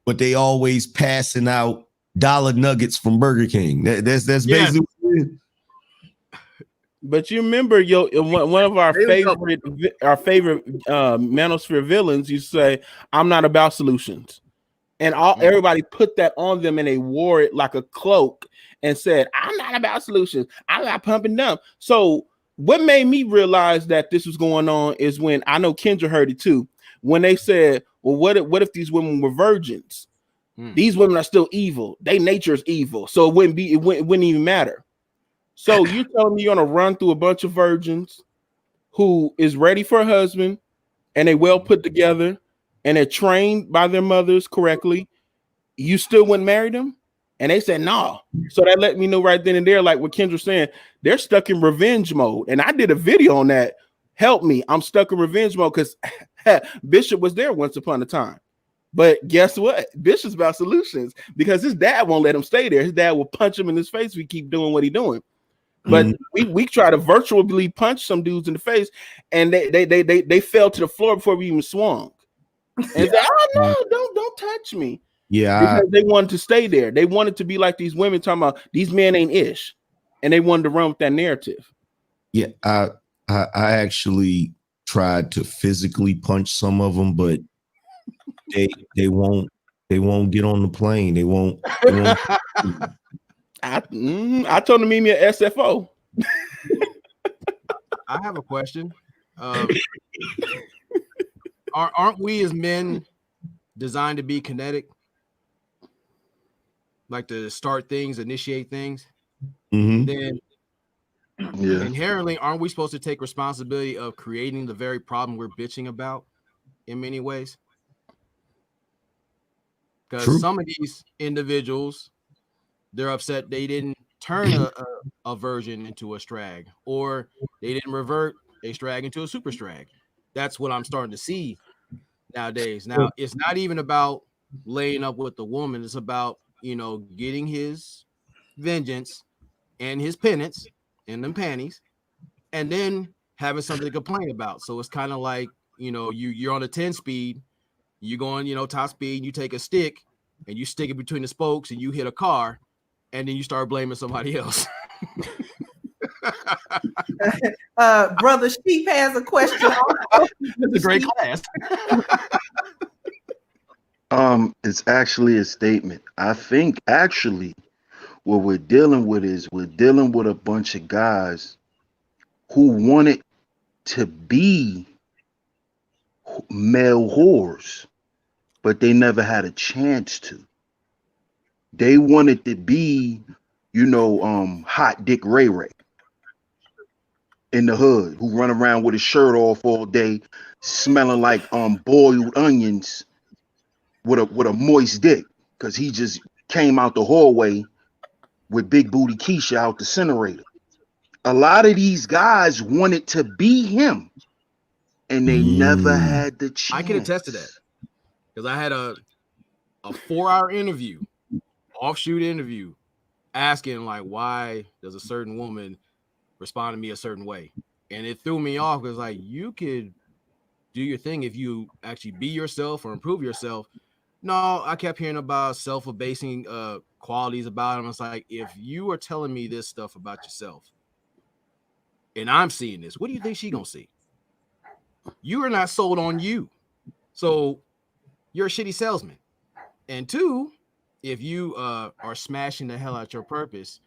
but they always passing out dollar nuggets from Burger King. That's basically what it is. But you remember, one of our favorite manosphere villains. You say, "I'm not about solutions," and everybody put that on them, and they wore it like a cloak and said, "I'm not about solutions. I'm not pumping dump." So, what made me realize that this was going on is when I know Kendra heard it too. When they said, "Well, what if these women were virgins? These women are still evil. Their nature is evil, so it wouldn't even matter." So you're telling me you're gonna run through a bunch of virgins who is ready for a husband, and they well put together, and they're trained by their mothers correctly. You still wouldn't marry them? And they said no. So that let me know right then and there, like what Kendra's saying, they're stuck in revenge mode. And I did a video on that. Help me, I'm stuck in revenge mode because Bishop was there once upon a time. But guess what? Bishop's about solutions because his dad won't let him stay there. His dad will punch him in his face if he keep doing what he's doing. But we try to virtually punch some dudes in the face, and they fell to the floor before we even swung. And said, "Oh no, don't touch me." Yeah, because they wanted to stay there. They wanted to be like these women talking about these men ain't ish, and they wanted to run with that narrative. Yeah, I actually tried to physically punch some of them, but they won't get on the plane. They won't. I told them to meet me at SFO. I have a question. Aren't we as men designed to be kinetic? Like to start things, initiate things? Then inherently, aren't we supposed to take responsibility of creating the very problem we're bitching about in many ways? Because some of these individuals, they're upset they didn't turn a virgin into a strag, or they didn't revert a strag into a super strag. That's what I'm starting to see nowadays. Now, it's not even about laying up with the woman. It's about, getting his vengeance and his penance and them panties, and then having something to complain about. So it's kind of like, you're on a 10 speed, you're going, top speed, you take a stick and you stick it between the spokes and you hit a car, and then you start blaming somebody else. Brother Sheep has a question. It's a great class. It's actually a statement. I think actually what we're dealing with is we're dealing with a bunch of guys who wanted to be male whores, but they never had a chance to. They wanted to be, hot dick Ray Ray in the hood, who run around with his shirt off all day, smelling like boiled onions with a moist dick, because he just came out the hallway with big booty Keisha out the incinerator. A lot of these guys wanted to be him, and they never had the chance. I can attest to that because I had a 4-hour interview, offshoot interview, asking like, why does a certain woman respond to me a certain way? And it threw me off because like, you could do your thing if you actually be yourself or improve yourself. No, I kept hearing about self-abasing qualities about him. It's like, if you are telling me this stuff about yourself and I'm seeing this, what do you think she gonna see? You are not sold on you. So you're a shitty salesman. And 2, if you are smashing the hell out your purpose,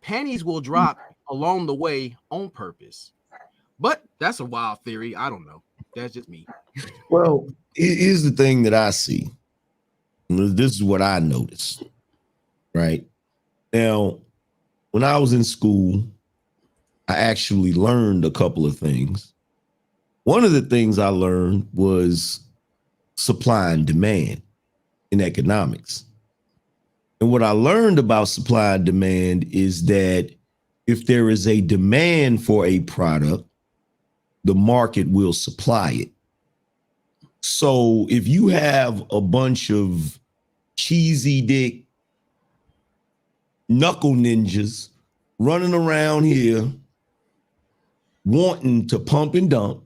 panties will drop along the way on purpose. But that's a wild theory. I don't know. That's just me. Well, here's the thing that I see. This is what I noticed. Right now, when I was in school, I actually learned a couple of things. One of the things I learned was supply and demand in economics. And what I learned about supply and demand is that if there is a demand for a product, the market will supply it. So if you have a bunch of cheesy dick knuckle ninjas running around here wanting to pump and dump,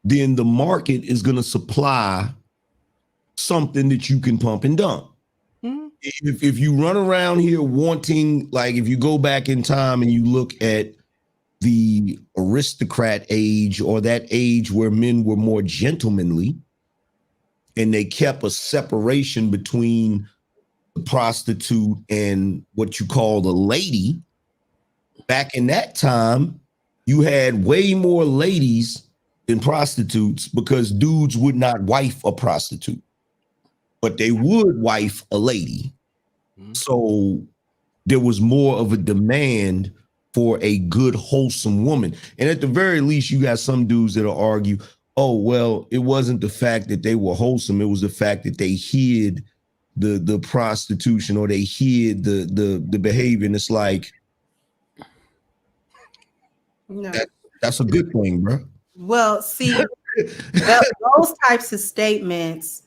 then the market is going to supply something that you can pump and dump. Mm-hmm. If you run around here wanting, like if you go back in time and you look at the aristocrat age, or that age where men were more gentlemanly and they kept a separation between the prostitute and what you call the lady, back in that time, you had way more ladies than prostitutes because dudes would not wife a prostitute, but they would wife a lady. Mm-hmm. So there was more of a demand for a good, wholesome woman. And at the very least, you got some dudes that'll argue, oh, well, it wasn't the fact that they were wholesome. It was the fact that they hid the prostitution, or they hid the behavior. And it's like, no. That's a good thing, bro. Well, see, those types of statements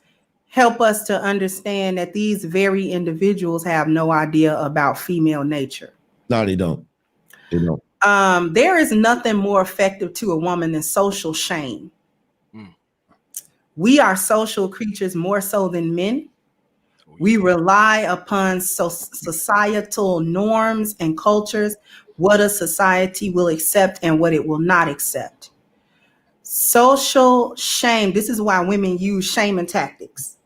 help us to understand that these very individuals have no idea about female nature. No, they don't. They don't. There is nothing more effective to a woman than social shame. We are social creatures more so than men. We rely upon societal norms and cultures, what a society will accept and what it will not accept. Social shame. This is why women use shaming tactics.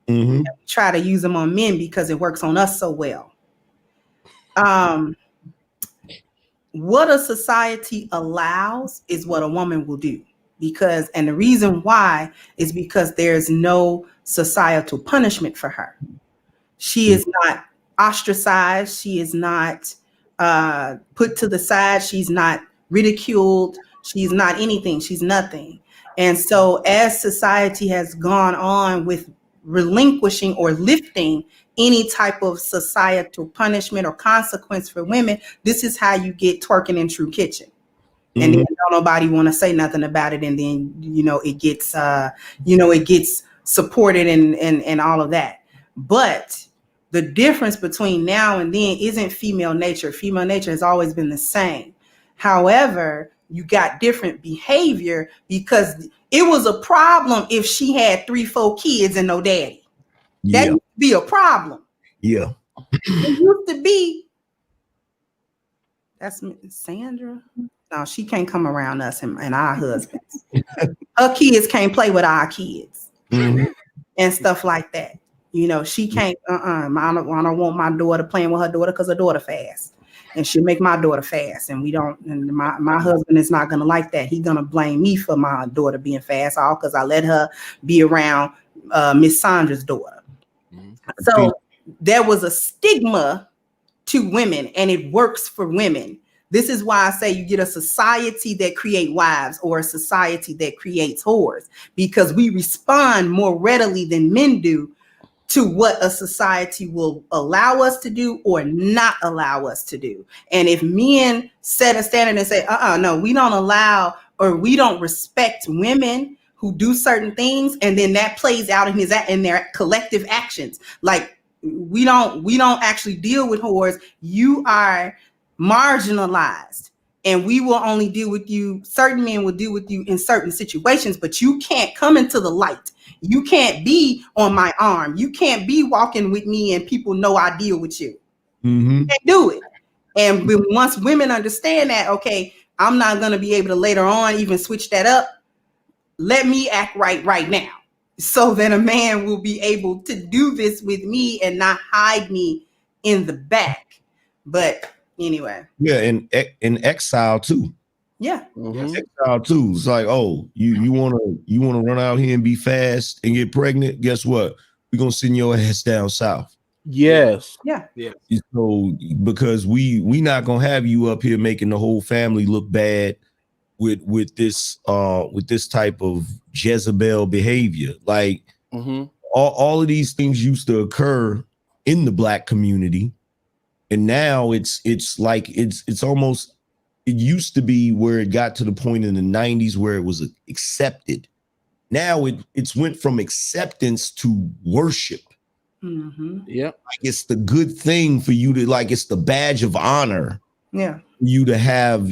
Mm-hmm. We try to use them on men because it works on us so well. What a society allows is what a woman will do. And the reason why is because there's no societal punishment for her. She is not ostracized. She is not put to the side. She's not ridiculed. She's not anything. She's nothing. And so as society has gone on with relinquishing or lifting any type of societal punishment or consequence for women, this is how you get twerking in True Kitchen. And then don't nobody want to say nothing about it. And then, it gets supported and all of that. But the difference between now and then isn't female nature. Female nature has always been the same. However, you got different behavior because it was a problem if she had 3-4 kids and no daddy. Yeah. That used to be a problem. Yeah. It used to be. That's Sandra. No, she can't come around us and our husbands. Her kids can't play with our kids and stuff like that. She can't. I don't want my daughter playing with her daughter because her daughter fast, and she'll make my daughter fast. And we don't. And my husband is not gonna like that. He's gonna blame me for my daughter being fast, all because I let her be around Miss Sandra's daughter. So there was a stigma to women, and it works for women. This is why I say you get a society that create wives or a society that creates whores, because we respond more readily than men do to what a society will allow us to do or not allow us to do. And if men set a standard and say, no, we don't allow or we don't respect women who do certain things, and then that plays out in their collective actions. Like we don't actually deal with whores. You are marginalized, and we will only deal with you. Certain men will deal with you in certain situations, but you can't come into the light. You can't be on my arm. You can't be walking with me and people know I deal with you. You can't do it. And once women understand that, okay, I'm not going to be able to later on even switch that up. Let me act right now, so that a man will be able to do this with me and not hide me in the back. But anyway, Yeah, and in exile too. yeah. Mhm. Exile too. It's like, oh, you wanna run out here and be fast and get pregnant? Guess what? We're gonna send your ass down south. Yes. Yeah. Yeah. So because we not gonna have you up here making the whole family look bad with this type of Jezebel behavior. Like Mhm. all of these things used to occur in the Black community, and now it's like it's almost, it used to be where it got to the point in the 90s where it was accepted. Now it's went from acceptance to worship. Mm-hmm. Yep. Like it's the good thing for you to, like, it's the badge of honor Yeah. for you to have,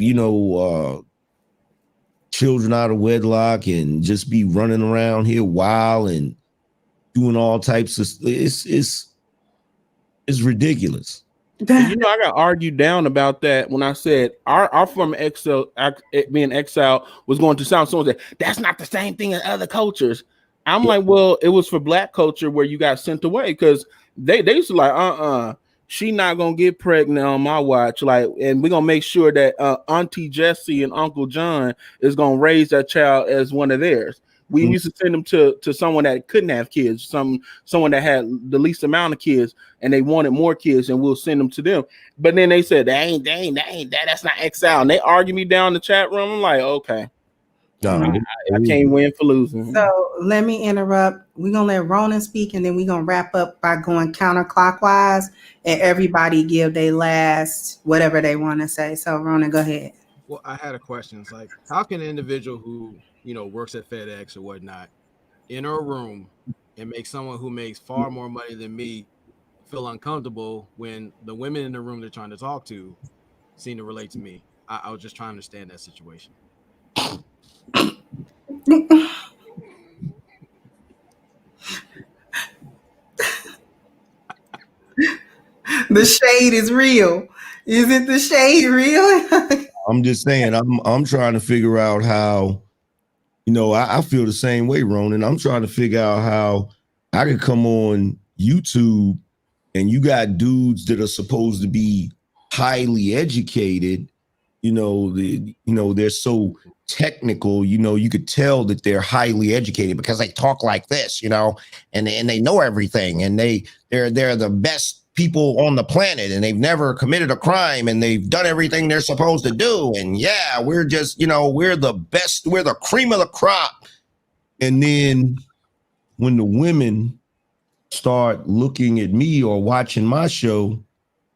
children out of wedlock and just be running around here wild and doing all types of, it's ridiculous. And you know, I got argued down about that when I said our former exile, being exiled, was going to sound. Someone said that's not the same thing as other cultures. I'm like, well, it was for Black culture where you got sent away, because they used to like, she not gonna get pregnant on my watch. Like, and we're gonna make sure that Auntie Jessie and Uncle John is gonna raise that child as one of theirs. We used to send them to someone that couldn't have kids, someone that had the least amount of kids, and they wanted more kids, and we'll send them to them. But then they said that's not exile, and they argued me down in the chat room. I'm like, okay, I can't win for losing. So let me interrupt. We're gonna let Ronin speak, and then we're gonna wrap up by going counterclockwise, and everybody give their last whatever they want to say. So Ronin, go ahead. Well, I had a question. It's like, how can an individual who, works at FedEx or whatnot enter a room and make someone who makes far more money than me feel uncomfortable when the women in the room they're trying to talk to seem to relate to me? I was just trying to understand that situation. The shade is real. Isn't the shade real? I'm just saying, I'm trying to figure out how, I feel the same way, Ronan. I'm trying to figure out how I could come on YouTube and you got dudes that are supposed to be highly educated, they're so technical, you could tell that they're highly educated because they talk like this, and they know everything, and they're the best people on the planet, and they've never committed a crime, and they've done everything they're supposed to do, and yeah, we're just, we're the best, we're the cream of the crop. And then when the women start looking at me or watching my show,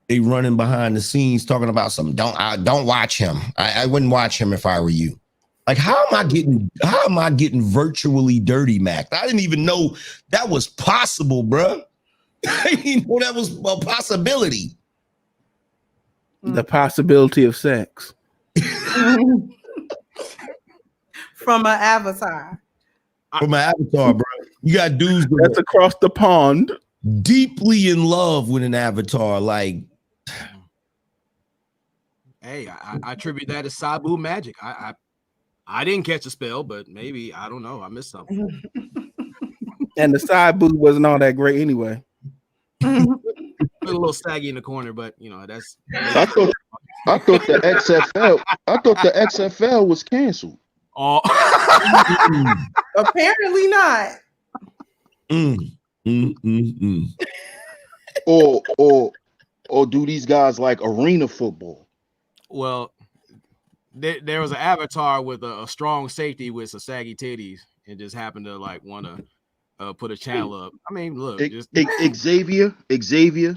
they running behind the scenes talking about something. Don't watch him. I wouldn't watch him if I were you. Like, how am I getting virtually dirty, Mac? I didn't even know that was possible, bro. I didn't know that was a possibility. The possibility of sex From an avatar. From an avatar, bro. You got dudes that's across the pond, deeply in love with an avatar. Like, hey, I attribute that to Sabu magic. I didn't catch a spell, but maybe, I don't know, I missed something. and the side boob wasn't all that great anyway. A little saggy in the corner, but that's. I thought the XFL was canceled. Oh, Apparently not. Or do these guys like arena football? well, there was an avatar with a strong safety with some saggy titties, and just happened to like want to put a channel up. I mean, look, just Xavier,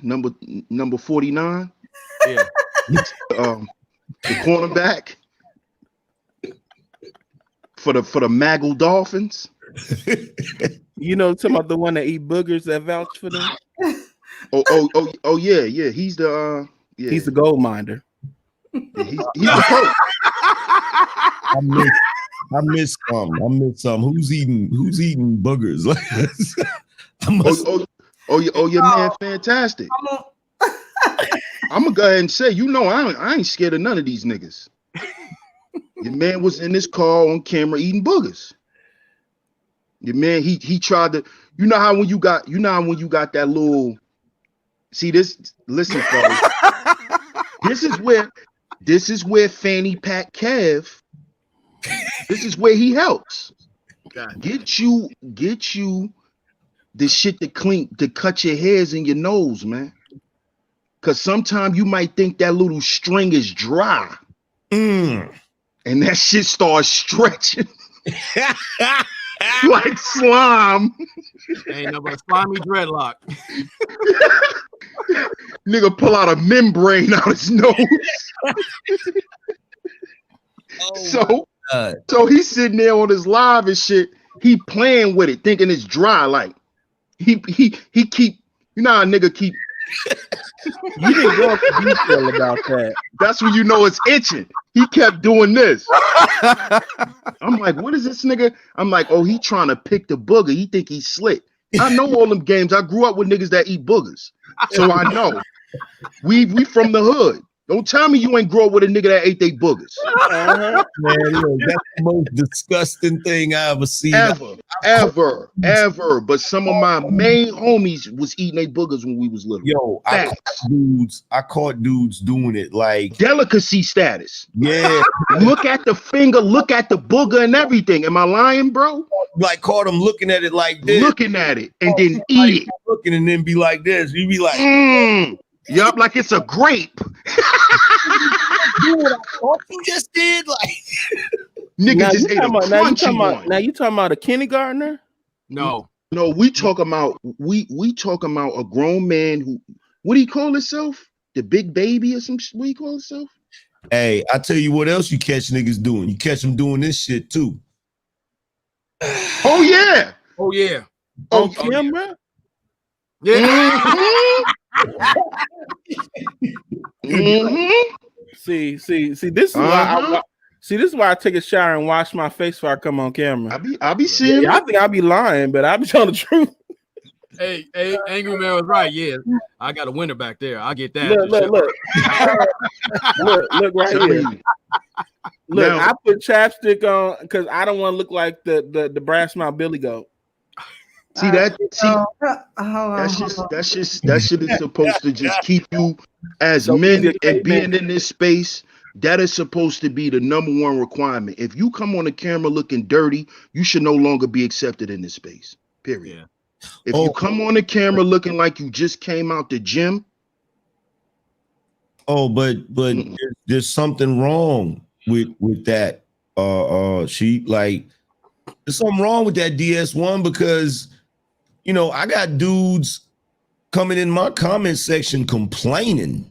number 49. yeah. The cornerback for the Maggle Dolphins. Talking about the one that eat boogers that vouch for them. Oh yeah. He's the He's the gold minder. Yeah, he's the coach. I missed some. Who's eating boogers? Your man, fantastic. I'm gonna go ahead and say, I ain't scared of none of these niggas. Your man was in this car on camera eating boogers. Your man, he tried to, how when you got that little, see this, listen, fellas. this is where Fanny Pack Kev. This is where he helps. God. Get you the shit to cut your hairs and your nose, man. Cause sometimes you might think that little string is dry. And that shit starts stretching like slime. Ain't no but slimy dreadlock. Nigga pull out a membrane out his nose. So he's sitting there on his live and shit. He playing with it, thinking it's dry. Like he keep, you know how a nigga keep. You didn't go into detail about that. That's when you know it's itching. He kept doing this. I'm like, what is this nigga? I'm like, oh, he trying to pick the booger. He think he's slick. I know all them games. I grew up with niggas that eat boogers, so I know. We from the hood. Don't tell me you ain't grow up with a nigga that ate they boogers. Man, look, that's the most disgusting thing I ever seen. Ever. But some of my main homies was eating they boogers when we was little. Yo, I caught dudes doing it like delicacy status. Yeah. Look at the finger, look at the booger and everything. Am I lying, bro? Like caught them looking at it like this. Looking at it and then eat it. Looking and then be like this. You be like, yup, like it's a grape. What you just did, like nigga just ate a crunchy one. Now you talking about a kindergartner? No, we talking about a grown man who, what do you call himself? The big baby or some shit? What do you call himself? Hey, I tell you what else you catch niggas doing. You catch them doing this shit too. Oh yeah. On camera? Yeah. See, this is why this is why I take a shower and wash my face before I come on camera. I be seeing. I think I'll be lying, but I'll be telling the truth. Hey, Angry Man was right. Yeah, I got a winner back there. I'll get that. Look right here. Look, now, I put chapstick on because I don't want to look like the brass mouth Billy Goat. That shit is supposed to just keep you as men and being in this space. That is supposed to be the number one requirement. If you come on the camera looking dirty, you should no longer be accepted in this space. Period. Yeah. If you come on the camera looking like you just came out the gym. But there's something wrong with that. She like there's something wrong with that DS1 because you know I got dudes coming in my comment section complaining.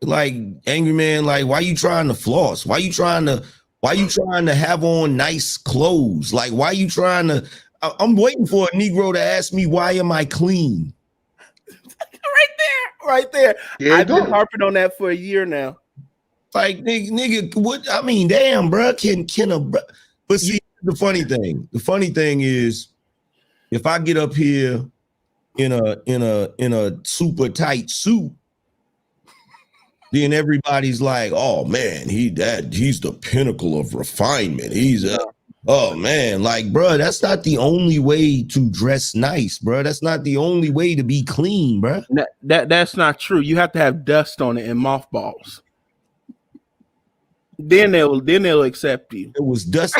Like, Angry Man, like, why you trying to floss? Why you trying to have on nice clothes? Like, why you trying to? I'm waiting for a Negro to ask me, why am I clean? Right there. I've been harping on that for a year now. Like, nigga, what? I mean, damn, bro. But see, the funny thing is, if I get up here in a super tight suit, then everybody's like, oh man, he's the pinnacle of refinement. Oh man, like, bro, that's not the only way to dress nice, bro. That's not the only way to be clean, bro. That's not true. You have to have dust on it and mothballs. Then they'll accept you. It was dusty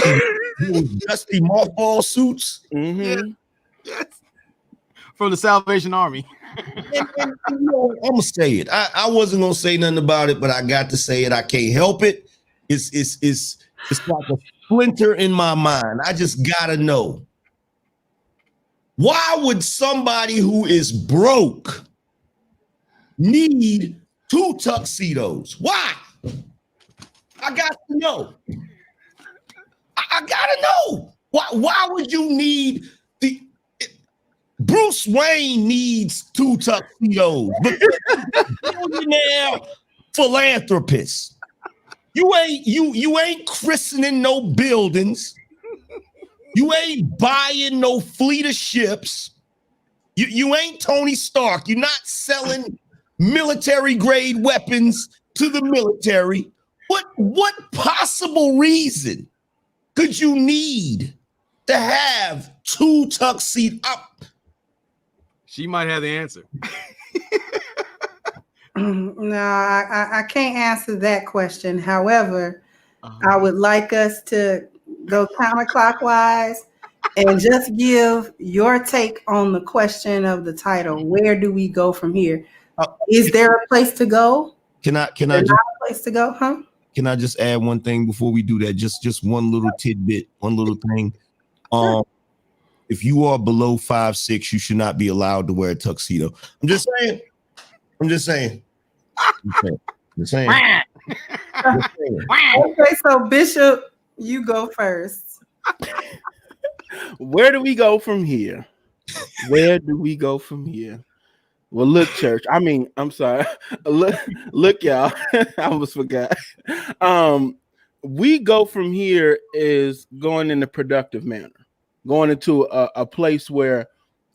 mothball suits. Mm-hmm. Yes. From the Salvation Army. and you know, I'm gonna say it. I wasn't gonna say nothing about it, but I got to say it. I can't help it. It's like a splinter in my mind. I just gotta know. Why would somebody who is broke need 2 tuxedos? Why? I got to know. I gotta know. Why would you need Bruce Wayne needs 2 tuxedos, but billionaire philanthropist. You ain't christening no buildings. You ain't buying no fleet of ships. You ain't Tony Stark. You're not selling military grade weapons to the military. What possible reason could you need to have 2 tuxedos? She might have the answer. No, I can't answer that question. However, I would like us to go counterclockwise and just give your take on the question of the title. Where do we go from here? Is there a place to go? Can I Is there not a place to go, huh? Can I just add one thing before we do that? Just one little tidbit, one little thing. If you are below 5'6", you should not be allowed to wear a tuxedo. I'm just saying. Okay, so Bishop, you go first. Where do we go from here? Where do we go from here? Well, look, church. I mean, I'm sorry. Look, y'all. I almost forgot. We go from here is going in a productive manner, going into a place where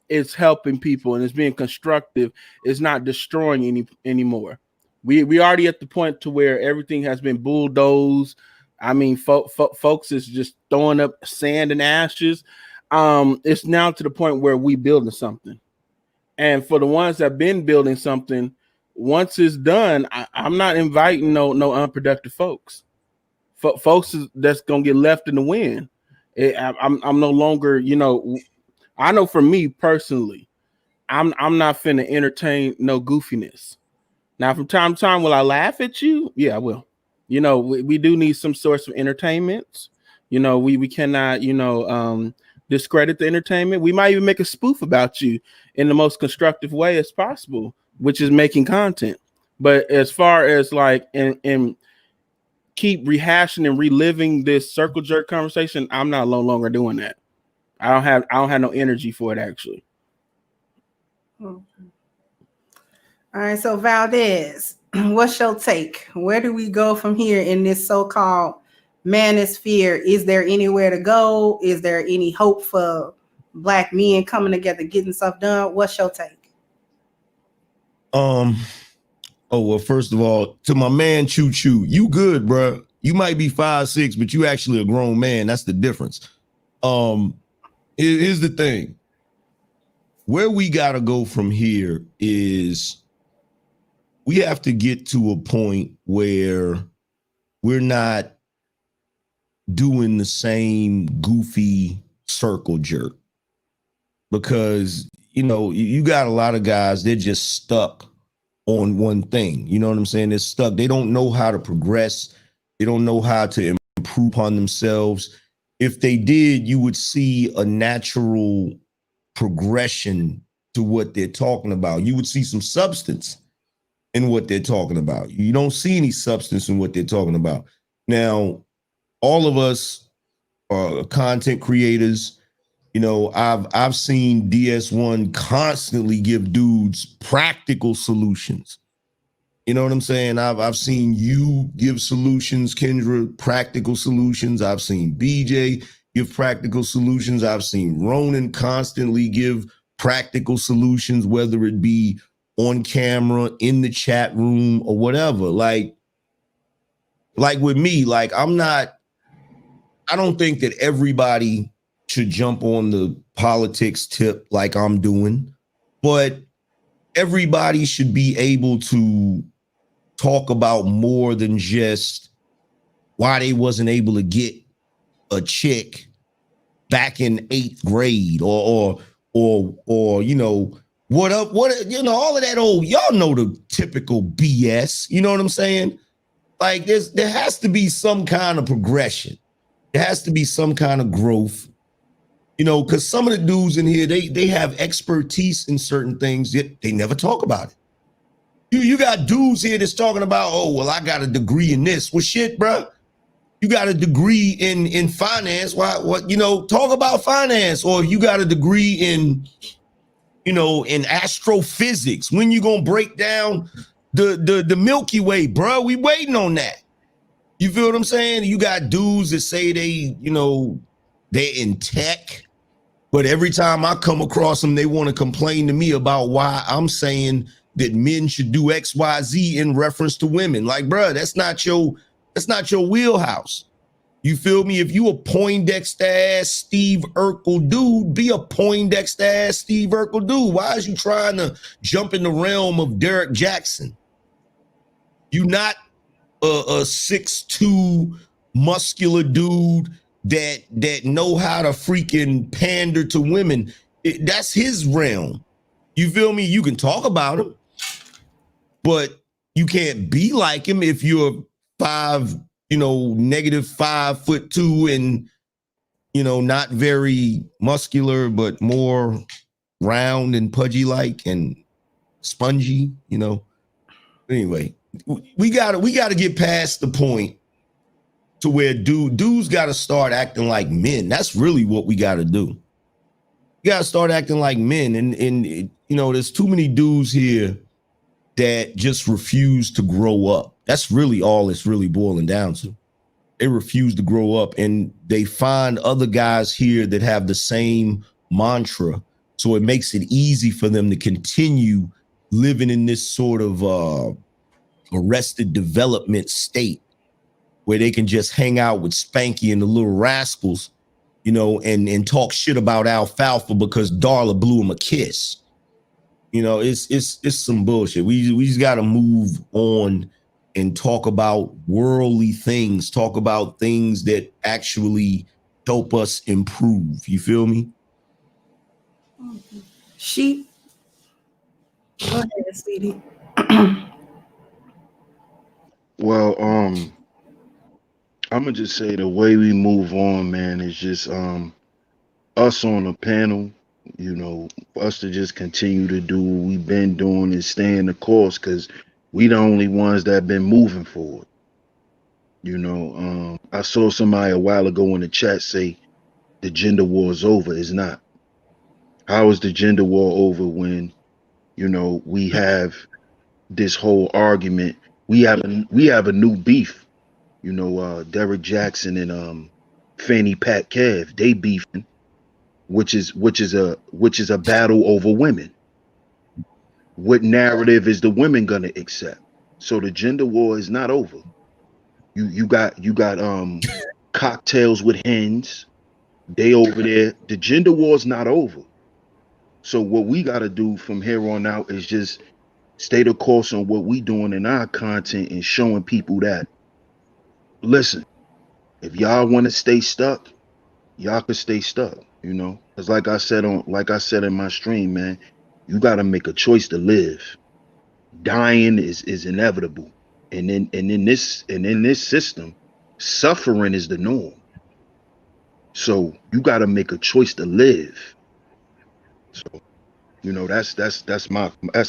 it's helping people and it's being constructive. It's not destroying anymore. We already at the point to where everything has been bulldozed. I mean, folks is just throwing up sand and ashes. It's now to the point where we building something. And for the ones that have been building something, once it's done, I'm not inviting no unproductive folks. Folks that's gonna get left in the wind. I'm no longer, I know for me personally, I'm not finna entertain no goofiness. Now, from time to time, will I laugh at you? Yeah, I will. We do need some source of entertainment. We cannot, discredit the entertainment. We might even make a spoof about you in the most constructive way as possible, which is making content. But as far as like and keep rehashing and reliving this circle jerk conversation, I'm not no longer doing that. I don't have no energy for it actually. All right, so Valdez, what's your take? Where do we go from here in this so-called manosphere? Is there anywhere to go? Is there any hope for Black men coming together, getting stuff done? What's your take? Oh, well, first of all, to my man Choo Choo, you good, bro. You might be 5'6", but you actually a grown man. That's the difference. Here's the thing. Where we gotta go from here is we have to get to a point where we're not doing the same goofy circle jerk, because you got a lot of guys, they're just stuck on one thing. You know what I'm saying? They're stuck. They don't know how to progress. They don't know how to improve on themselves. If they did, you would see a natural progression to what they're talking about. You would see some substance in what they're talking about. You don't see any substance in what they're talking about. Now, all of us are content creators. I've seen DS1 constantly give dudes practical solutions. You know what I'm saying? I've seen you give solutions, Kendra, practical solutions. I've seen BJ give practical solutions. I've seen Ronin constantly give practical solutions, whether it be on camera, in the chat room, or whatever. Like with me, I don't think that everybody should jump on the politics tip like I'm doing, but everybody should be able to talk about more than just why they wasn't able to get a chick back in 8th grade or what up, all of that old, y'all know the typical BS, you know what I'm saying? Like there has to be some kind of progression. There has to be some kind of growth, because some of the dudes in here, they have expertise in certain things, yet they never talk about it. You got dudes here that's talking about, oh, well, I got a degree in this. Well, shit, bro. You got a degree in finance. Talk about finance. Or you got a degree in astrophysics. When you gonna break down the Milky Way, bro? We waiting on that. You feel what I'm saying? You got dudes that say they're in tech, but every time I come across them, they want to complain to me about why I'm saying that men should do X, Y, Z in reference to women. Like, bro, that's not your wheelhouse. You feel me? If you a Poindexter ass Steve Urkel dude, be a Poindexter ass Steve Urkel dude. Why is you trying to jump in the realm of Derek Jackson? You're not a 6'2" muscular dude that know how to freaking pander to women. That's his realm. You feel me? You can talk about him, but you can't be like him if you're -5'2" and not very muscular, but more round and pudgy like and spongy. Anyway, we gotta get past the point to where dudes gotta start acting like men. That's really what we gotta do. You gotta start acting like men, and there's too many dudes here that just refuse to grow up. That's really all it's really boiling down to. They refuse to grow up, and they find other guys here that have the same mantra. So it makes it easy for them to continue living in this sort of arrested development state where they can just hang out with Spanky and the little rascals, and talk shit about Alfalfa because Darla blew him a kiss. It's some bullshit. We just got to move on and talk about worldly things, talk about things that actually help us improve. You feel me? Sheep. Go ahead, sweetie. Well, I'm gonna just say the way we move on, man, is just us on the panel, for us to just continue to do what we've been doing and stay in the course, because we the only ones that have been moving forward. I saw somebody a while ago in the chat say the gender war is over. It's not. How is the gender war over when, we have this whole argument? We have a new beef. Derek Jackson and Fanny Pat Kev, they beefing, which is a battle over women. What narrative is the women gonna accept? So the gender war is not over. You got cocktails with hens. They over there. The gender war is not over. So what we got to do from here on out is just stay the course on what we doing in our content and showing people that, listen, if y'all want to stay stuck, y'all can stay stuck. Because like I said in my stream, man, you got to make a choice to live. Dying is inevitable, and in this system, suffering is the norm. So you got to make a choice to live. So that's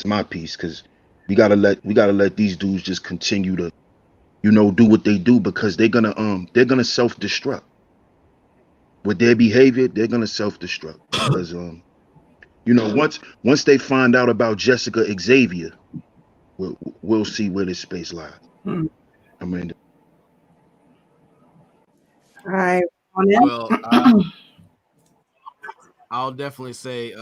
my piece, because we gotta let these dudes just continue to do what they do, because they're gonna self-destruct with their behavior. They're gonna self-destruct because once they find out about Jessica Xavier, we'll see where this space lies. I mean, All right. Well, I'll definitely say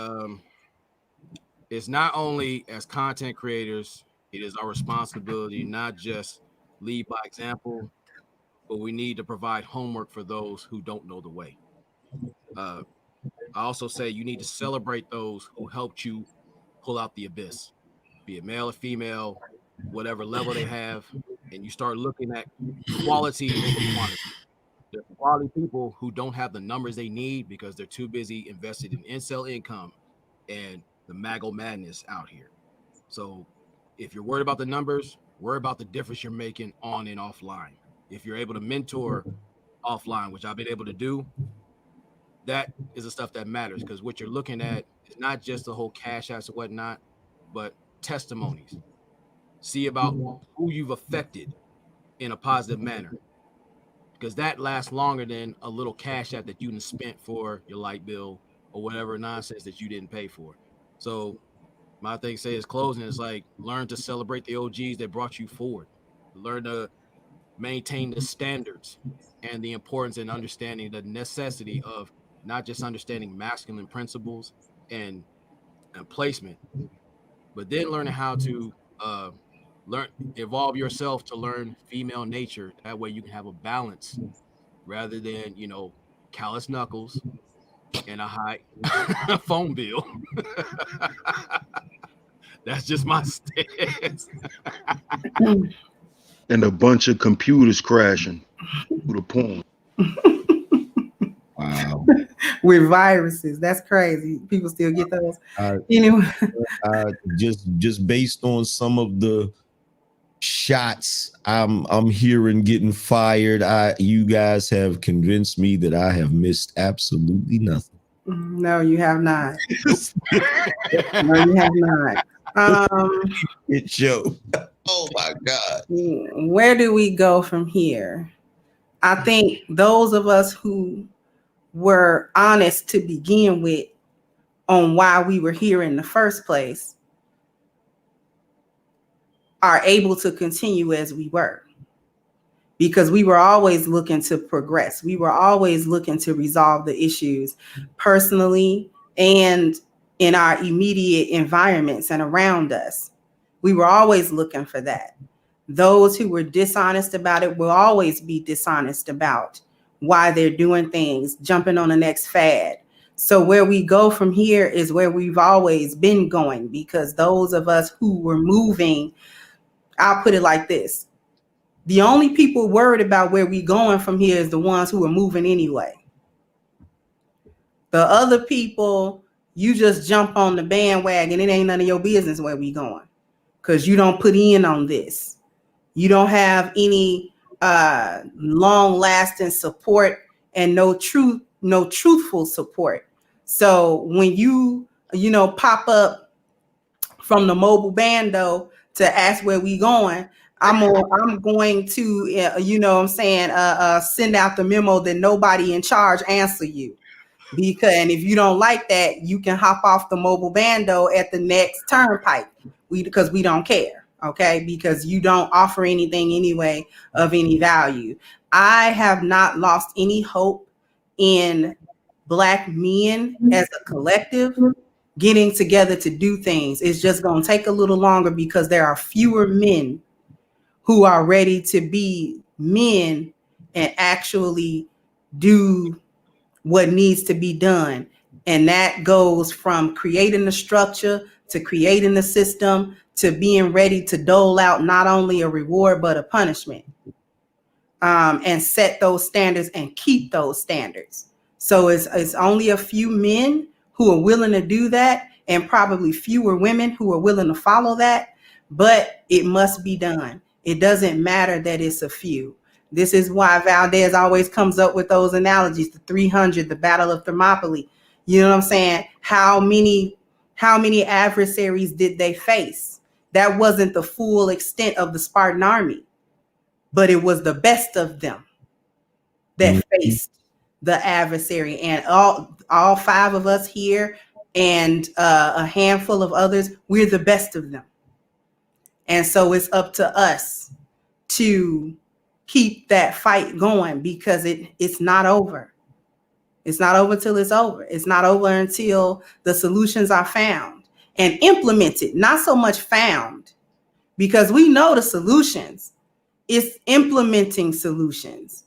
it's not only as content creators, it is our responsibility not just lead by example, but we need to provide homework for those who don't know the way. I also say you need to celebrate those who helped you pull out the abyss, be it male or female, whatever level they have, and you start looking at quality over quantity. There are quality people who don't have the numbers they need because they're too busy invested in incel income and the Maggle madness out here. So if you're worried about the numbers, worry about the difference you're making on and offline. If you're able to mentor offline, which I've been able to do, that is the stuff that matters, because what you're looking at is not just the whole cash apps and whatnot, but testimonies. See about who you've affected in a positive manner, because that lasts longer than a little cash app that you spent for your light bill or whatever nonsense that you didn't pay for. So my thing is closing is like, learn to celebrate the OGs that brought you forward. Learn to maintain the standards and the importance and understanding the necessity of not just understanding masculine principles and placement, but then learning how to evolve yourself to learn female nature. That way you can have a balance rather than, callous knuckles and a high phone bill. That's just my stance. And a bunch of computers crashing through the porn. Wow. With viruses. That's crazy. People still get those. Anyway. Just based on some of the shots I'm hearing getting fired, you guys have convinced me that I have missed absolutely nothing. No, you have not. No, you have not. It show. Oh my God. Where do we go from here? I think those of us who were honest to begin with on why we were here in the first place are able to continue as we were, because we were always looking to progress. We were always looking to resolve the issues personally and in our immediate environments and around us. We were always looking for that. Those who were dishonest about it will always be dishonest about why they're doing things, jumping on the next fad. So where we go from here is where we've always been going, because those of us who were moving, I'll put it like this. The only people worried about where we going from here is the ones who are moving anyway. The other people, you just jump on the bandwagon. It ain't none of your business where we going, because you don't put in on this. You don't have any long-lasting support and no truthful support. So when you pop up from the mobile bando to ask where we going, I'm going to send out the memo that nobody in charge answer you. And if you don't like that, you can hop off the mobile bando at the next turnpike. Because we don't care, okay? Because you don't offer anything anyway of any value. I have not lost any hope in Black men as a collective getting together to do things. It's just going to take a little longer because there are fewer men who are ready to be men and actually do what needs to be done. And that goes from creating the structure to creating the system to being ready to dole out not only a reward but a punishment, and set those standards and keep those standards. So it's only a few men who are willing to do that, and probably fewer women who are willing to follow that, but it must be done. It doesn't matter that it's a few. This is why Valdez always comes up with those analogies, the 300, the Battle of Thermopylae. You know what I'm saying? How many adversaries did they face? That wasn't the full extent of the Spartan army, but it was the best of them that faced the adversary. And all five of us here and a handful of others, we're the best of them. And so it's up to us to keep that fight going, because it's not over. It's not over till it's over. It's not over until the solutions are found and implemented, not so much found, because we know the solutions. It's implementing solutions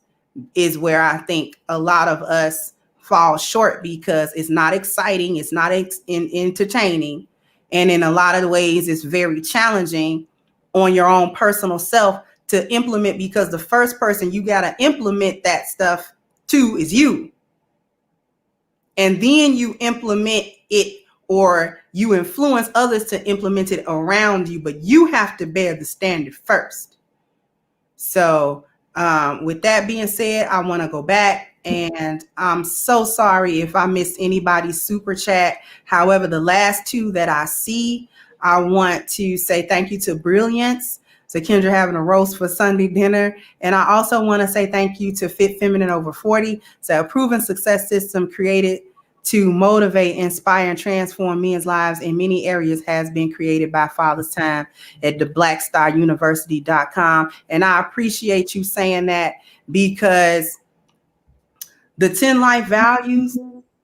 is where I think a lot of us fall short, because it's not exciting, it's not entertaining, and in a lot of ways it's very challenging on your own personal self to implement, because the first person you got to implement that stuff to is you. And then you implement it, or you influence others to implement it around you, but you have to bear the standard first. So with that being said, I want to go back, and I'm so sorry if I missed anybody's super chat. However, the last two that I see, I want to say thank you to Brilliance. So Kendra having a roast for Sunday dinner. And I also want to say thank you to Fit Feminine Over 40. So a proven success system created to motivate, inspire, and transform men's lives in many areas has been created by Father's Time at theblackstaruniversity.com. And I appreciate you saying that, because the 10 life values,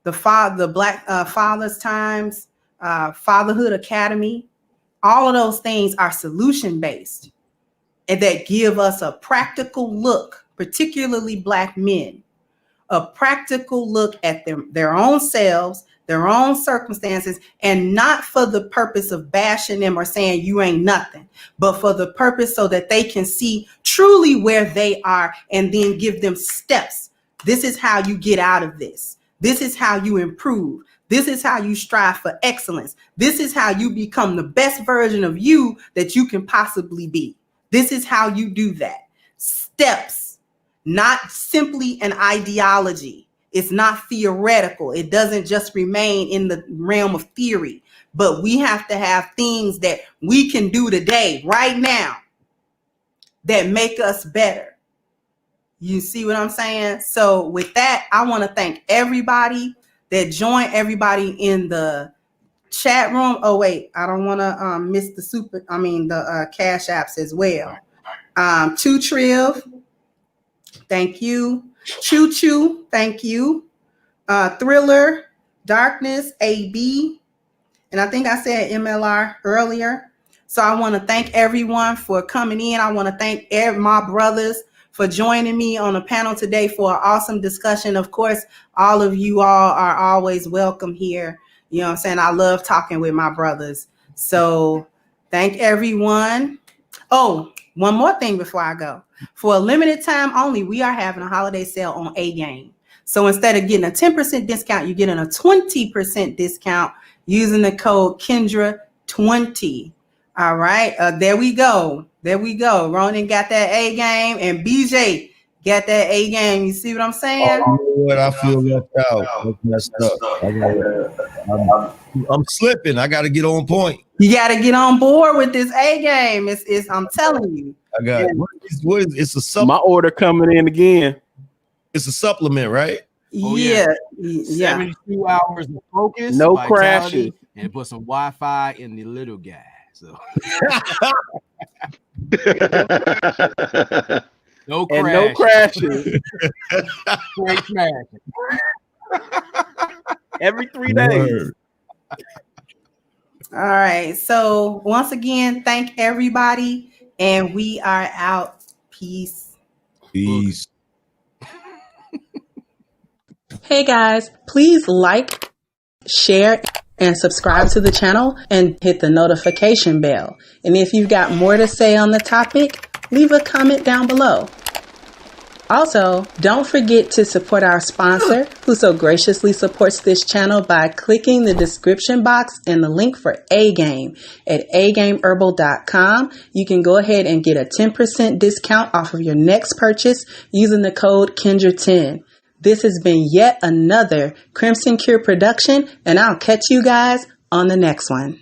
the Black Father's Times, Fatherhood Academy, all of those things are solution-based, and that give us a practical look, particularly Black men, a practical look at their own selves, their own circumstances, and not for the purpose of bashing them or saying you ain't nothing, but for the purpose so that they can see truly where they are and then give them steps. This is how you get out of this. This is how you improve. This is how you strive for excellence. This is how you become the best version of you that you can possibly be. This is how you do that. Steps, not simply an ideology. It's not theoretical. It doesn't just remain in the realm of theory, but we have to have things that we can do today, right now, that make us better. You see what I'm saying? So with that, I want to thank everybody that joined, everybody in the chat room. Oh, wait, I don't want to miss the cash apps as well. 2 Triv, thank you. Choo Choo, thank you. Thriller, Darkness, AB, and I think I said MLR earlier. So I want to thank everyone for coming in. I want to thank my brothers for joining me on the panel today for an awesome discussion. Of course, all of you all are always welcome here. You know what I'm saying? I love talking with my brothers. So thank everyone. Oh, one more thing before I go. For a limited time only, we are having a holiday sale on A Game. So instead of getting a 10% discount, you're getting a 20% discount using the code Kendra20. All right. There we go. There we go. Ronin got that A Game and BJ got that A Game. You see what I'm saying? Oh, you know what? I feel left out. That's messed up. I'm slipping. I got to get on point. You got to get on board with this A Game. It's I'm telling you. I got it. What is it's a supplement. My order coming in again. It's a supplement, right? Oh, yeah. 72 hours of focus, No vitality, crashes. and put some Wi-Fi in the little guy. So no crash. And no crashes. Straight crash. Every 3 days. Word. All right. So once again, thank everybody, and we are out. Peace. Peace. Hey guys, please like, share, and subscribe to the channel and hit the notification bell. And if you've got more to say on the topic, leave a comment down below. Also, don't forget to support our sponsor, who so graciously supports this channel by clicking the description box and the link for A Game at agameherbal.com. You can go ahead and get a 10% discount off of your next purchase using the code Kendra10. This has been yet another Crimson Cure production, and I'll catch you guys on the next one.